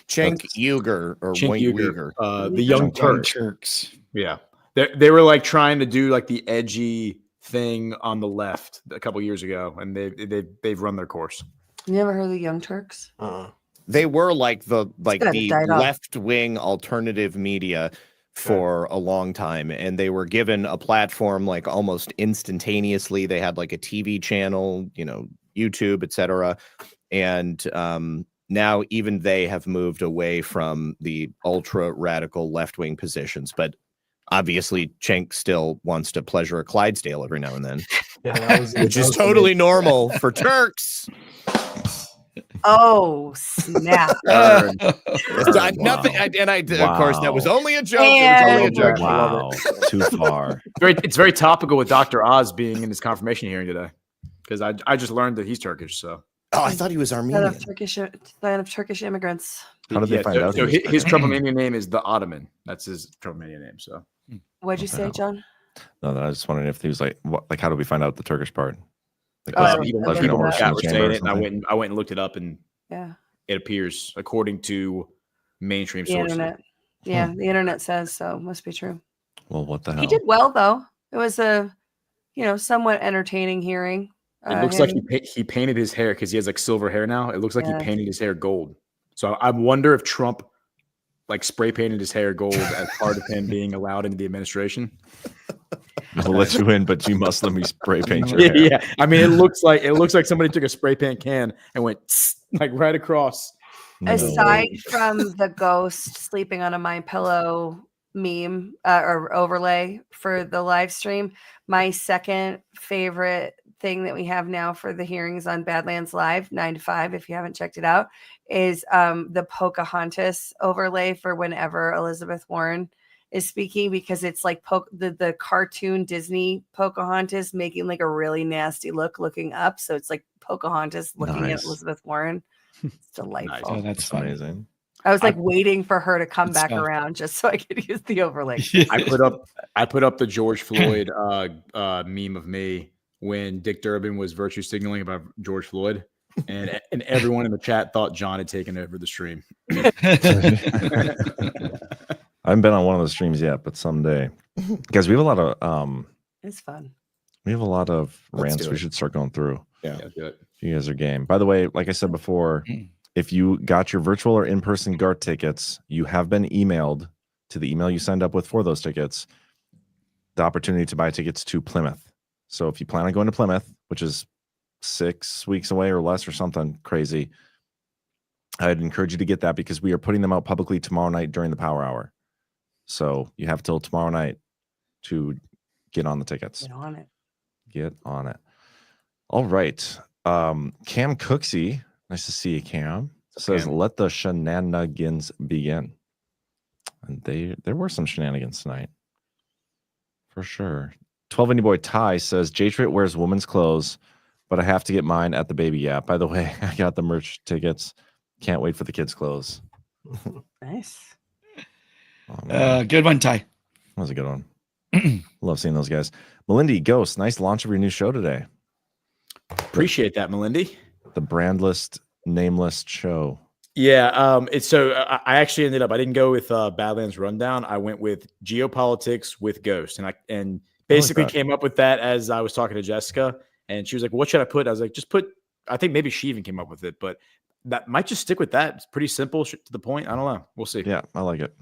Cenk Uygur or Cenk Uygur. the Young Young Turks. Turks. Yeah. They were like trying to do like the edgy thing on the left a couple years ago, and they've run their course. You never heard of the Young Turks? They were like the good, it died off. left-wing alternative media for a long time, and they were given a platform like almost instantaneously. They had like a TV channel, YouTube, etc. And now even they have moved away from the ultra radical left-wing positions, but obviously Cenk still wants to pleasure a Clydesdale every now and then, which is totally normal for Turks. Oh, snap. Nothing, of course, that was only a joke. And- It was only a joke. Wow, too far. It's very topical with Dr. Oz being in his confirmation hearing today, because I just learned that he's Turkish. So Oh, I thought he was Armenian. Land of Turkish immigrants. How did they find out? So he was his Turkish? Trumpomanian name is the Ottoman. That's his Trumpomanian name. So What'd you What the say, hell? John? No, I was just wondering if he was like, how did we find out the Turkish part? Like, Oh, was I he don't- pleasuring a people horse in yeah, the we're chamber saying or it, and something? I went and looked it up, and Yeah. it appears according to mainstream The sources. internet. Yeah, the internet says so. Must be true. Well, what the hell? He did well, though. It was a, somewhat entertaining hearing. It looks like he painted his hair because he has like silver hair now. It looks like Yeah. he painted his hair gold. So I wonder if Trump like spray painted his hair gold as part of him being allowed into the administration. We'll let you in, but you must let me spray paint your Yeah, hair. yeah. I mean, it looks like somebody took a spray paint can and went like right across. Aside from the ghost sleeping on a My Pillow meme or overlay for the live stream, my second favorite thing that we have now for the hearings on Badlands Live 9 to 5, if you haven't checked it out, is the Pocahontas overlay for whenever Elizabeth Warren is speaking, because it's like the cartoon Disney Pocahontas making like a really nasty looking up. So it's like Pocahontas looking at Nice. Elizabeth Warren. It's delightful. Oh, that's funny. amazing. I was like waiting for her to come Good back stuff. around just so I could use the overlay. I put up the George Floyd meme of me when Dick Durbin was virtue signaling about George Floyd, and everyone in the chat thought John had taken over the stream. I haven't been on one of those streams yet, but someday. Guys, we have a lot of It's fun. we have a lot of rants do we it. should start going through. Yeah. do it. If you guys are game. By the way, like I said before, if you got your virtual or in-person GART tickets, you have been emailed to the email you signed up with for those tickets, the opportunity to buy tickets to Plymouth. So if you plan on going to Plymouth, which is 6 weeks away or less or something crazy, I'd encourage you to get that because we are putting them out publicly tomorrow night during the power hour. So you have till tomorrow night to get on the tickets. Get on it. Get on it. All right. Cam Cooksey, nice to see you, Cam. Says, Cam. let the shenanigans begin. And there were some shenanigans tonight. For sure. 12 Indie Boy Ty says, J-Trit wears women's clothes, but I have to get mine at the Baby Gap. By the way, I got the merch tickets. Can't wait for the kids' clothes. Nice. Good one, Ty. That was a good one. Love seeing those guys. Melindy Ghost, nice launch of your new show today. Appreciate that, Melindy. The brandless, nameless show. Yeah, it's so I actually ended up. I didn't go with Badlands Rundown. I went with Geopolitics with Ghost, and basically came up with that as I was talking to Jessica, and she was like, "What should I put?" I was like, "Just put." I think maybe she even came up with it, but that might just stick with that. It's pretty simple to the point. I don't know. We'll see. Yeah, I like it.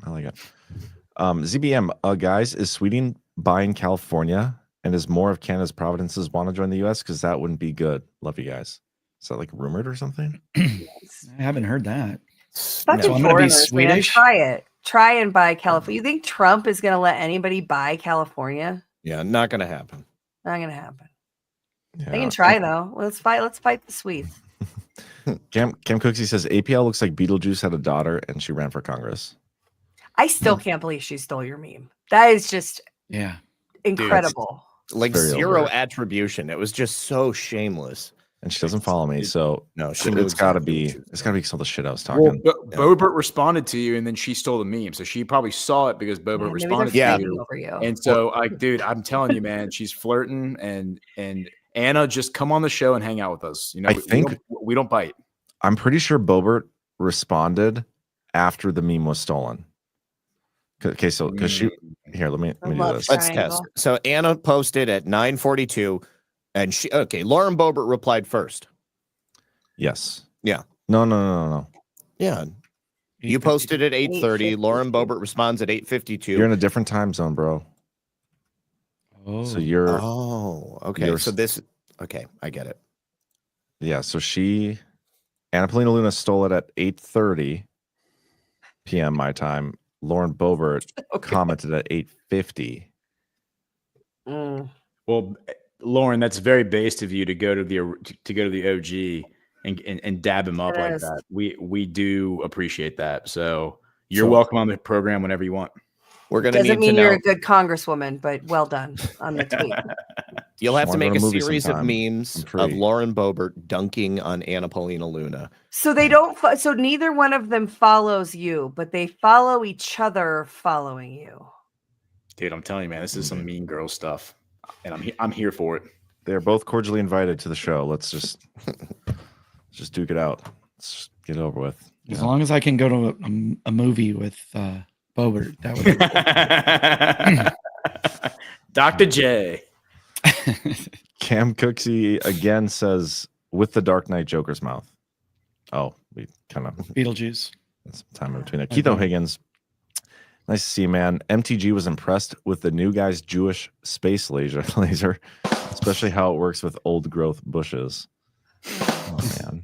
ZBM, guys, is Sweden buying California? And is more of Canada's provinces want to join the U.S.? Because that wouldn't be good. Love you guys. Is that like rumored or something? I haven't heard that. Fucking So I'm gonna be foreigners, man. Swedish. Try it. Try and buy California. You think Trump is going to let anybody buy California? Yeah, not going to happen. Not going to happen. Yeah. They can try though. Let's fight. Let's fight the Swedes. Cam Cooksey says APL looks like Beetlejuice had a daughter and she ran for Congress. I still can't believe she stole your meme. That is just incredible. Like Very zero overt. attribution. It was just so shameless. And she doesn't follow me, so No, she it's knows got to exactly be some of the shit I was Well, talking. Bobert responded to you, and then she stole the meme. So she probably saw it because Bobert maybe responded they're to fighting you. over you. And so, like, dude, I'm telling you, man, she's flirting, and Anna, just come on the show and hang out with us. You know, I think we don't bite. I'm pretty sure Bobert responded after the meme was stolen. Okay, so because she here, let me do this. Let's test. So Anna posted at 9:42, and Lauren Boebert replied first. Yes. Yeah. No. Yeah. You posted at 8:30. Lauren Boebert responds at 8:52. You're in a different time zone, bro. Oh. So you're. Oh, okay. you're- So this. Okay, I get it. Yeah. So Anna Polina Luna stole it at 8:30 p.m. my time. Lauren Boebert commented at 8:50. Well, Lauren, that's very based of you to go to the OG and dab him up like Yes. that. We do appreciate that. So you're So- welcome on the program whenever you want. We're gonna Doesn't need to mean know. you're a good congresswoman, but well done on the tweet. You'll have to Wanna go make to a a movie series of sometime. memes I'm of free. Lauren Boebert dunking on Anna Polina Luna. So they don't. So neither one of them follows you, but they follow each other following you. Dude, I'm telling you, man, this is some mean girl stuff, and I'm here for it. They're both cordially invited to the show. Let's just duke it out. Let's just get it over with. As long as I can go to a movie with Bobert, that would be Dr. J. Cam Cooksey again says, with the Dark Knight Joker's mouth. Oh, we kind of Beetlejuice. That's some time in between there. Keith O'Higgins, nice to see you, man. MTG was impressed with the new guy's Jewish space laser, especially how it works with old growth bushes. Oh man,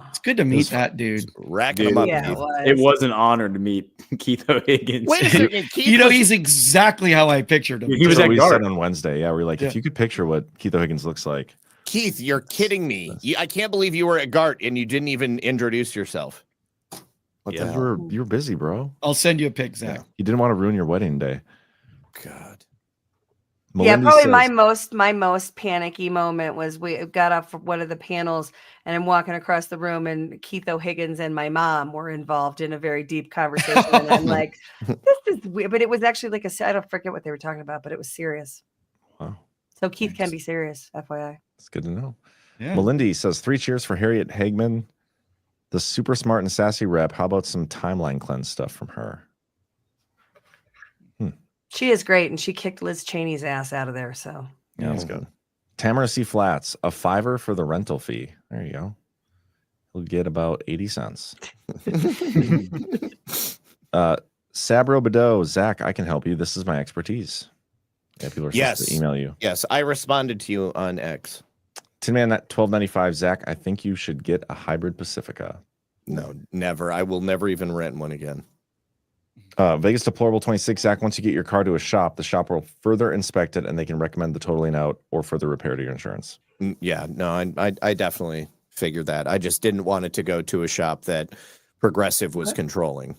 It's good to meet that dude. Racking him up. Yeah, Keith. It was an honor to meet Keith O'Higgins. Wait a second, Keith. You know, he's exactly how I pictured him. He was that's at what we guard. said on Wednesday. Yeah, we were like, if you could picture what Keith O'Higgins looks like. Keith, you're kidding me. I can't believe you were at GART and you didn't even introduce yourself. What the Yeah, hell? you were busy, bro. I'll send you a pic, Zach. You didn't want to ruin your wedding day. God. Yeah, Melindy probably my says, most panicky moment was we got off one of the panels and I'm walking across the room and Keith O'Higgins and my mom were involved in a very deep conversation. And I'm like, this is weird. But it was actually like I don't forget what they were talking about, but it was serious. Wow. So Keith can be serious, FYI. It's good to know. Yeah. Melindy says 3 cheers for Harriet Hagman, the super smart and sassy rep. How about some timeline cleanse stuff from her? She is great, and she kicked Liz Cheney's ass out of there. So Yeah, that's good. Tamara C. Flats, a $5 for the rental fee. There you go. We'll get about 80 cents. Sabro Badeau, Zach, I can help you. This is my expertise. Yeah, people are supposed to email you. Yes, I responded to you on X. Tin Man at $12.95. Zach, I think you should get a hybrid Pacifica. No, never. I will never even rent one again. Vegas Deplorable 26. Zach, once you get your car to a shop, the shop will further inspect it and they can recommend the totaling out or further repair to your insurance. Yeah, no, I definitely figured that. I just didn't want it to go to a shop that Progressive was controlling.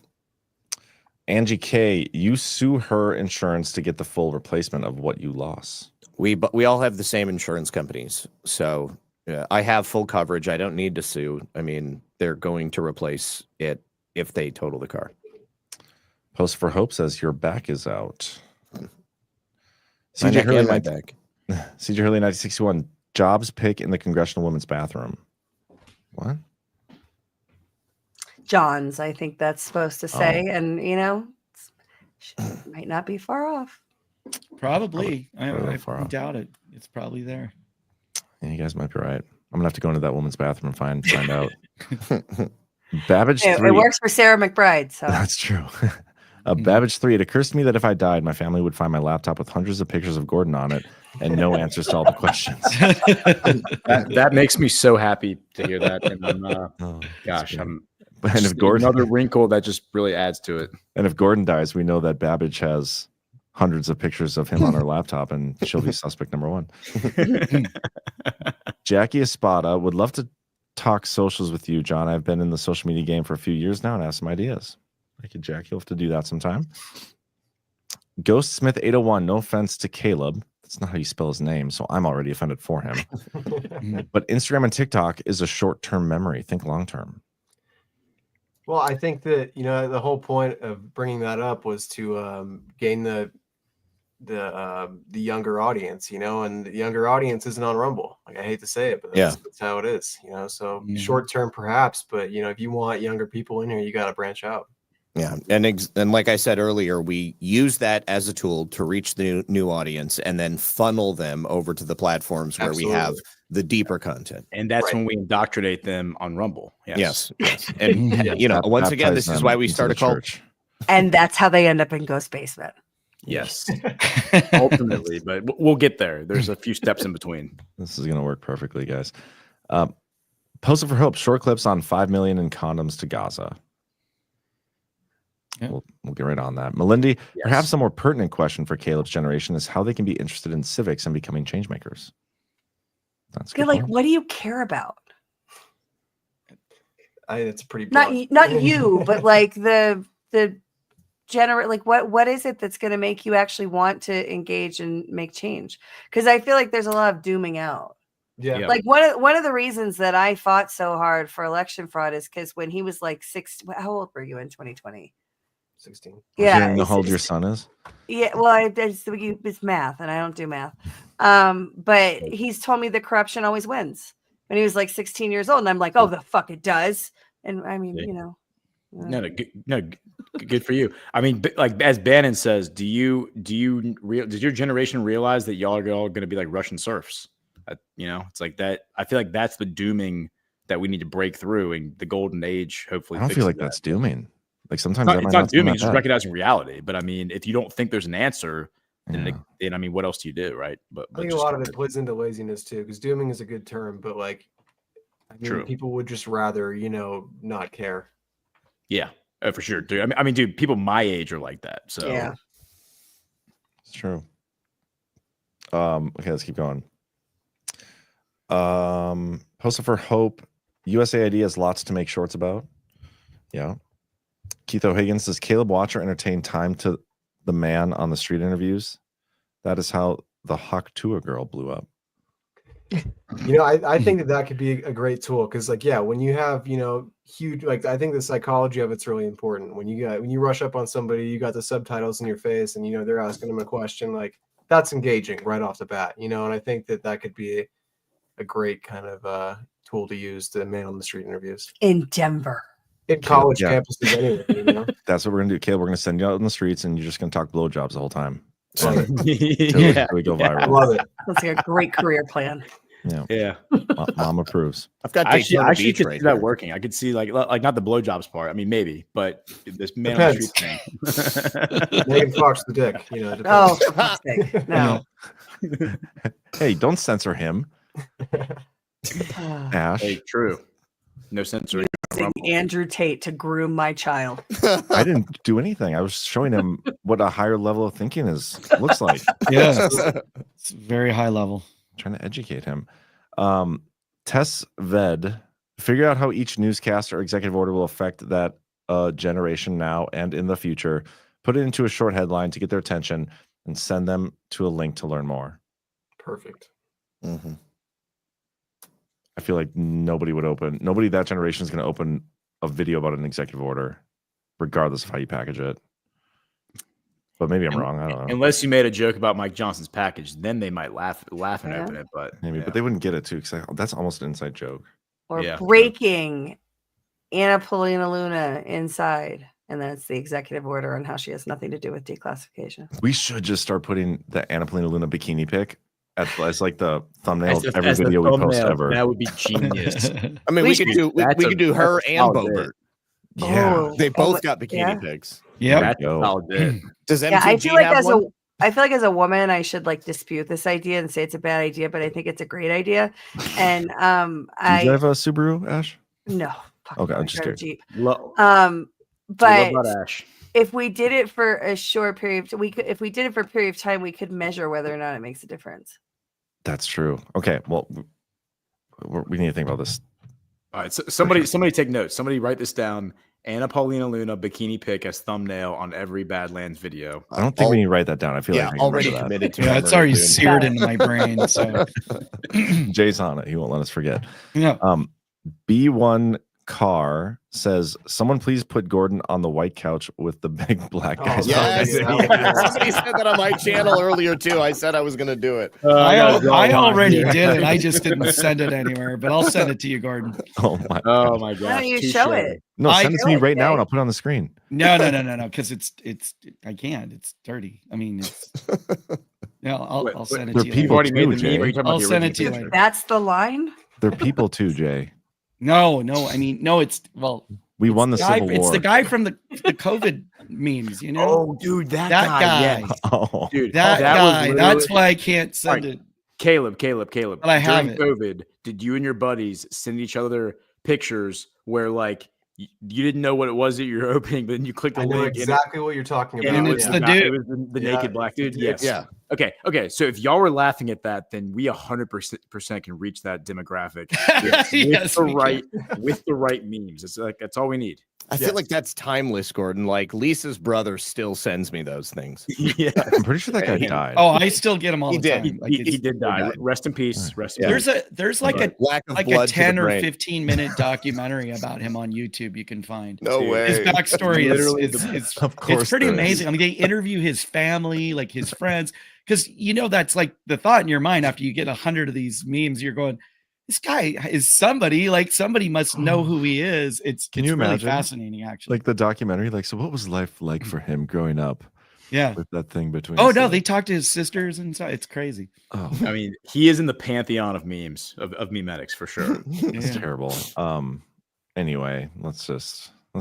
Angie K, you sue her insurance to get the full replacement of what you lost. We all have the same insurance companies, so I have full coverage. I don't need to sue. I mean, they're going to replace it if they total the car. Post for Hope says your back is out. CJ Hurley, my back. CJ Hurley 1961. Jobs pick in the Congressional Women's Bathroom. What? John's, I think that's supposed to say, and might not be far off. Probably. I doubt it. It's probably there. Yeah, you guys might be right. I'm gonna have to go into that woman's bathroom and find out. Babbage 3. It works for Sarah McBride, so that's true. Babbage 3. It occurs to me that if I died, my family would find my laptop with hundreds of pictures of Gordon on it and no answers to all the questions. that makes me so happy to hear that. And gosh, and if Gordon, another wrinkle that just really adds to it. And if Gordon dies, we know that Babbage has hundreds of pictures of him on her laptop, and she'll be suspect number 1. Jackie Espada would love to talk socials with you, John. I've been in the social media game for a few years now and have some ideas. Thank you, Jack. You'll have to do that sometime. Ghost Smith 801. No offense to Caleb. That's not how you spell his name, so I'm already offended for him. But Instagram and TikTok is a short-term memory. Think long-term. Well, I think that the whole point of bringing that up was to gain the younger audience, and the younger audience isn't on Rumble. Like, I hate to say it, but that's how it is, So short-term, perhaps, but if you want younger people in here, you got to branch out. Yeah, and like I said earlier, we use that as a tool to reach the new audience and then funnel them over to the platforms where we have the deeper content. And that's when we indoctrinate them on Rumble. Yes. And once again, this is why we start a cult. And that's how they end up in Ghost Basement. Yes, ultimately, but we'll get there. There's a few steps in between. This is going to work perfectly, guys. Posted for Hope, short clips on 5 million in condoms to Gaza. Yeah. We'll get right on that. Melindy, perhaps a more pertinent question for Caleb's generation is how they can be interested in civics and becoming change makers. That's good. Like, what do you care about? It's pretty broad. Not you, but like the like what is it that's going to make you actually want to engage and make change? Because I feel like there's a lot of dooming out. Yeah. Like one of the reasons that I fought so hard for election fraud is because when he was like 6, how old were you in 2020? 16. Yeah. How old your son is? Yeah. Well, it's math and I don't do math. But he's told me that corruption always wins when he was like 16 years old. And I'm like, oh, the fuck it does. And I mean, No, good for you. I mean, like as Bannon says, does your generation realize that y'all are all going to be like Russian serfs? It's like that. I feel like that's the dooming that we need to break through, and the golden age hopefully. I don't feel like that's dooming. Like sometimes it's not dooming; it's just recognizing reality. But I mean, if you don't think there's an answer, then I mean, what else do you do, right? But I think a lot of it plays into laziness too, because dooming is a good term, but like, people would just rather not care. Yeah, for sure, dude. I mean, dude, people my age are like that. So yeah, it's true. Okay, let's keep going. Posted for Hope, USAID has lots to make shorts about. Yeah. Keith O'Higgins, does Caleb Watcher entertain time to the man on the street interviews? That is how the Hawk Tua girl blew up. I think that could be a great tool because, like, yeah, when you have huge, like, I think the psychology of it's really important. When you rush up on somebody, you got the subtitles in your face, and they're asking them a question, like, that's engaging right off the bat, and I think that could be a great kind of tool to use to man on the street interviews in Denver, in college campuses anyway. That's what we're gonna do, Caleb. We're gonna send you out in the streets, and you're just gonna talk blowjobs the whole time. Love it. Till we go viral. Love it. That's like a great career plan. Yeah. Mom approves. I've got I Daytona actually Beach could right see that here. working. I could see like not the blowjobs part. I mean, maybe, but this man on the street thing. Megan Fox the dick, it Oh, depends. for fuck's sake, no. Hey, don't censor him. Ash. Hey, true. No censoring. Using Andrew Tate to groom my child. I didn't do anything. I was showing him what a higher level of thinking looks like. Yeah, it's very high level. Trying to educate him. Tess Ved, figure out how each newscast or executive order will affect that generation now and in the future. Put it into a short headline to get their attention and send them to a link to learn more. Perfect. Mm-hmm. I feel like nobody that generation is going to open a video about an executive order, regardless of how you package it. But maybe I'm wrong. I don't know. Unless you made a joke about Mike Johnson's package, then they might laugh and open it. But maybe, but they wouldn't get it too because that's almost an inside joke. Or breaking Anna Paulina Luna inside, and then it's the executive order on how she has nothing to do with declassification. We should just start putting the Anna Paulina Luna bikini pic as like the thumbnail of every video we post ever. That would be genius. I mean, we could do her and Bobert. Yeah, they both got bikini pics. Yeah, Does MTG I feel like have one? as a woman, I should like dispute this idea and say it's a bad idea, but I think it's a great idea. And Do you have a Subaru, Ash? no. Okay, I'm just kidding. kidding. But if we did it for a short period, if we did it for a period of time, we could measure whether or not it makes a difference. That's true. Okay, well, we need to think about this. All right, so somebody take notes. Somebody write this down. Anna Paulina Luna bikini pic as thumbnail on every Badlands video. I don't think we need to write that down. I feel like I can already remember that. committed to Yeah, it's already seared into my brain. So Jay's on it. He won't let us forget. Yeah. B1 Car says, "Someone please put Gordon on the white couch with the big black guys." Yes. Somebody said that on my channel earlier too. I said I was going to do it. I already did it. I just didn't send it anywhere, but I'll send it to you, Gordon. Oh my god! Why don't you show it? No, send it to me right now, and I'll put it on the screen. No, because it's I can't. It's dirty. I mean, it's. Yeah, I'll send it to you. People too, Jay. I'll send it to you later. That's the line. They're people too, Jay. No. I mean, no. It's we won the Civil War. It's the guy from the COVID memes. Oh, dude, that guy. Yeah. Oh, dude, that guy. That's why I can't send it. Caleb. But I have it. COVID, did you and your buddies send each other pictures where like you didn't know what it was that you're opening, but then you clicked the I know link exactly what you're talking about. And it's the dude. It was the naked black dude. Yes. Yeah. Okay. So if y'all were laughing at that, then we 100% can reach that demographic with the right memes. It's like that's all we need. I feel like that's timeless, Gordon. Like Lisa's brother still sends me those things. Yeah, I'm pretty sure that guy died. Oh, I still get them all the time. He did die. Rest in peace. Rest in peace. There's like a lack of like blood a to 10 the or brain. 15 minute documentary about him on YouTube you can find. No way. His backstory Of course it's pretty there is. amazing. I mean, they interview his family, like his friends, because that's like the thought in your mind after you get 100 of these memes. You're going, this guy is somebody. Like somebody must know who he is. It's Can you really imagine? fascinating, actually. Like the documentary, like, so what was life like for him growing up? Yeah. With that thing between. Oh his no, legs? they talk to his sisters and so it's crazy. Oh, I mean, he is in the pantheon of memes of memetics for sure. it's terrible. Anyway, let's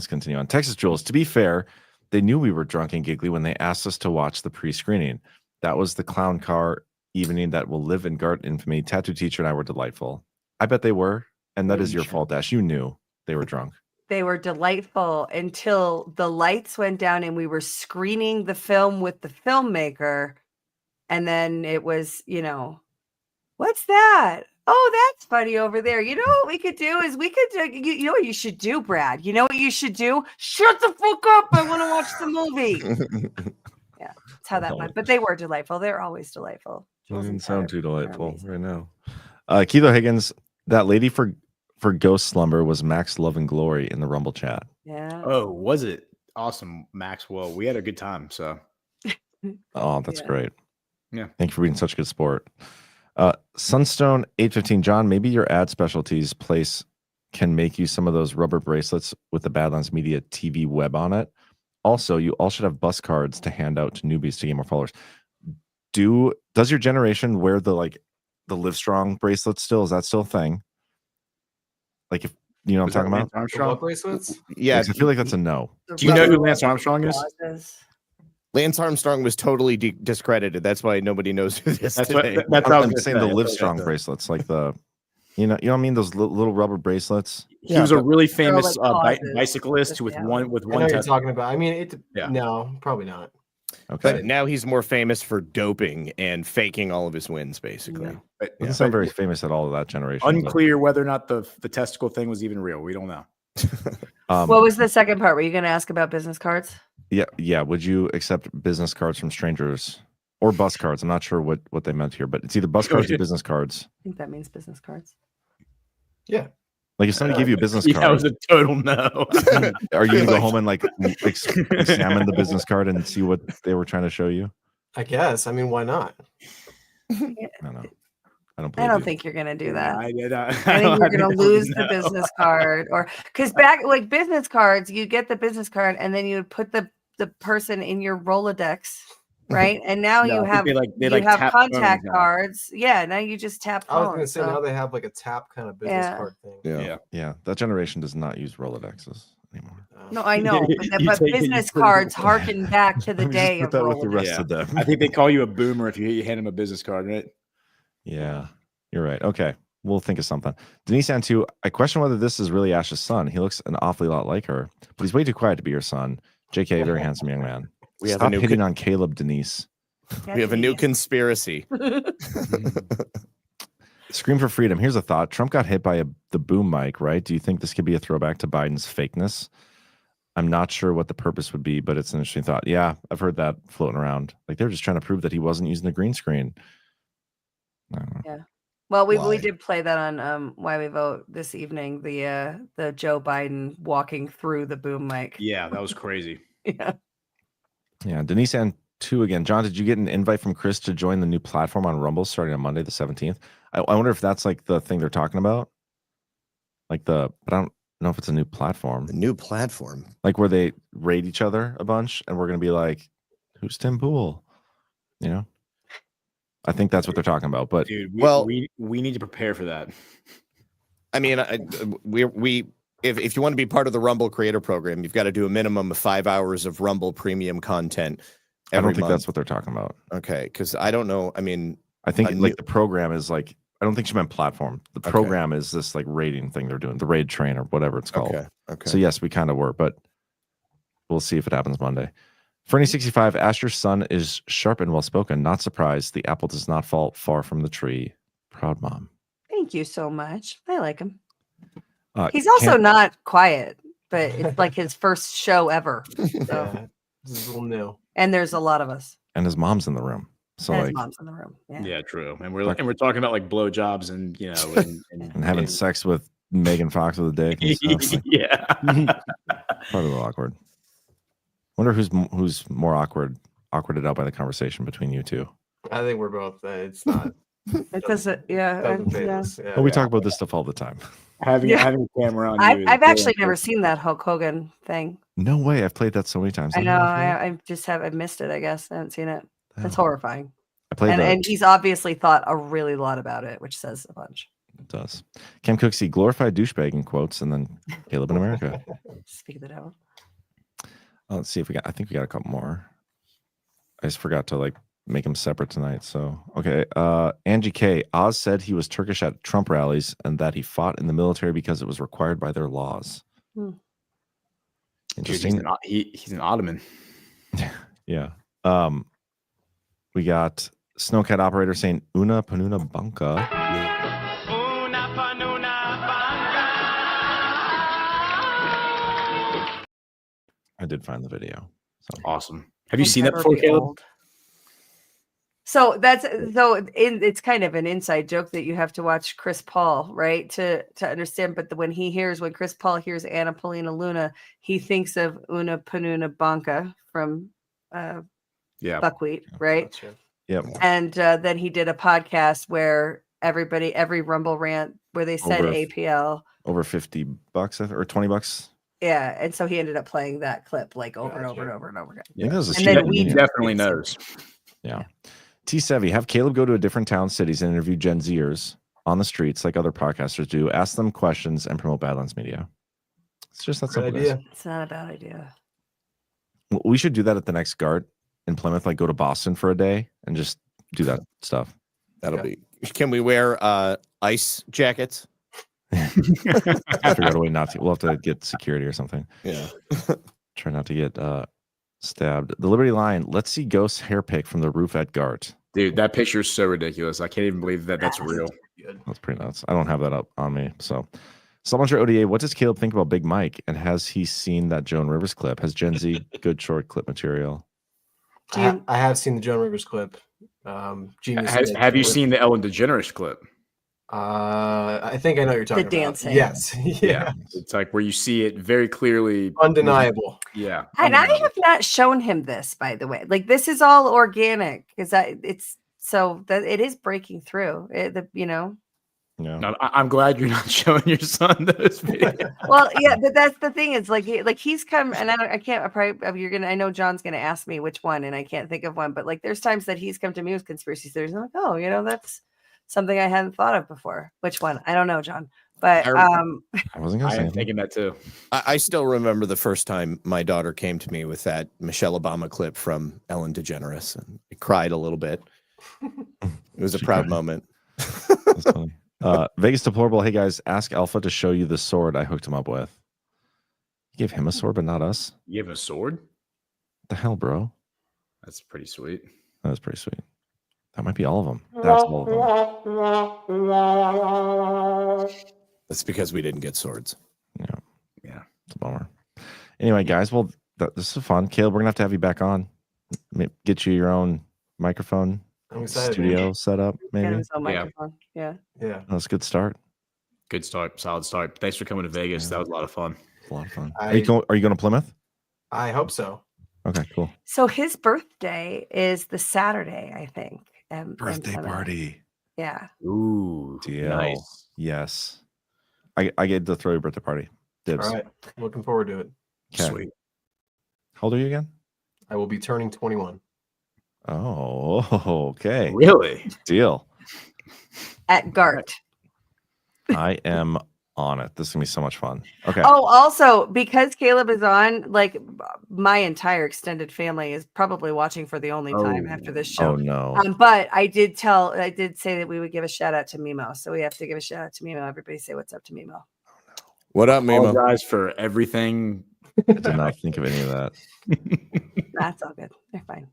continue on. Texas Jules, to be fair, they knew we were drunk and giggly when they asked us to watch the pre-screening. That was the clown car evening that will live in Gart infamy. Tattoo teacher and I were delightful. I bet they were, and that is your fault, Ash. You knew they were drunk. They were delightful until the lights went down and we were screening the film with the filmmaker. And then it was, what's that? Oh, that's funny over there. You know what we could do is you know what you should do, Brad? You know what you should do? Shut the fuck up. I want to watch the movie. Yeah, that's how that went. But they were delightful. They're always delightful. Doesn't sound too delightful right now. Keith Higgins, that lady for Ghost Slumber was Max Love and Glory in the Rumble chat. Yeah. Oh, was it? Awesome, Max. Well, we had a good time. So. Oh, that's great. Yeah. Thank you for being such a good sport. Sunstone 815, John, maybe your ad specialties place can make you some of those rubber bracelets with the Badlands Media TV web on it. Also, you all should have bus cards to hand out to newbies to gain more followers. Does your generation wear the Live Strong bracelet still? Is that still a thing? Like, if you know what I'm talking about? The what bracelets? Yeah, I feel like that's a no. Do you know who Lance Armstrong is? Lance Armstrong was totally discredited. That's why nobody knows who this is. That's how I'm saying the Live Strong bracelets, like you know what I mean? Those little rubber bracelets. He was a really famous bicyclist with one I know what you're test. talking about. I mean, no, probably not. Okay. But now he's more famous for doping and faking all of his wins, basically. Doesn't sound very famous at all of that generation. Unclear whether or not the testicle thing was even real. We don't know. What was the second part? Were you going to ask about business cards? Yeah. Would you accept business cards from strangers or bus cards? I'm not sure what they meant here, but it's either bus cards or business cards. I think that means business cards. Yeah. Like if somebody gave you a business card, that was a total no. Are you gonna go home and examine the business card and see what they were trying to show you? I guess. I mean, why not? I don't know. I don't think you're going to do that. I think you're going to lose the business card, or because back business cards, you get the business card and then you would put the person in your Rolodex, right? And now you have tap contact phones now. cards. Yeah, now you just tap I was phones. going to say now they have like a tap kind of business card thing. Yeah. That generation does not use Rolodexes anymore. No, I know, but business cards harken back to the day of with the Rolodex. rest of them. I think they call you a boomer if you hand him a business card, right? Yeah, you're right. Okay, we'll think of something. Denise Antu, I question whether this is really Ash's son. He looks an awfully lot like her, but he's way too quiet to be your son. JK, very handsome young man. We have Stop a new hitting on Caleb, Denise. We have a new conspiracy. Scream for freedom. Here's a thought. Trump got hit by the boom mic, right? Do you think this could be a throwback to Biden's fakeness? I'm not sure what the purpose would be, but it's an interesting thought. Yeah, I've heard that floating around. Like they're just trying to prove that he wasn't using the green screen. Yeah. Well, we did play that on Why We Vote this evening. The Joe Biden walking through the boom mic. Yeah, that was crazy. Yeah. Yeah. Denise Antu again. John, did you get an invite from Chris to join the new platform on Rumble starting on Monday the 17th? I wonder if that's like the thing they're talking about. But I don't know if it's a new platform. A new platform. Like where they raid each other a bunch and we're gonna be like, who's Tim Pool? You know? I think that's what they're talking about. But Dude, we need to prepare for that. I mean, if you want to be part of the Rumble Creator Program, you've got to do a minimum of 5 hours of Rumble premium content. I don't think month. that's what they're talking about. Okay, because I don't know. I mean, I think the program is like, I don't think she meant platform. The program is this like raiding thing they're doing, the raid train or whatever it's called. Okay. So yes, we kind of were, but we'll see if it happens Monday. Fernie65, Asher's son is sharp and well spoken. Not surprised. The apple does not fall far from the tree. Proud mom. Thank you so much. I like him. He's Cam- also not quiet, but it's like his first show ever. So. Yeah, this is a little new. And there's a lot of us. And his mom's in the room. So And like his mom's in the room. Yeah. Yeah, true. And we're talking about like blowjobs and and having sex with Megan Fox with a dick and stuff. Like, yeah. Probably a little awkward. Wonder who's more awkwarded out by the conversation between you two. I think we're both. It's not. It doesn't. Yeah. doesn't phase yeah. us. Yeah, Well, we talk about this stuff all the time. Having a camera on you. I've actually never seen that Hulk Hogan thing. No way. I've played that so many times. I know. I just have. I missed it. I guess I haven't seen it. It's horrifying. I played that. And he's obviously thought a really lot about it, which says a bunch. It does. Cam Cooksey, glorified douchebag in quotes, and then Caleb in America. Speak of the devil. Let's see if I think we got a couple more. I just forgot to make them separate tonight. So okay. Angie K. Oz said he was Turkish at Trump rallies and that he fought in the military because it was required by their laws. Interesting. Dude, he's an Ottoman. Yeah. We got Snowcat operator saying Una Panuna Banca. I did find the video. So awesome. Have you seen that before, Caleb? So it's kind of an inside joke that you have to watch Chris Paul, right, to understand. But when Chris Paul hears Anna Paulina Luna, he thinks of Una Panuna Banca from Buckwheat, right? That's right. Yep. And then he did a podcast where every Rumble rant where they said APL over $50 or $20. Yeah, and so he ended up playing that clip like over and over and over and over again. Yeah, and then we definitely knows. Yeah. T7, have Caleb go to a different town, cities, and interview Gen Zers on the streets like other podcasters do. Ask them questions and promote Badlands Media. It's just that simple. idea. It's not a bad idea. We should do that at the next GART in Plymouth. Like go to Boston for a day and just do that stuff. That'll be. Can we wear ice jackets? I figure out a way not to. We'll have to get security or something. Yeah. Try not to get stabbed. The Liberty Line. Let's see Ghost's hair pick from the roof at GART. Dude, that picture is so ridiculous. I can't even believe that's real. That's pretty nuts. I don't have that up on me. So, Salamander ODA, what does Caleb think about Big Mike? And has he seen that Joan Rivers clip? Has Gen Z good short clip material? I have seen the Joan Rivers clip. Genius. Have you seen the Ellen DeGeneres clip? I think I know what you're talking The about. dancing. Yes. Yeah. It's like where you see it very clearly. Undeniable. Yeah. And I have not shown him this, by the way. Like this is all organic because it's so that it is breaking through. Yeah. No, I'm glad you're not showing your son those videos. Well, yeah, but that's the thing is like he's come and I know John's gonna ask me which one and I can't think of one, but like there's times that he's come to me with conspiracy theories and I'm like, oh, that's something I hadn't thought of before. Which one? I don't know, John. But I wasn't gonna say I'm thinking that too. I still remember the first time my daughter came to me with that Michelle Obama clip from Ellen DeGeneres, and I cried a little bit. It was a proud moment. That's funny. Vegas Deplorable. Hey guys, ask Alpha to show you the sword I hooked him up with. You gave him a sword, but not us. You have a sword? What the hell, bro? That's pretty sweet. That was pretty sweet. That might be all of them. That's all of them. That's because we didn't get swords. Yeah. It's a bummer. Anyway, guys, well, this is fun. Caleb, we're gonna have to have you back on. Get you your own microphone. I'm excited. Studio set up, maybe. Yeah. That's a good start. Good start. Solid start. Thanks for coming to Vegas. That was a lot of fun. A lot of fun. Are you going to Plymouth? I hope so. Okay, cool. So his birthday is the Saturday, I think. Birthday party. Yeah. Ooh, deal. Nice. Yes. I get to throw your birthday party. Dibs. All right. Looking forward to it. Okay. Sweet. How old are you again? I will be turning 21. Oh, okay. Really? Deal. At GART. I am on it. This is gonna be so much fun. Okay. Oh, also because Caleb is on, like my entire extended family is probably watching for the only time after this show. Oh no. But I did say that we would give a shout out to Mimo, so we have to give a shout out to Mimo. Everybody say what's up to Mimo. What up, Mimo? Apologize for everything. I did not think of any of that. That's all good. They're fine.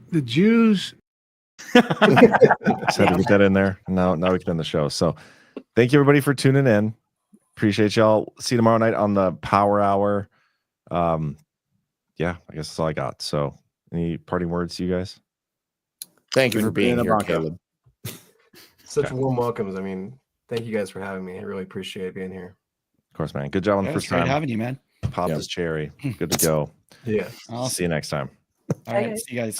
The Jews. Just had to get that in there. Now we can end the show. So thank you everybody for tuning in. Appreciate y'all. See you tomorrow night on the Power Hour. Yeah, I guess that's all I got. So any parting words to you guys? Thank you for being here, Caleb. Such warm welcomes. I mean, thank you guys for having me. I really appreciate being here. Of course, man. Good job on the Yeah, first it's great time. having you, man. Popped his cherry. Good to go. Yeah. Awesome. See you next time. All right. See you guys.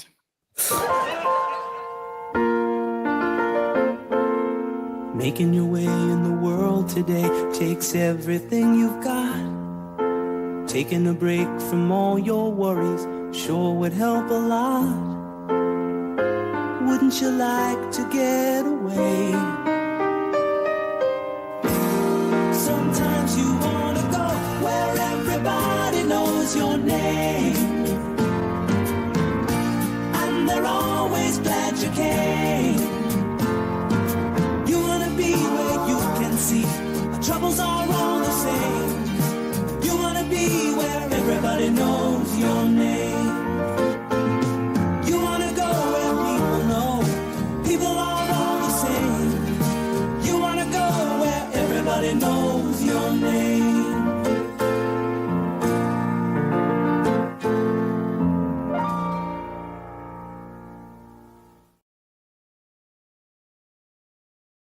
Making your way in the world today takes everything you've got. Taking a break from all your worries sure would help a lot. Wouldn't you like to get away? Sometimes you want to go where everybody knows your name, and they're always glad you came. You want to be where you can see our troubles are all the same. You want to be where everybody knows your name. You want to go where people know people are all the same. You want to go where everybody knows your name.